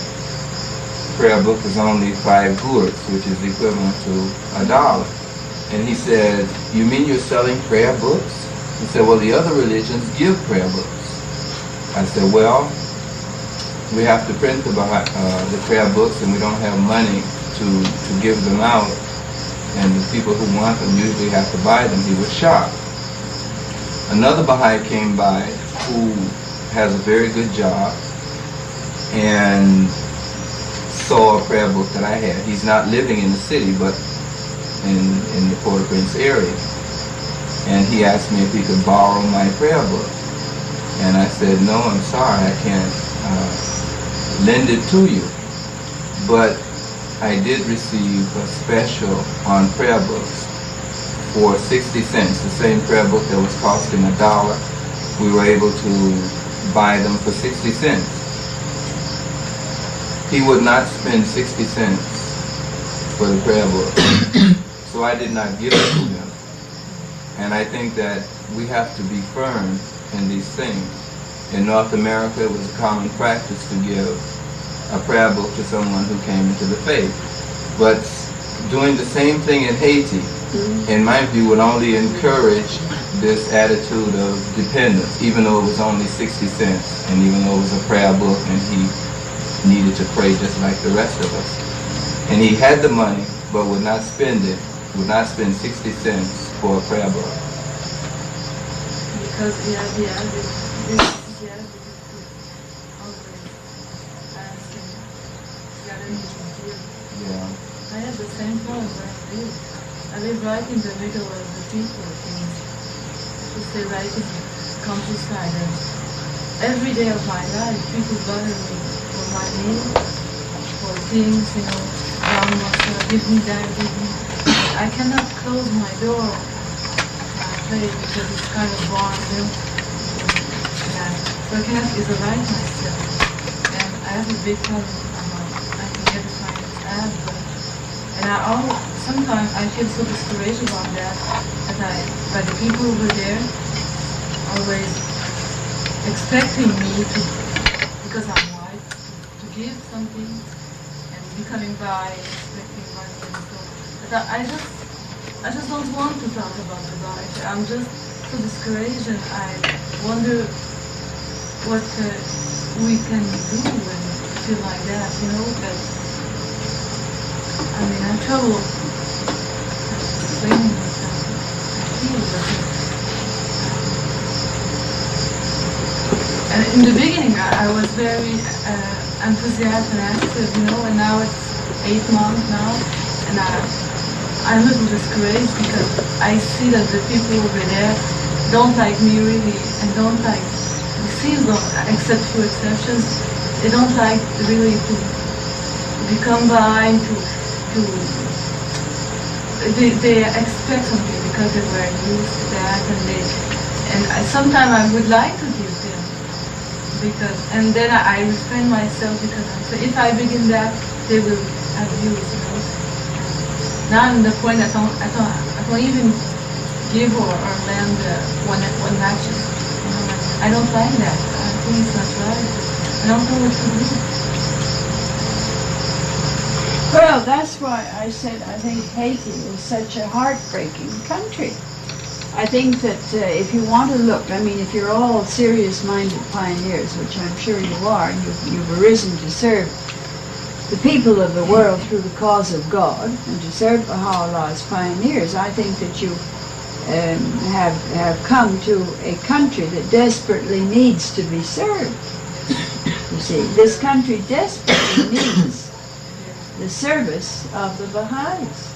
prayer book is only 5 gourds, which is equivalent to $1. And he said, "You mean you're selling prayer books?" He said, "Well, the other religions give prayer books." I said, "Well, we have to print the prayer books, and we don't have money to give them out. and the people who want them usually have to buy them. He was shocked. Another Baha'i came by who has a very good job and saw a prayer book that I had. He's not living in the city, but in the Port-au-Prince area. And he asked me if he could borrow my prayer book. And I said, no, I'm sorry, I can't lend it to you. But I did receive a special on prayer books for 60 cents, the same prayer book that was costing $1. We were able to buy them for 60 cents. He would not spend 60 cents for the prayer book. So I did not give it to him. And I think that we have to be firm in these things. In North America, it was a common practice to give a prayer book to someone who came into the faith. But doing the same thing in Haiti, in my view, would only encourage this attitude of dependence, even though it was only 60 cents, and even though it was a prayer book and he needed to pray just like the rest of us. And he had the money, but would not spend it, would not spend 60 cents for a prayer book. Because the idea is Yeah. I had the same problem where I live. I live right in the middle of the people, right in the countryside, and every day of my life people bother me for my name, for things, give me that, give me. I cannot close my door when I pray because it's kind of warm, So I cannot isolate myself, and I have a big problem. I can get as much as I have, and sometimes I feel so discouraged about that, by the people over there always expecting me to, because I'm white, to give something, and becoming by expecting money and so. But I just don't want to talk about the Bahai. I'm just so discouraged, and I wonder what we can do when we feel like that, But I mean, I'm trouble explaining what I feel. And in the beginning, I was very enthusiastic and active, and now it's 8 months now, and I'm a little discouraged because I see that the people over there don't like me really, and don't like, except few exceptions, they don't like really to become by, they expect something because they were used to that, and sometimes I would like to give them, and then I restrain myself because so if I begin that, they will abuse, Now I'm at the point I don't even give or lend one action. I don't like that. I think it's not right. I don't know what to do. Well, that's why I said I think Haiti is such a heartbreaking country. I think that if you want to look, I mean, if you're all serious-minded pioneers, which I'm sure you are, and you've arisen to serve the people of the world through the cause of God, and to serve Baha'u'llah as pioneers, I think that you have come to a country that desperately needs to be served. You see, this country desperately needs the service of the Baha'is.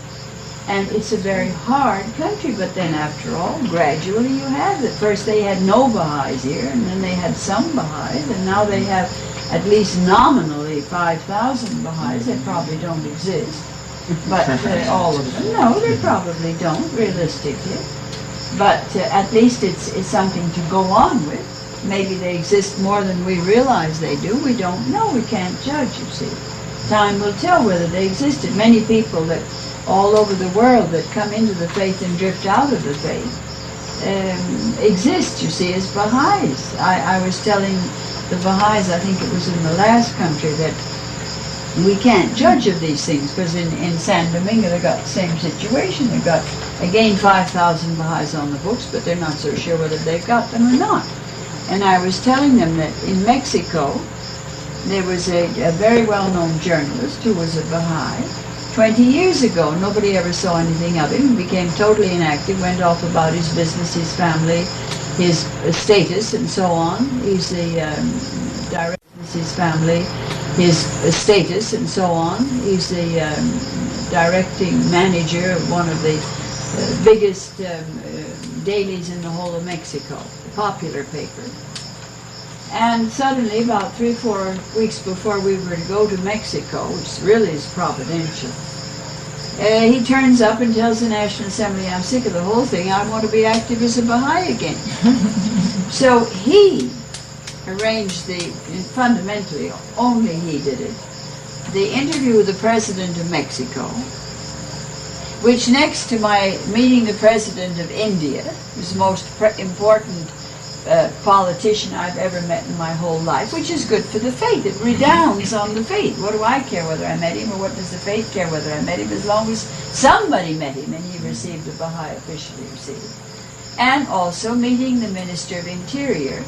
And it's a very hard country, but then after all, gradually you have it. First they had no Baha'is here, and then they had some Baha'is, and now they have at least nominally 5,000 Baha'is. They probably don't exist, but all of them, no, they probably don't, realistically. But at least it's something to go on with. Maybe they exist more than we realize they do. We don't know. We can't judge, you see. Time will tell whether they existed. Many people that all over the world that come into the faith and drift out of the faith exist, you see, as Baha'is. I was telling the Baha'is, I think it was in the last country, that we can't judge of these things, because in San Domingo they got the same situation. They've got, again, 5,000 Baha'is on the books, but they're not so sure whether they've got them or not. And I was telling them that in Mexico, there was a very well-known journalist who was a Baha'i, 20 years ago. Nobody ever saw anything of him. He became totally inactive, went off about his business, his family, his status, and so on. He's the director of his family, his status, and so on. He's the directing manager of one of the biggest dailies in the whole of Mexico, a popular paper. And suddenly, about 3 or 4 weeks before we were to go to Mexico, which really is providential, he turns up and tells the National Assembly, I'm sick of the whole thing, I want to be active as a Baha'i again. So he arranged fundamentally, only he did it, the interview with the President of Mexico, which next to my meeting the President of India, who's the most important politician I've ever met in my whole life, which is good for the faith. It redounds on the faith. What do I care whether I met him, or what does the faith care whether I met him, as long as somebody met him and he received a Baha'i officially received. And also meeting the Minister of Interior,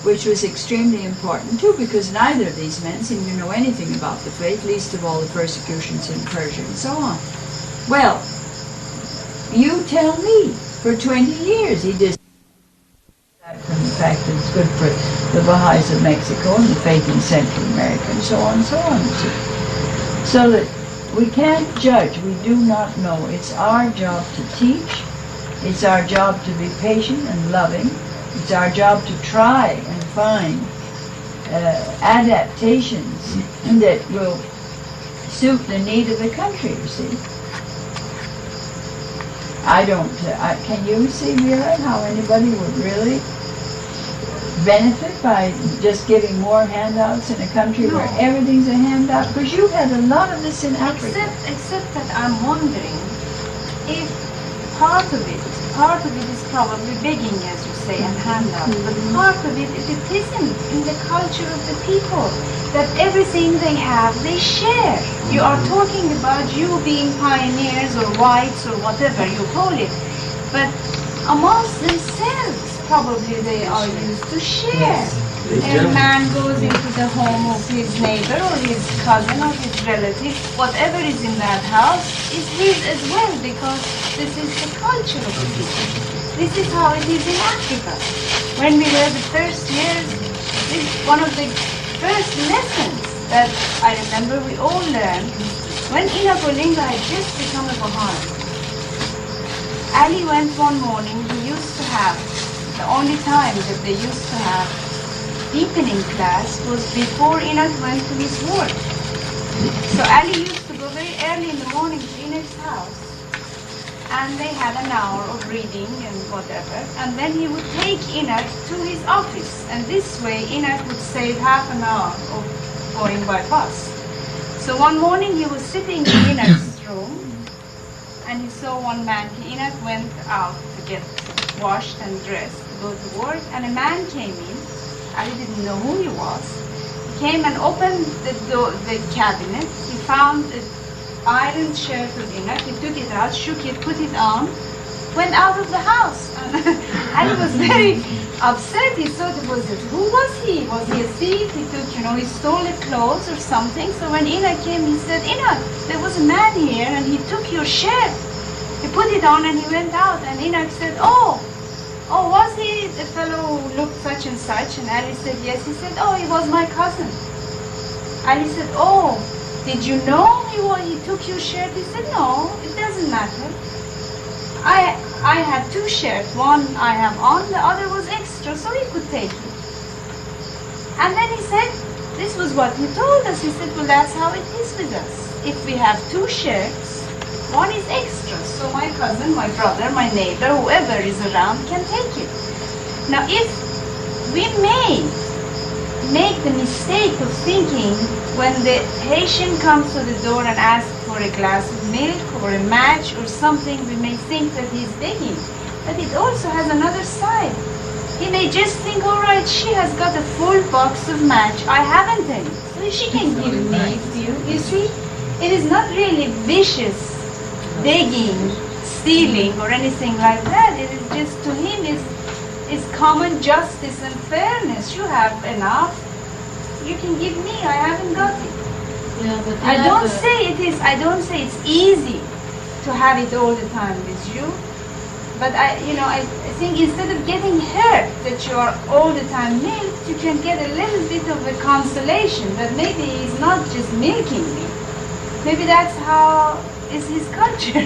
which was extremely important too, because neither of these men seemed to know anything about the faith, least of all the persecutions in Persia and so on. Well, you tell me, for 20 years he did from the fact that it's good for the Baha'is of Mexico and the faith in Central America and so on and so on. So that we can't judge, we do not know. It's our job to teach, it's our job to be patient and loving, it's our job to try and find adaptations that will suit the need of the country, you see. Can you see, Vera, how anybody would really benefit by just giving more handouts in a country where everything's a handout? Because you had a lot of this in Africa. Except that I'm wondering if part of it is probably begging, as you say, and handout, but part of it isn't in the culture of the people, that everything they have, they share. You are talking about you being pioneers or whites or whatever you call it, but amongst themselves, probably they are used to share. A man goes into the home of his neighbor or his cousin or his relative, whatever is in that house is his as well, because this is the culture of the people. This is how it is in Africa. When we were the first years, this is one of the first lessons that I remember we all learned when Ina Kolinga had just become a Baha'i. Ali went one morning, he used to have, the only time that they used to have deepening class was before Enoch went to his work. So Ali used to go very early in the morning to Enoch's house, and they had an hour of reading and whatever, and then he would take Enoch to his office, and this way Enoch would save half an hour of going by bus. So one morning he was sitting in Enoch's room, and he saw one man. Enoch went out to get washed and dressed to go to work, and a man came in. I didn't know who he was. He came and opened the cabinet. He found an iron shirt of Enoch. He took it out, shook it, put it on, went out of the house. And he was very upset. He thought, who was he? Was he a thief? He took, he stole the clothes or something. So when Enoch came, he said, Enoch, there was a man here and he took your shirt. He put it on and he went out. And Enoch said, oh, was he the fellow who looked such and such? And Ali said, yes. He said, oh, he was my cousin. Ali said, oh, did you know he took your shirt? He said, no, it doesn't matter. I had two shirts. One I have on, the other was extra, so he could take it. And then he said, this was what he told us. He said, well, that's how it is with us. If we have two shirts, one is extra, so my cousin, my brother, my neighbor, whoever is around can take it. Now, if we may make the mistake of thinking when the Haitian comes to the door and asks for a glass of milk or a match or something, we may think that he's begging. But it also has another side. He may just think, all right, she has got a full box of match, I haven't any, so she can give me a few. You see, it is not really vicious begging, stealing, or anything like that. It is just, to him, is common justice and fairness. You have enough, you can give me, I haven't got it. Yeah, but I don't say it is. I don't say it's easy to have it all the time with you. But I think instead of getting hurt that you are all the time milked, you can get a little bit of a consolation that maybe he's not just milking me. Maybe that's how is his culture.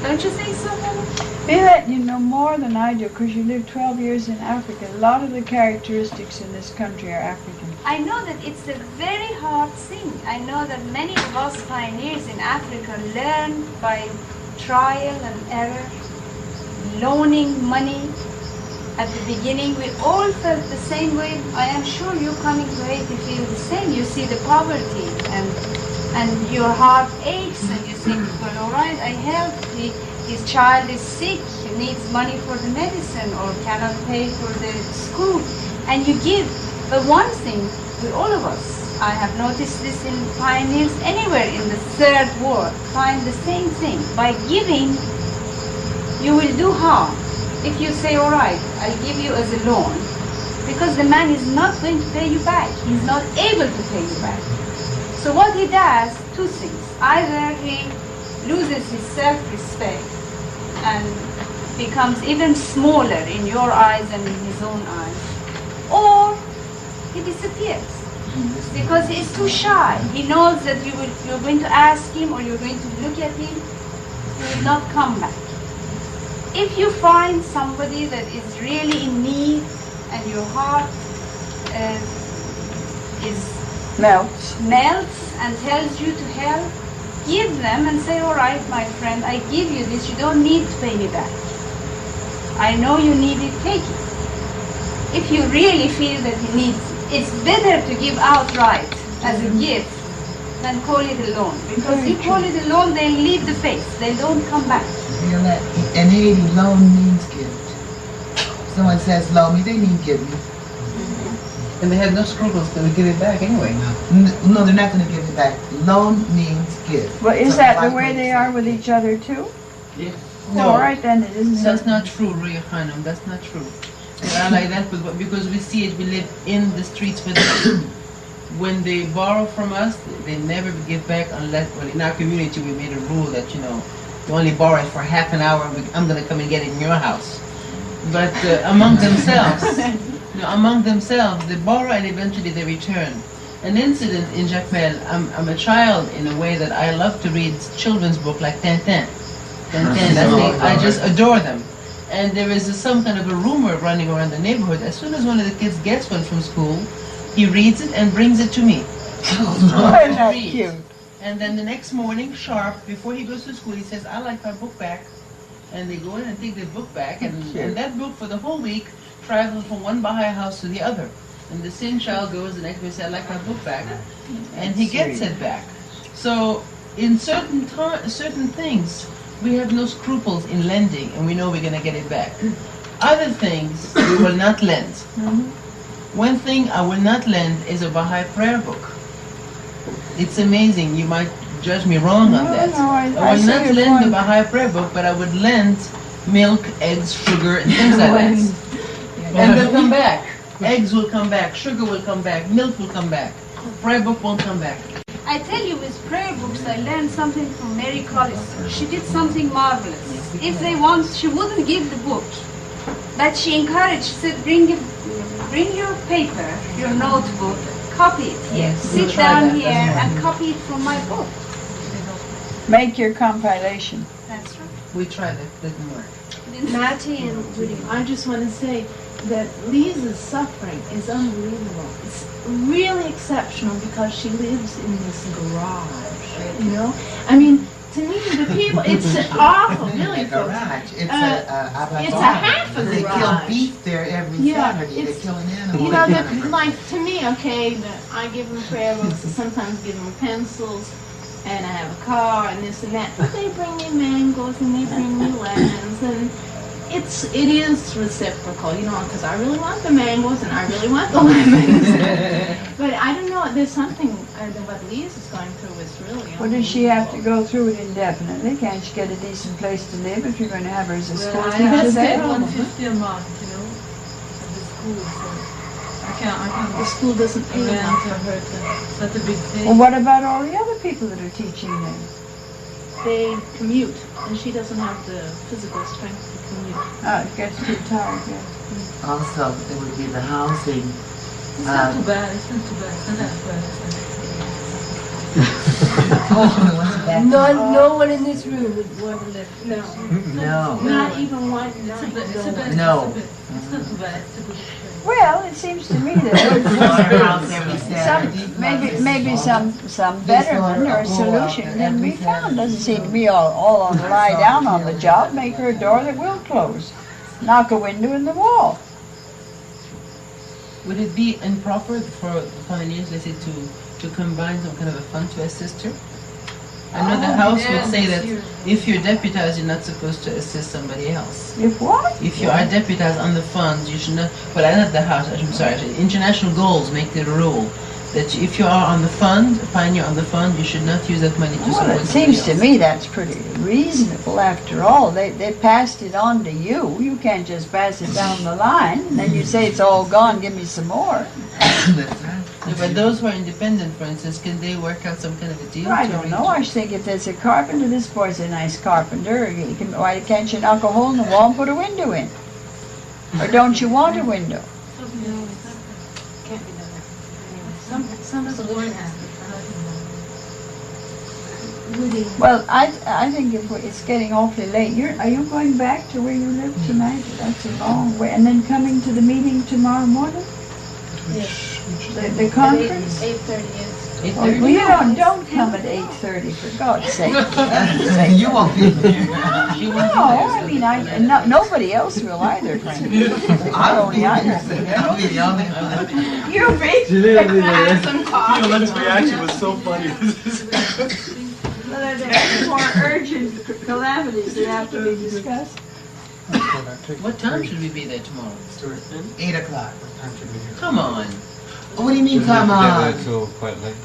Don't you think so, Mama? Violet, you know more than I do because you lived 12 years in Africa. A lot of the characteristics in this country are African. I know that it's a very hard thing. I know that many of us pioneers in Africa learned by trial and error, loaning money. At the beginning, we all felt the same way. I am sure you coming to Haiti feel the same. You see the poverty and your heart aches and you think, well, all right, I helped. His child is sick, he needs money for the medicine or cannot pay for the school. And you give. But one thing with all of us, I have noticed this in pioneers anywhere in the third world, find the same thing. By giving, you will do harm. If you say, all right, I'll give you as a loan, because the man is not going to pay you back. He's not able to pay you back. So what he does, two things. Either he loses his self-respect and becomes even smaller in your eyes and in his own eyes, or he disappears because he's too shy. He knows that you're going to ask him or you're going to look at him, he will not come back. If you find somebody that is really in need and your heart melts and tells you to help, give them and say, all right, my friend, I give you this, you don't need to pay me back. I know you need it, take it. If you really feel that he needs it, it's better to give outright as a gift than call it a loan. Because you call it a loan, they leave the face, they don't come back. In Haiti, loan means gift. Someone says loan me, they mean give me. And they have no scruples to give it back anyway. No, they're not going to give it back. Loan means give. Well, is that the way they are with each other too? Yeah. No, all right then, it isn't. That's not true, Rúhíyyih Khánum. That's not true. They are like that because we see it. We live in the streets with them. When they borrow from us, they never give back unless. Well, in our community, we made a rule that you only borrow it for half an hour. I'm going to come and get it in your house. But among themselves. Among themselves, they borrow and eventually they return. An incident in Jacmel, I'm a child in a way that I love to read children's books like Tintin. I just adore them. And there is some kind of a rumor running around the neighborhood. As soon as one of the kids gets one from school, he reads it and brings it to me. That's cute. And then the next morning, sharp, before he goes to school, he says, I like my book back. And they go in and take their book back. And that book for the whole week traveled from one Baha'i house to the other. And the same child goes the next day and says, I like my book back. And he gets it back. So in certain things, we have no scruples in lending and we know we're going to get it back. Other things, we will not lend. One thing I will not lend is a Baha'i prayer book. It's amazing. You might judge me wrong on that. I will not lend the Baha'i prayer book, but I would lend milk, eggs, sugar, and things like that. And they'll come back. Eggs will come back, sugar will come back, milk will come back. Prayer book won't come back. I tell you, with prayer books, I learned something from Mary Collister. She did something marvelous. If they want, she wouldn't give the book, but she encouraged, she said, bring your paper, your notebook, copy it here. Sit down here and copy it from my book. Make your compilation. That's right. We tried it, didn't work. Matty and Woody. I just want to say that Lisa's suffering is unbelievable. It's really exceptional because she lives in this garage, I mean, to me, the people, it's awful, really. A garage. It's a half a garage. They kill beef there every Saturday. They kill an animal. To me, okay, I give them prayer books, and sometimes give them pencils, and I have a car, and this and that. But they bring me mangoes, and they bring me lemons, and it is reciprocal, because I really want the mangoes and I really want the lemons. But I don't know, there's something what Lise is going through is really Well, does she have to go through it indefinitely? Can't she get a decent place to live if you're going to have her as a school teacher? I there? get $150 a month, at the school. So I can't. The school doesn't pay arrange enough for her to set a big thing. Well, what about all the other people that are teaching there? They commute, and she doesn't have the physical strength to commute. Oh, it gets too tired, yeah. Also, it would be the housing. It's not too bad. It's not too bad. It's not that bad. No one in this room would want to live. No. Not even one night. No. It's not too bad. It's a good thing. Well, it seems to me that maybe some betterment or solution can be found. Doesn't seem to be all on the lie down on the job. Make her a door that will close. Knock a window in the wall. Would it be improper for the pioneers, let's say, to combine some kind of a fund to assist her? I know the House would say that if you're deputized, you're not supposed to assist somebody else. If what? If you are deputized on the funds, you should not. Well, not the House. I'm sorry. International goals make the rule that if you are on the fund, a pioneer on the fund, you should not use that money to support Well, it seems to me that's pretty reasonable. After all, they passed it on to you. You can't just pass it down the line and then you say it's all gone. Give me some more. Yeah, but those who are independent, for instance, can they work out some kind of a deal? I don't know. I think if there's a carpenter, this boy's a nice carpenter. Why can't you knock a hole in the wall and put a window in? Or don't you want a window? Can't be done. Some solution has to be found. Well, I think if it's getting awfully late. Are you going back to where you live tonight? That's a long way. And then coming to the meeting tomorrow morning? Yes. The conference? 8:30, yes. Oh, well, you don't come at 8:30, for God's sake. You won't be there. No, I mean, nobody else will either, frankly. I only I'll be the only one. You'll be. Some coffee. Yolanda's reaction was so funny. Well, there are more urgent calamities that have to be discussed. What time should we be there tomorrow? 8 o'clock. Come on. What do you mean, come on? Until quite late.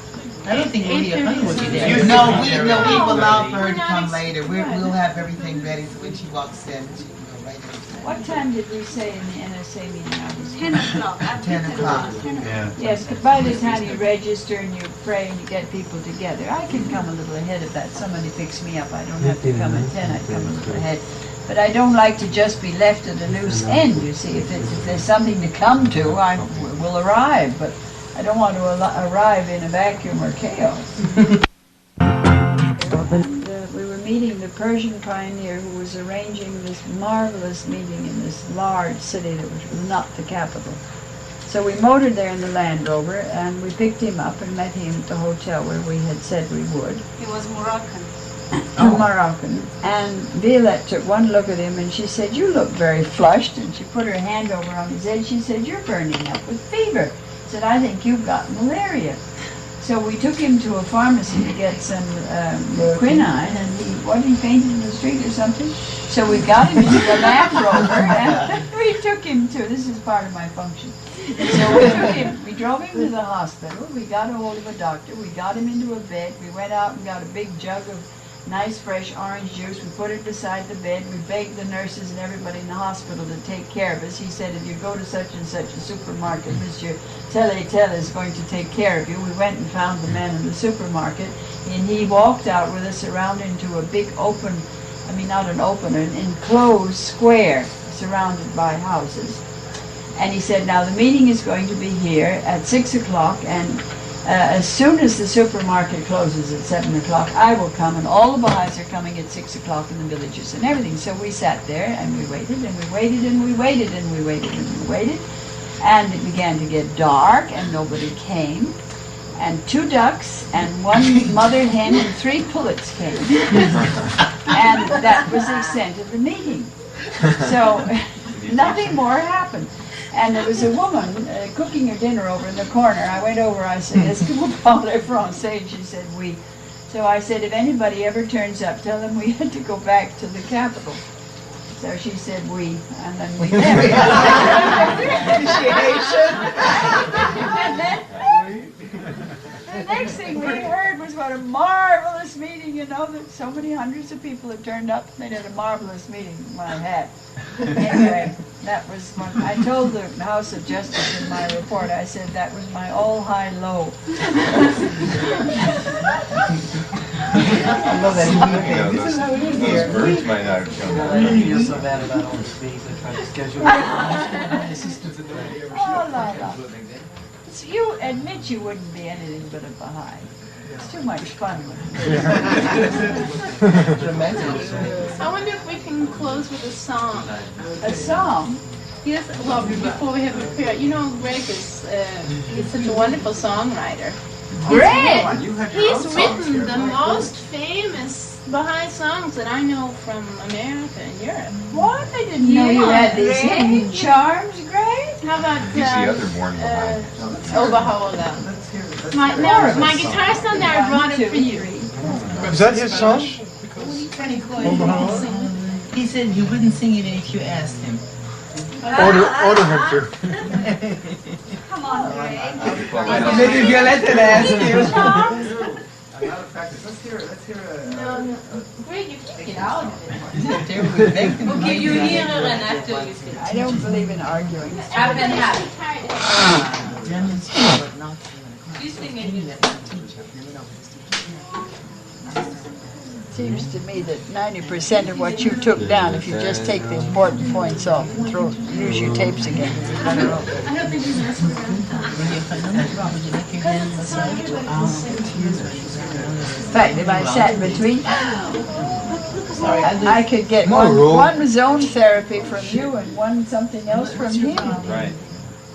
I don't think Maria Khan would be there. No, we've allowed for her to come later. We'll have everything ready so when she walks in, she can go right in. What time did we say in the NSA meeting? 10 o'clock. 10 o'clock. Yes, but by the time you register and you pray and you get people together, I can come a little ahead of that. Somebody picks me up. I don't have to come at 10. I come a little ahead. But I don't like to just be left at a loose end, you see. If there's something to come to, I will arrive. But I don't want to arrive in a vacuum or chaos. We were meeting the Persian pioneer who was arranging this marvelous meeting in this large city that was not the capital. So we motored there in the Land Rover and we picked him up and met him at the hotel where we had said we would. He was Moroccan. Moroccan. And Violette took one look at him and she said, "You look very flushed." And she put her hand over on his head. She said, "You're burning up with fever." I said, "I think you've got malaria." So we took him to a pharmacy to get some quinine, and he fainted in the street or something. So we got him into the Land Rover, and we took him to, this is part of my function. So we drove him to the hospital, we got a hold of a doctor, we got him into a bed, we went out and got a big jug of nice fresh orange juice, we put it beside the bed, we begged the nurses and everybody in the hospital to take care of us. He said, "If you go to such and such a supermarket, Monsieur Tel is going to take care of you." We went and found the man in the supermarket, and he walked out with us around into a big open, I mean not an open, an enclosed square surrounded by houses. And he said, "Now the meeting is going to be here at 6 o'clock, and as soon as the supermarket closes at 7 o'clock, I will come, and all the Baha'is are coming at 6 o'clock in the villages and everything." So we sat there, and we waited, and we waited, and we waited, and we waited, and we waited. And it began to get dark, and nobody came. And 2 ducks, and 1 mother hen, and 3 pullets came. And that was the extent of the meeting. So nothing more happened. And there was a woman cooking her dinner over in the corner. I went over, I said, "Est-ce que vous parlez français?" And she said, "Oui." So I said, "If anybody ever turns up, tell them we had to go back to the capital." So she said, "Oui," and then we left. Appreciation. And then the next thing we heard was what a marvelous meeting, you know, that so many hundreds of people had turned up. They did a marvelous meeting when I had. Anyway, that was one. I told the House of Justice in my report, I said that was my all-high-low. I love that. Those birds might not have come out. You're so bad about all the speeds. I tried to schedule my assistants in the day. Oh, la, la. So you admit you wouldn't be anything but a Baha'i. It's too much fun. I wonder if we can close with a song. A song? Yes, well, before we have a prayer. You know, Greg is he's such a wonderful songwriter. Greg! He's written the most famous Baha'i songs that I know from America and Europe. What? I didn't know you had these hidden charms, Greg. How about He's the other born Baha'i. Oh, Baha'u'llah. My guitar's not there. I brought it for you. Is that his song? He said he wouldn't sing it if you asked him. Order him to. Come on, Greg. Maybe Violetta asked you. Let's hear a... No. Greg, you can't get out of it. Okay, you hear her and after you say. I don't believe in arguing. I've been happy. You sing it. Seems to me that 90% of what you took down, if you just take the important points off and use your tapes again. I don't think he's necessary. In fact, if I sat between, I could get one zone therapy from you and one something else from him. Right.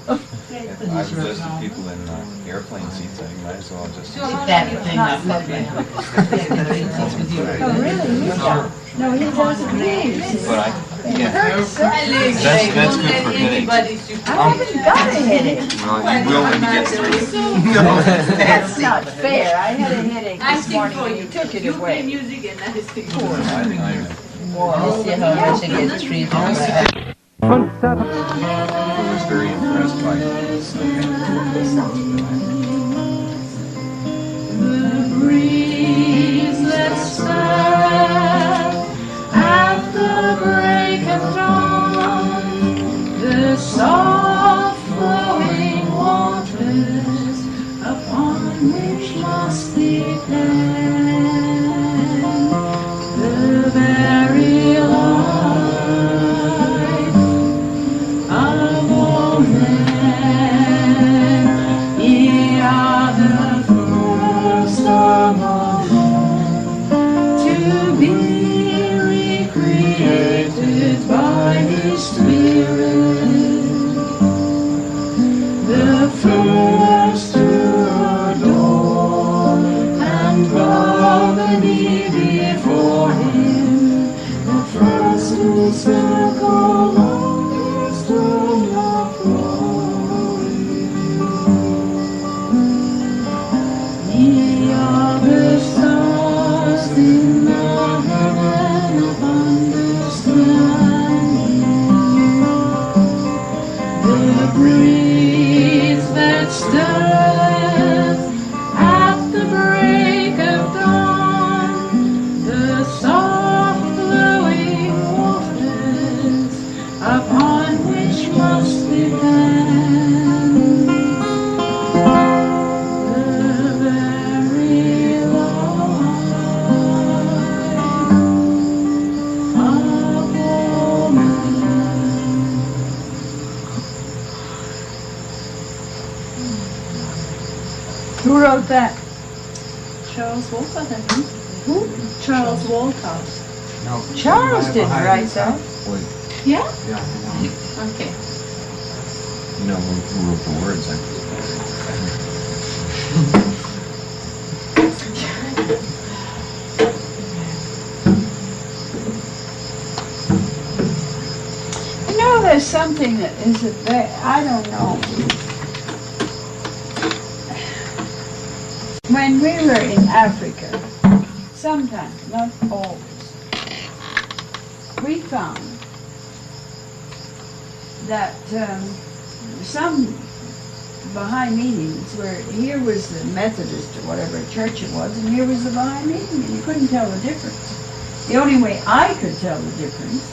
I've adjusted people in airplane seats. I might as well just... That thing up there. Oh, really? No, he doesn't leave. But that's good for headaches. I haven't got a headache. Well, you will when you get through. No, that's not fair. I had a headache this morning when you took it away. Music and I sing. Let's see how much it gets treated. I was very impressed by this. The breeze that sang at the break of dawn, the soft flowing waters upon which must depend the very life of all men. Ye are the first of all to be recreated by His Spirit, the first to adore and bow the knee before Him, the first to circle the stone of glory. Ye are the stars in the heaven of understanding, the breeze that stirs at the break of dawn, the soft flowing waters upon which must depend the very life of all men. Who wrote that? Charles Walcott, I think. Who? Charles Walcott. No. Charles didn't write that. Wait, Yeah? Yeah, I know. Okay. you know who wrote the words? You know, there's something that is a bit, I don't know. When we were in Africa, sometimes, not always, we found that some Baha'i meetings where here was the Methodist or whatever church it was, and here was the Baha'i meeting, and you couldn't tell the difference. The only way I could tell the difference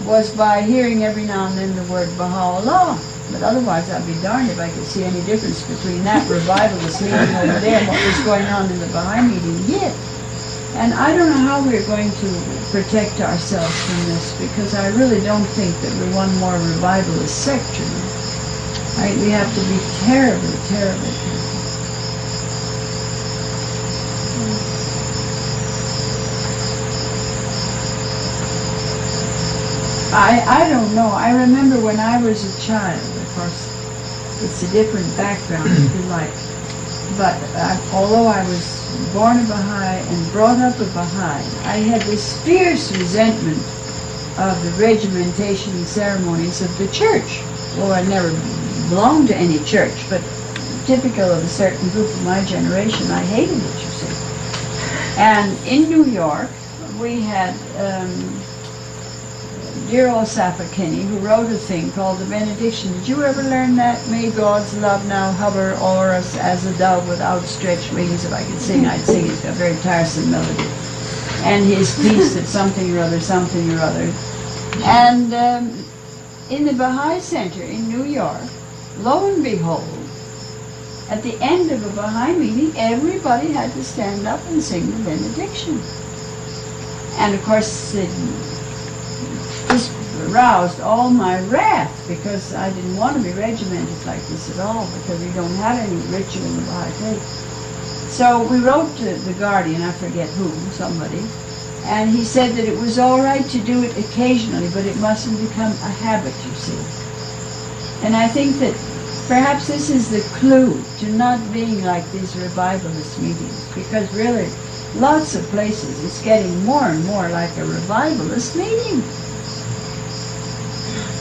was by hearing every now and then the word Baha'u'llah. But otherwise, I'd be darned if I could see any difference between that revivalist meeting over there and what was going on in the Baha'i meeting here. And I don't know how we're going to protect ourselves from this, because I really don't think that we're one more revivalist sect, you know. We have to be terribly, terribly careful. I don't know. I remember when I was a child, of course, it's a different background, if you like. But although I was born a Baha'i and brought up a Baha'i, I had this fierce resentment of the regimentation ceremonies of the church. Well, I never belonged to any church, but typical of a certain group of my generation, I hated it, you see. And in New York, we had dear old Sappho Kinney, who wrote a thing called the benediction. Did you ever learn that? May God's love now hover o'er us as a dove with outstretched wings. If I could sing, I'd sing it. It's a very tiresome melody. And his peace at something or other, something or other. And in the Baha'i Center in New York, lo and behold, at the end of a Baha'i meeting, everybody had to stand up and sing the benediction. And of course, this aroused all my wrath, because I didn't want to be regimented like this at all, because we don't have any ritual in the Baha'i faith. So we wrote to the Guardian, I forget who, somebody, and he said that it was all right to do it occasionally, but it mustn't become a habit, you see. And I think that perhaps this is the clue to not being like these revivalist meetings, because really, lots of places it's getting more and more like a revivalist meeting.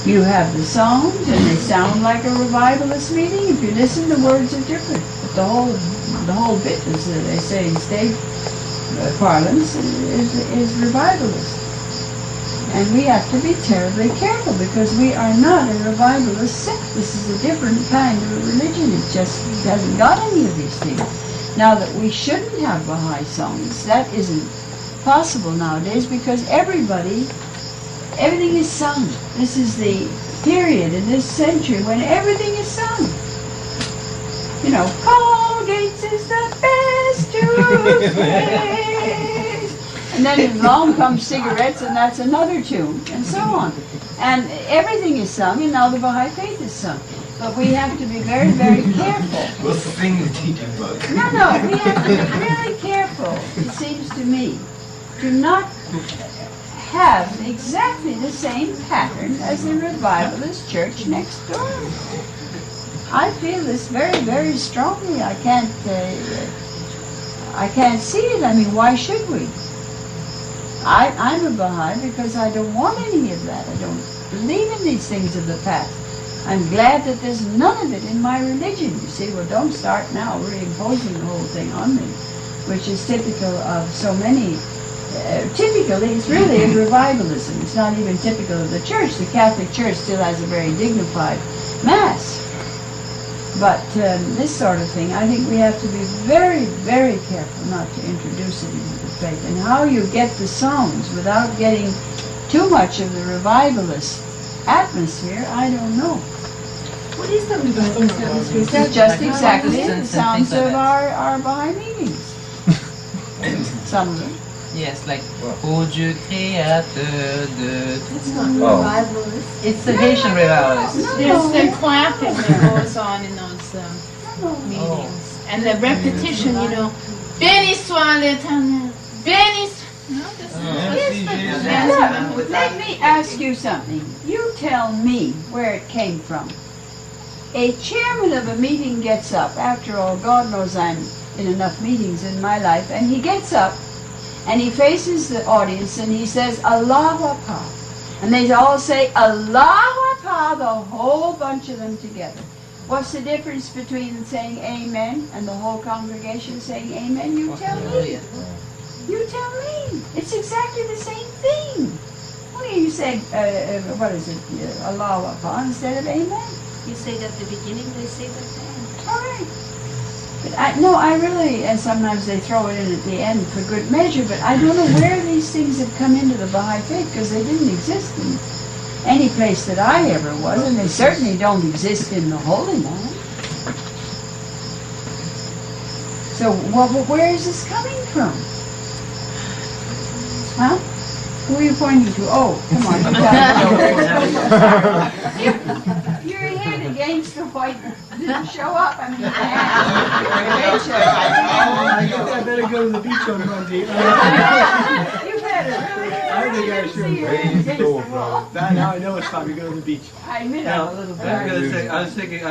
You have the songs, and they sound like a revivalist meeting. If you listen, the words are different. But the whole bit, as they say in state parlance, is revivalist. And we have to be terribly careful, because we are not a revivalist sect. This is a different kind of a religion. It just hasn't got any of these things. Now that we shouldn't have Baha'i songs, that isn't possible nowadays, because everything is sung. This is the period in this century when everything is sung. You know, Colgate's is the best toothpaste. And then along comes cigarettes, and that's another tune, and so on. And everything is sung, and now the Baha'i faith is sung. But we have to be very, very careful. We'll sing the teaching book. No, we have to be really careful, it seems to me, to not have exactly the same pattern as the revivalist church next door. I feel this very, very strongly. I can't see it. I mean, why should we? I'm a Baha'i because I don't want any of that. I don't believe in these things of the past. I'm glad that there's none of it in my religion. You see, well, don't start now reimposing the whole thing on me, which is typical of so many. Typically, it's really a revivalism. It's not even typical of the church. The Catholic Church still has a very dignified Mass. But this sort of thing, I think we have to be very, very careful not to introduce it into the faith. And how you get the songs without getting too much of the revivalist atmosphere, I don't know. What is the revivalist atmosphere? It's just exactly the sounds of our Baha'i meetings. Some of them. Yes, like Ô Dieu créateur de. It's not revivalist. It's the Haitian revivalist. There's the clapping that goes on in those meetings, and the repetition. You know, béni soit l'Éternel, béni. Let me ask you something. You tell me where it came from. A chairman of a meeting gets up. After all, God knows I'm in enough meetings in my life, and he gets up. And he faces the audience and he says, Allahu Akbar. And they all say, Allahu Akbar, the whole bunch of them together. What's the difference between saying Amen and the whole congregation saying Amen? You tell me. You tell me. It's exactly the same thing. Only you say, what is it, Allahu Akbar instead of Amen. you say it at the beginning, they say it at the end. All right. But I really, and sometimes they throw it in at the end for good measure, but I don't know where these things have come into the Baha'i faith, because they didn't exist in any place that I ever was, and they certainly don't exist in the Holy Land. So where is this coming from? Huh? Who are you pointing to? Oh, come on. Your head against the white didn't show up. I mean, I better go to the beach on Monday. You better, really. I think I should. Now I know it's time to go to the beach. I admit I'm a little bit. I was thinking,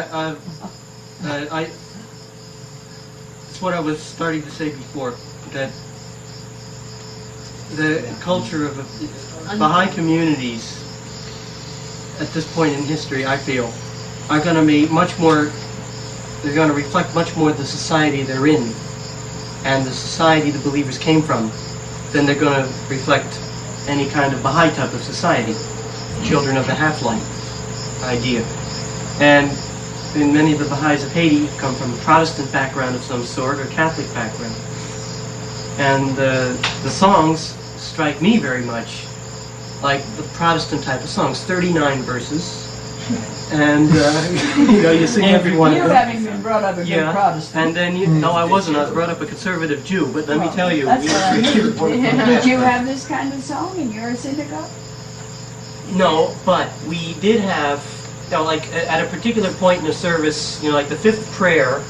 it's what I was starting to say before, that the culture of Baha'i communities at this point in history, I feel, are going to be much more, they're going to reflect much more the society they're in and the society the believers came from than they're going to reflect any kind of Baha'i type of society, children of the half-life idea. And in many of the Baha'is of Haiti come from a Protestant background of some sort or Catholic background. And the songs strike me very much like the Protestant type of songs, 39 verses, and you know, you sing every one of them. You having been brought up a good Protestant. And then, no, I wasn't. I was brought up a conservative Jew, but let me tell you. That's what I mean. Did you have this kind of song in your synagogue? No, but we did have, you know, like at a particular point in the service, you know, like the fifth prayer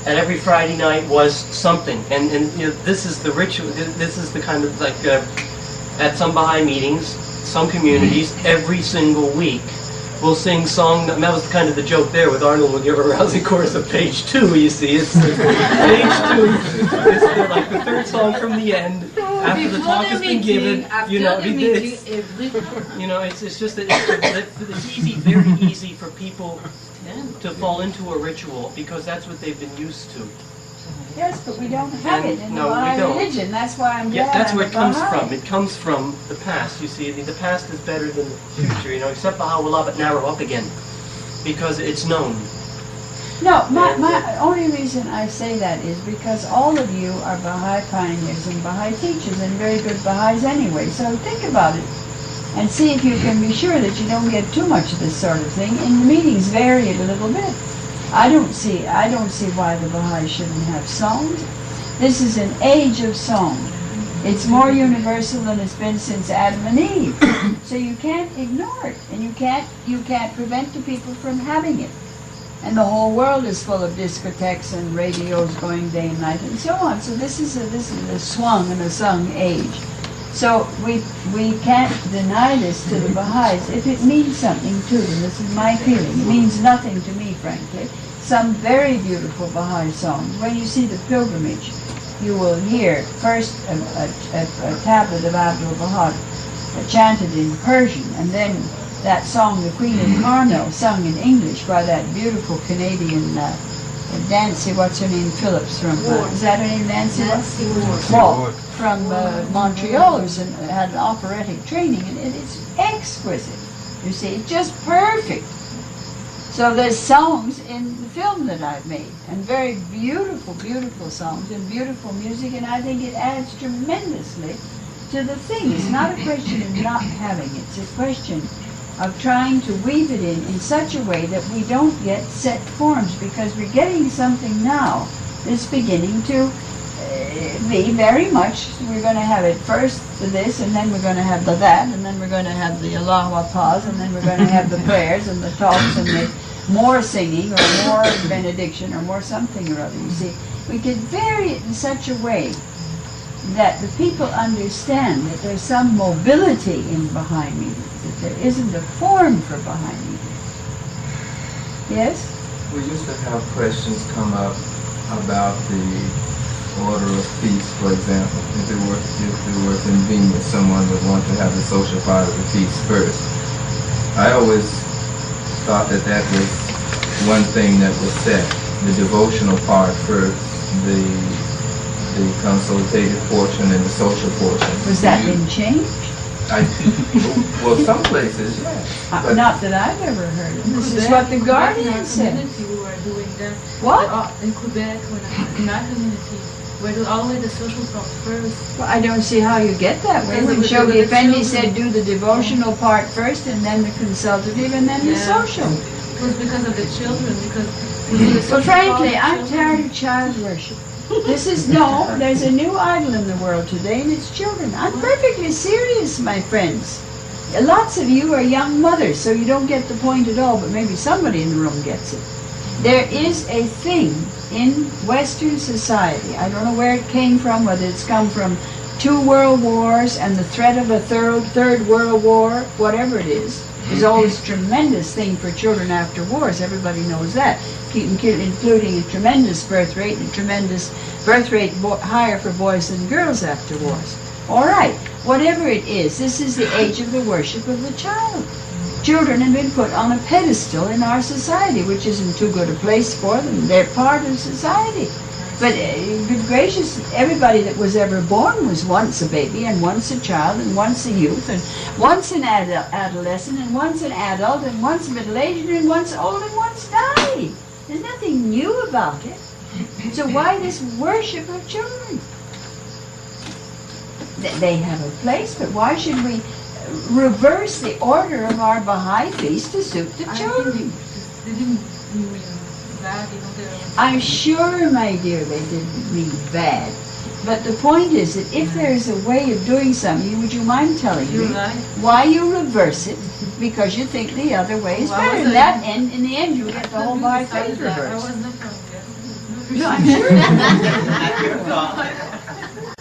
at every Friday night was something, and you know, this is the ritual. This is the kind of like at some Baha'i meetings, some communities, every single week we'll sing song. And that was kind of the joke there with Arnold would give a rousing chorus of page 2. You see, it's page 2. It's like the third song from the end after the talk has been given. You know, it's just that it's easy, very easy for people to fall into a ritual because that's what they've been used to. Yes, but we don't have it in the Baha'i religion. That's why I'm glad. Yeah, that's where it comes Baha'i. from. It comes from the past. You see, the past is better than the future. You know, except Baha'u'llah, but narrow up again because it's known. No, my only reason I say that is because all of you are Baha'i pioneers and Baha'i teachers and very good Baha'is anyway. So think about it and see if you can be sure that you don't get too much of this sort of thing. And the meetings vary it a little bit. I don't see why the Baha'i shouldn't have songs. This is an age of song. It's more universal than it's been since Adam and Eve. So you can't ignore it, and you can't prevent the people from having it. And the whole world is full of discotheques and radios going day and night and so on. So this is a swung and a sung age. So we can't deny this to the Baha'is if it means something to them. This is my feeling. It means nothing to me, frankly. Some very beautiful Baha'i songs. When you see the pilgrimage, you will hear first a tablet of Amatu'l Bahá chanted in Persian, and then that song, The Queen of Carmel, sung in English by that beautiful Canadian Nancy, what's her name, Phillips from, is that her name, Nancy? Nancy Ward. From Montreal, who had an operatic training, and it's exquisite. You see, it's just perfect. So there's songs in the film that I've made, and very beautiful, beautiful songs and beautiful music, and I think it adds tremendously to the thing. It's not a question of not having it. It's a question of trying to weave it in such a way that we don't get set forms, because we're getting something now that's beginning to be very much, we're going to have it first this, and then we're going to have the that, and then we're going to have the Allahu Akbar, and then we're going to have the prayers and the talks and the more singing or more benediction or more something or other. You see, we can vary it in such a way that the people understand that there's some mobility in Baha'i meetings, that there isn't a form for Baha'i meetings. Yes? We used to have questions come up about the order of feast, for example. If it were convenient, someone would want to have the social part of the feast first. I always thought that was one thing that was set, the devotional part first, the consultative portion and the social portion. Was that been changed? I think, well, some places, yes. But Not that I've ever heard of. This is what the Guardian said. We were doing that. What? In Quebec, in our community, we're doing always the social talk first. Well, I don't see how you get that way. When Shoghi Effendi said do the devotional part first and then the consultative and then the social. It was because of the children, because we do the social Well, frankly, talk, I'm tired of child worship. There's a new idol in the world today, and it's children. I'm perfectly serious, my friends. Lots of you are young mothers, so you don't get the point at all, but maybe somebody in the room gets it. There is a thing in Western society, I don't know where it came from, whether it's come from 2 world wars and the threat of a third world war, whatever it is. There's always a tremendous thing for children after wars, everybody knows that, including a tremendous birth rate and a tremendous birth rate higher for boys than girls after wars. All right, whatever it is, this is the age of the worship of the child. Children have been put on a pedestal in our society, which isn't too good a place for them. They're part of society. But good gracious, everybody that was ever born was once a baby, and once a child, and once a youth, and once an adolescent, and once an adult, and once middle-aged, and once old, and once died. There's nothing new about it. So why this worship of children? They have a place, but why should we reverse the order of our Baha'i feast to suit the children? They didn't mean bad, I'm sure, my dear, they didn't mean bad. But the point is that if there's a way of doing something, would you mind telling me why you reverse it? Because you think the other way is better. In the end, you get the whole Baha'i faith reversed. No, I'm sure.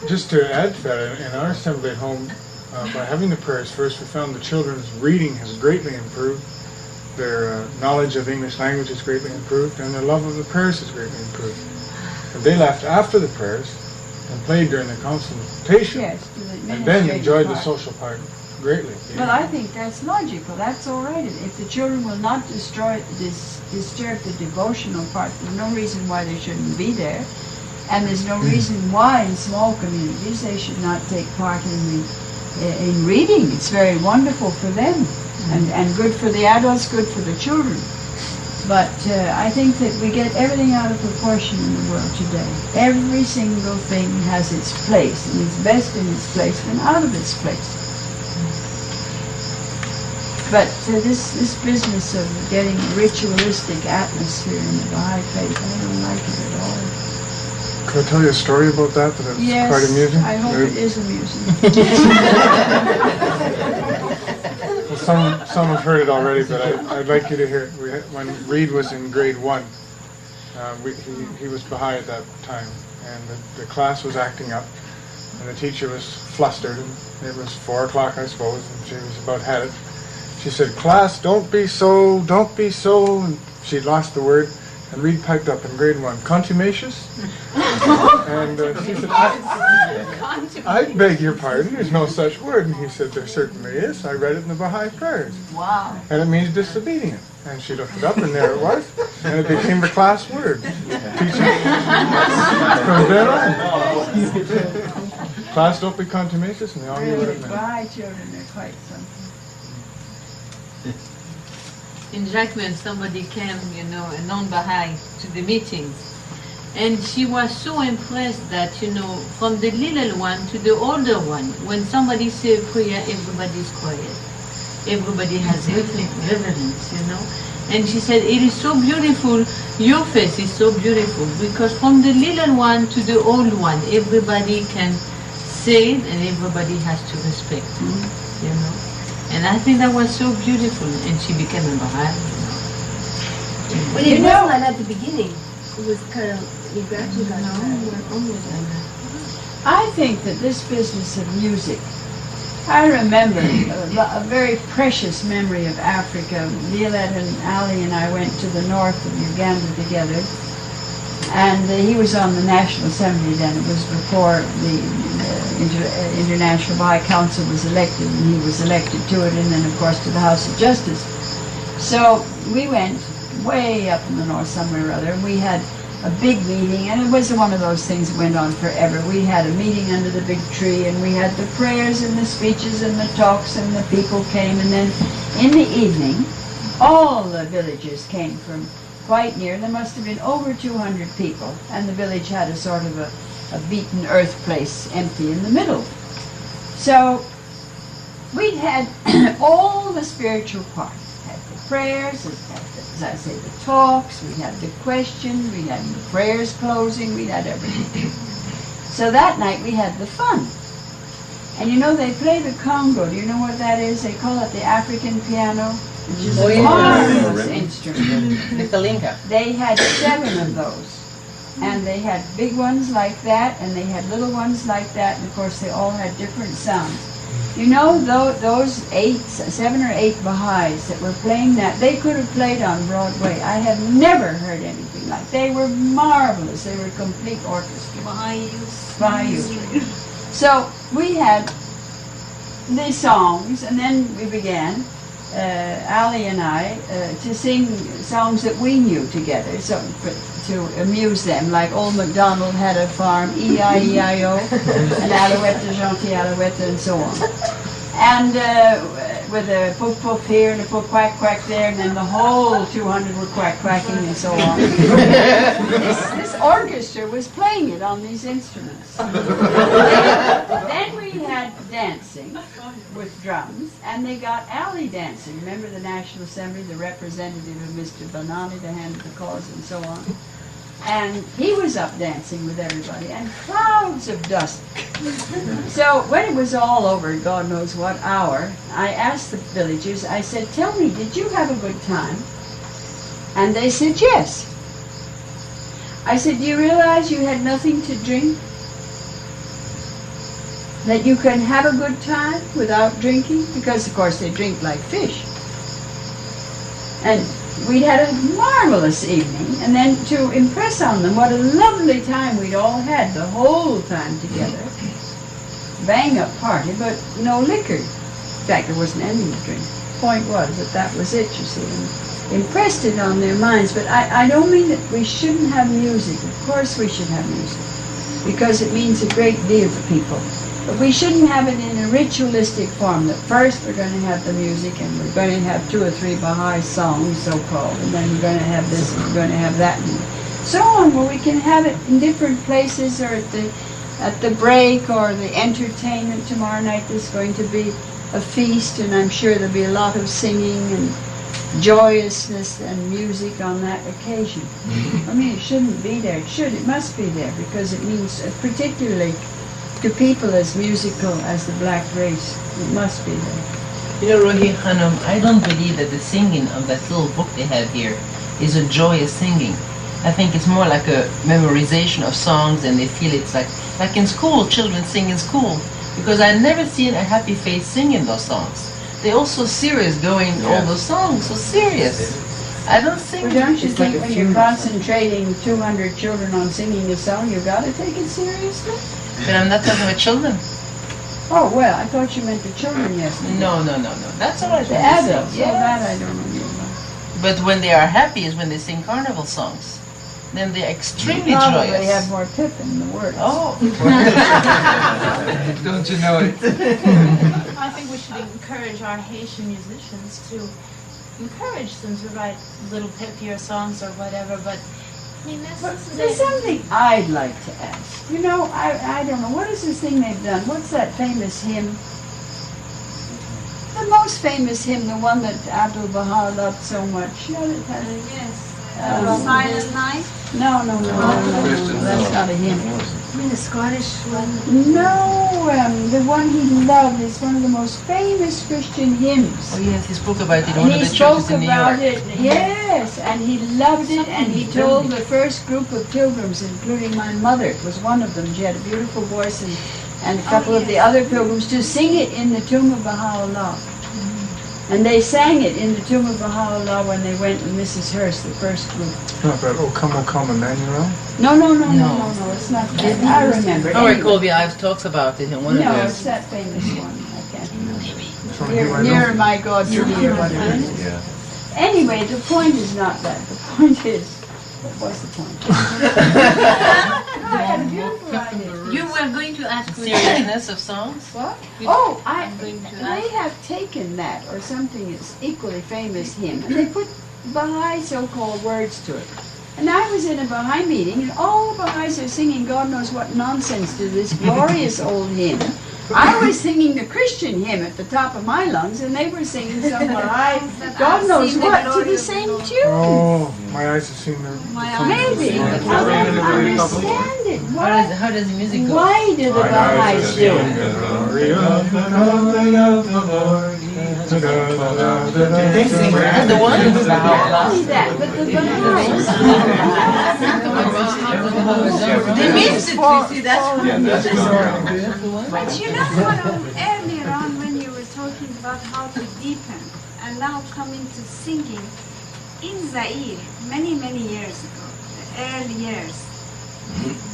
Just to add to that, in our assembly at home, by having the prayers first, we found the children's reading has greatly improved, their knowledge of English language has greatly improved, and their love of the prayers has greatly improved. And they left after the prayers and played during the consultation, and then enjoyed the social part greatly. Well, I think that's logical. That's all right. If the children will not disturb the devotional part, there's no reason why they shouldn't be there. And there's no reason why in small communities they should not take part in reading. It's very wonderful for them, and good for the adults, good for the children. But I think that we get everything out of proportion in the world today. Every single thing has its place, and it's best in its place when out of its place. But this business of getting a ritualistic atmosphere in the Baha'i faith, I don't like it at all. Could I tell you a story about that? That it's quite amusing? I hope it is amusing. Well, some have heard it already, but I'd like you to hear it. When Reed was in grade 1, he was Baha'i at that time, and the class was acting up, and the teacher was flustered, and it was 4 o'clock, I suppose, and she was about had it. She said, "Class, don't be so, and she'd lost the word. And Reed piped up in grade 1, "Contumacious?" And she said, I beg your pardon, there's no such word. And he said, "There certainly is. I read it in the Baha'i prayers. Wow. And it means disobedient." And she looked it up, and there it was. And it became the class word. Teaching from then on. "Class, don't be contumacious," and they all knew what it meant. Baha'i children are quite something. In Jacqueline, somebody came, a non-Baha'i, to the meetings. And she was so impressed that, from the little one to the older one, when somebody says prayer, everybody's quiet. Everybody has reverence, And she said, "It is so beautiful, your face is so beautiful, because from the little one to the old one, everybody can say it and everybody has to respect, And I think that was so beautiful, and she became a Baha'i. But it wasn't like at the beginning. It was kind of, you gradually got I think that this business of music, I remember a very precious memory of Africa. Violet and Ali and I went to the north of Uganda together, and he was on the National Assembly then. It was before the International Baha'i Council was elected, and he was elected to it, and then of course to the House of Justice. So we went way up in the north somewhere or other, and we had a big meeting, and it was one of those things that went on forever. We had a meeting under the big tree, and we had the prayers and the speeches and the talks, and the people came, and then in the evening, all the villagers came from quite near. There must have been over 200 people, and the village had a sort of a beaten earth place empty in the middle. So we had all the spiritual part. We had the prayers, as I say, the talks, we had the question, we had the prayers closing, we had everything. So that night we had the fun. And you know, they play the Congo. Do you know what that is? They call it the African piano, which is a marvelous instrument. The kalinka. They had 7 of those. And they had big ones like that, and they had little ones like that, and of course they all had different sounds. You know, those 7 or 8 Baha'is that were playing that, they could have played on Broadway. I have never heard anything like. They were marvelous. They were a complete orchestra. Baha'is. So we had the songs, and then we began, Ali and I, to sing songs that we knew together, so to amuse them, like Old MacDonald had a farm, E-I-E-I-O, and Alouette, Gentil Alouette, and so on. And with a poof poof here and a poof quack quack there, and then the whole 200 were quack quacking and so on. This orchestra was playing it on these instruments. Then we had dancing with drums, and they got alley dancing. Remember the National Assembly, the representative of Mr. Banani, the hand of the cause, and so on. And he was up dancing with everybody, and clouds of dust. So when it was all over, God knows what hour, I asked the villagers, I said, tell me, did you have a good time? And they said, yes. I said, do you realize you had nothing to drink? That you can have a good time without drinking? Because, of course, they drink like fish. And we had a marvelous evening, and then to impress on them what a lovely time we'd all had the whole time together. Bang-up party, but no liquor. In fact, there wasn't any to drink. The point was that was it, you see, and impressed it on their minds. But I don't mean that we shouldn't have music. Of course we should have music, because it means a great deal to people. But we shouldn't have it in a ritualistic form, that first we're going to have the music, and we're going to have 2 or 3 Baha'i songs, so-called, and then we're going to have this, and we're going to have that, and so on, where we can have it in different places, or at the break, or the entertainment. Tomorrow night there's going to be a feast, and I'm sure there'll be a lot of singing and joyousness and music on that occasion. I mean, it shouldn't be there. It must be there, because it means particularly to people as musical as the black race. It must be there. You know, Rúhíyyih Khánum, I don't believe that the singing of that little book they have here is a joyous singing. I think it's more like a memorization of songs, and they feel it's like in school, children sing in school. Because I've never seen a happy face singing those songs. They're all so serious, going all those songs, so serious. I don't think... Well, don't you think when you're concentrating 200 children on singing a song, you've got to take it seriously? But I'm not talking about children. Oh, well, I thought you meant the children, yes. No. That's all right. The adults, yes. That I don't know about. But when they are happy is when they sing carnival songs. Then they're extremely joyous. joyous. They have more pip in the words. Oh. Don't you know it? I think we should encourage our Haitian musicians to encourage them to write little pippier songs or whatever, but I mean, there's something I'd like to ask. You know, I don't know, what is this thing they've done? What's that famous hymn? The most famous hymn, the one that Amatu'l Bahá loved so much. You know, Yes. Silent Night? No, that's not a hymn. You mean the Scottish one? No, the one he loved is one of the most famous Christian hymns. Oh yes, he spoke about it in And one of the churches in New York. He spoke about it, yes, and he loved it, and he told the first group of pilgrims, including my mother, was one of them. She had a beautiful voice, and a couple of the other pilgrims, to sing it in the tomb of Baha'u'llah. And they sang it in the tomb of Baha'u'llah when they went with Mrs. Hurst, the first group. No, but O Come, Emmanuel? No, it's not that. I remember it. Howard Colby Ives talks about it in one of No, those. it's that famous one. I can't remember. Near my God to thee, or whatever it is. Anyway, the point is not that. The point is What was the point? You were going to ask seriousness of songs? What? You- Oh, I'm going to they have taken that or something that's equally famous hymn, and they put Baha'i so-called words to it. And I was in a Baha'i meeting, and all the Baha'is are singing God knows what nonsense to this glorious old hymn. I was singing the Christian hymn at the top of my lungs, and they were singing some Baha'i, God knows what, to the same tune. Oh, my eyes have seen the... Maybe. I don't understand it. How does the music go? Why do the Baha'is do it? They sing the one? Not only that, but the Baha'is. They mix it, we see that's But you know what, earlier on when you were talking about how to deepen and now coming to singing, in Zaire, many, many years ago, the early years,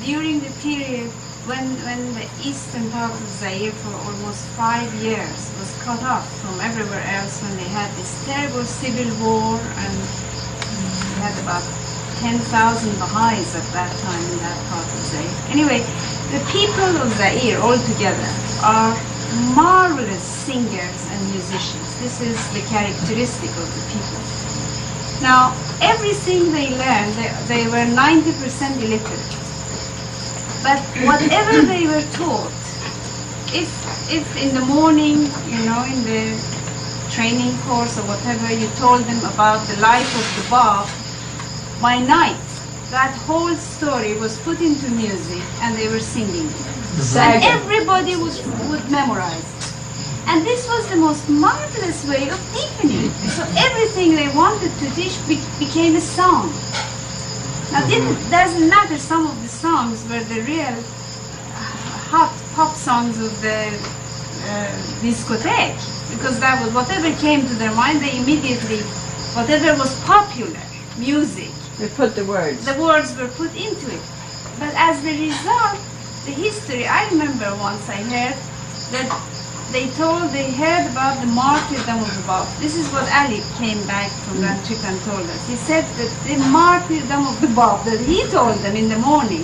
during the period when the eastern part of Zaire for almost 5 years was cut off from everywhere else, when they had this terrible civil war, and they had about 10,000 Baha'is at that time in that part of Zaire. Anyway, the people of Zaire altogether are marvelous singers and musicians. This is the characteristic of the people. Now, everything they learned, they were 90% illiterate. But whatever they were taught, if in the morning, you know, in the training course or whatever, you told them about the life of the Bab, by night, that whole story was put into music and they were singing it. And everybody would memorize it. And this was the most marvelous way of deepening. So everything they wanted to teach became a song. Now it doesn't matter, some of the songs were the real hot pop songs of the discotheque, because that was whatever came to their mind, they immediately, whatever was popular music, they put the words were put into it. But as the result, the history, I remember once I heard that they heard about the martyrdom of the Bab. This is what Ali came back from that trip and told us. He said that the martyrdom of the Bab, that he told them in the morning,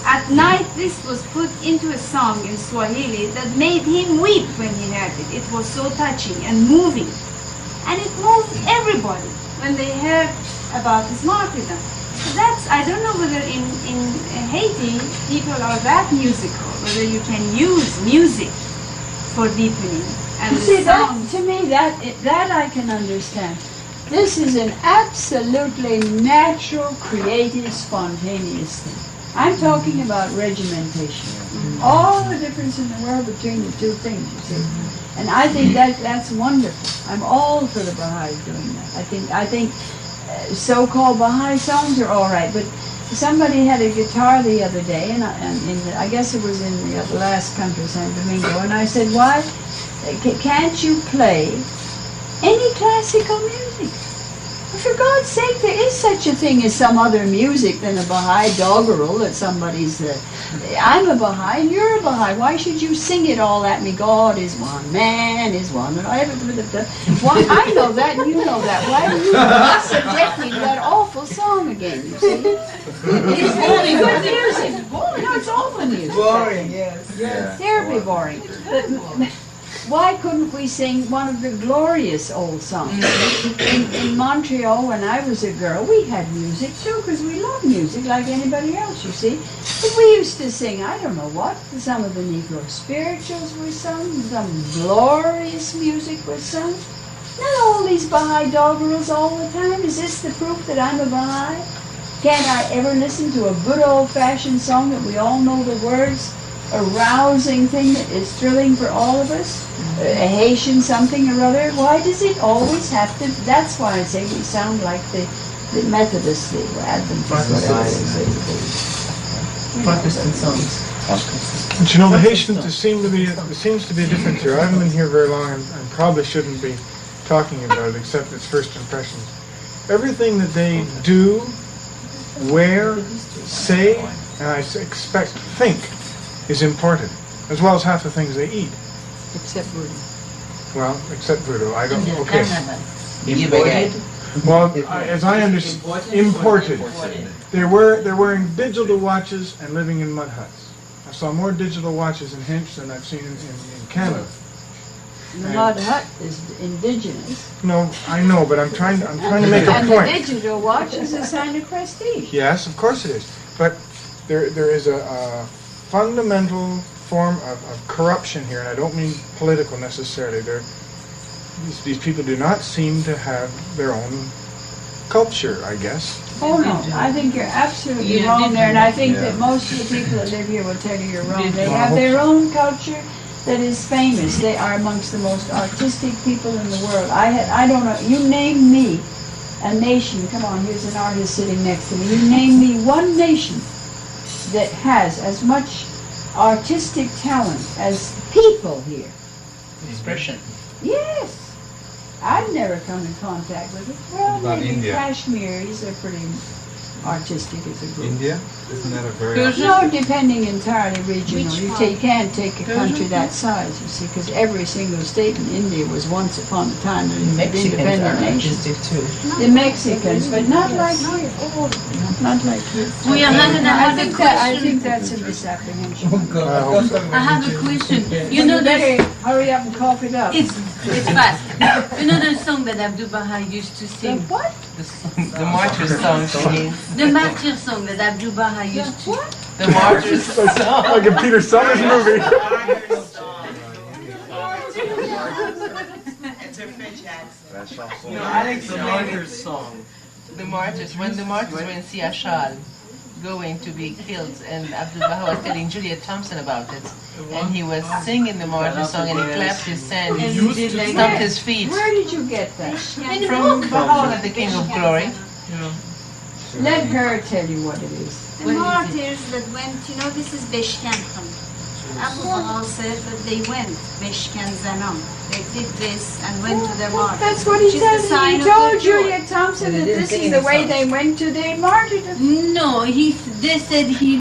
at night this was put into a song in Swahili that made him weep when he heard it. It was so touching and moving. And it moved everybody when they heard about his martyrdom. So that's, I don't know whether in Haiti people are that musical, whether you can use music for deepening. And you see, that, to me, that I can understand. This is an absolutely natural, creative, spontaneous thing. I'm talking about regimentation. All the difference in the world between the two things, you see. And I think that's wonderful. I'm all for the Baha'is doing that. I think so-called Baha'i songs are all right, but somebody had a guitar the other day, and I guess it was in the last country, San Domingo, and I said, why can't you play any classical music? For God's sake, there is such a thing as some other music than a Baha'i doggerel that somebody's... I'm a Baha'i and you're a Baha'i. Why should you sing it all at me? God is one, man is one. And why, I know that and you know that. Why are you subjecting to that awful song again, you see? It's really good music. No, it's awful music. Boring, yes. Yeah, terribly boring. But why couldn't we sing one of the glorious old songs? In Montreal, when I was a girl, we had music too, because we love music like anybody else, you see. But we used to sing, I don't know what, some of the Negro spirituals were sung, some glorious music was sung. Not all these Baha'i doggerels all the time. Is this the proof that I'm a Baha'i? Can't I ever listen to a good old-fashioned song that we all know the words? A rousing thing that is thrilling for all of us, a Haitian something or other. Why does it always have to? That's why I say we sound like the Methodists, the Adventists, whatever they say. Protestant songs. But you know, the Haitians, there seems to be a difference here. I haven't been here very long and probably shouldn't be talking about it except its first impressions. Everything that they do, wear, say, and I think, is imported, as well as half the things they eat. Except voodoo. Well, except voodoo. I don't. Okay. Imported. Well, as I understand, imported. They're wearing digital watches and living in mud huts. I saw more digital watches in Hinch than I've seen in Canada. The mud hut is indigenous. No, I know, but I'm trying to make a And point. the digital watch is a sign of prestige. Yes, of course it is. But there is a fundamental form of corruption here, and I don't mean political necessarily. These people do not seem to have their own culture, I guess. Oh no, I think you're absolutely wrong there, and I think that most of the people that live here will tell you you're wrong. They have their own culture that is famous. They are amongst the most artistic people in the world. I don't know, you name me a nation, come on, here's an artist sitting next to me, you name me one nation that has as much artistic talent as people here. Expression. Yes. I've never come in contact with it. Well, About maybe India? Kashmiris are pretty artistic as a group. India? Isn't that a very... No, depending entirely regional. Which You part? can't take a country that size, you see, because every single state in India was once upon a time an Mexicans are independent nation. artistic too. The Mexicans, but not like here. Not like here. We are having I another think question. that's a misapprehension. I have a question. You know better the hurry up and cough it up. it's fast. You know the song that Amatu'l Bahá used to sing? What? The martyr song, she means. The martyr song that Amatu'l Bahá used to. The martyr song. Like a Peter Sellers movie. No, Alex the martyr's song. The martyrs, when the martyrs were in Siachal, going to be killed, and Amatu'l Bahá was telling Juliet Thompson about it, and he was singing the martyr song, and he clapped his hands, and he stomped his feet. Where did you get that? From Bahá, the King of Glory. Let her tell you what it is. The martyrs that went, this is Beshkan Khan. Amatu'l Bahá said that they went, Beshkan Zanam. They did this and went to their martyrs. That's what he which is the said. sign He of told their joy. Juliet Thompson that this is the way they went to their martyrdom. No, they said he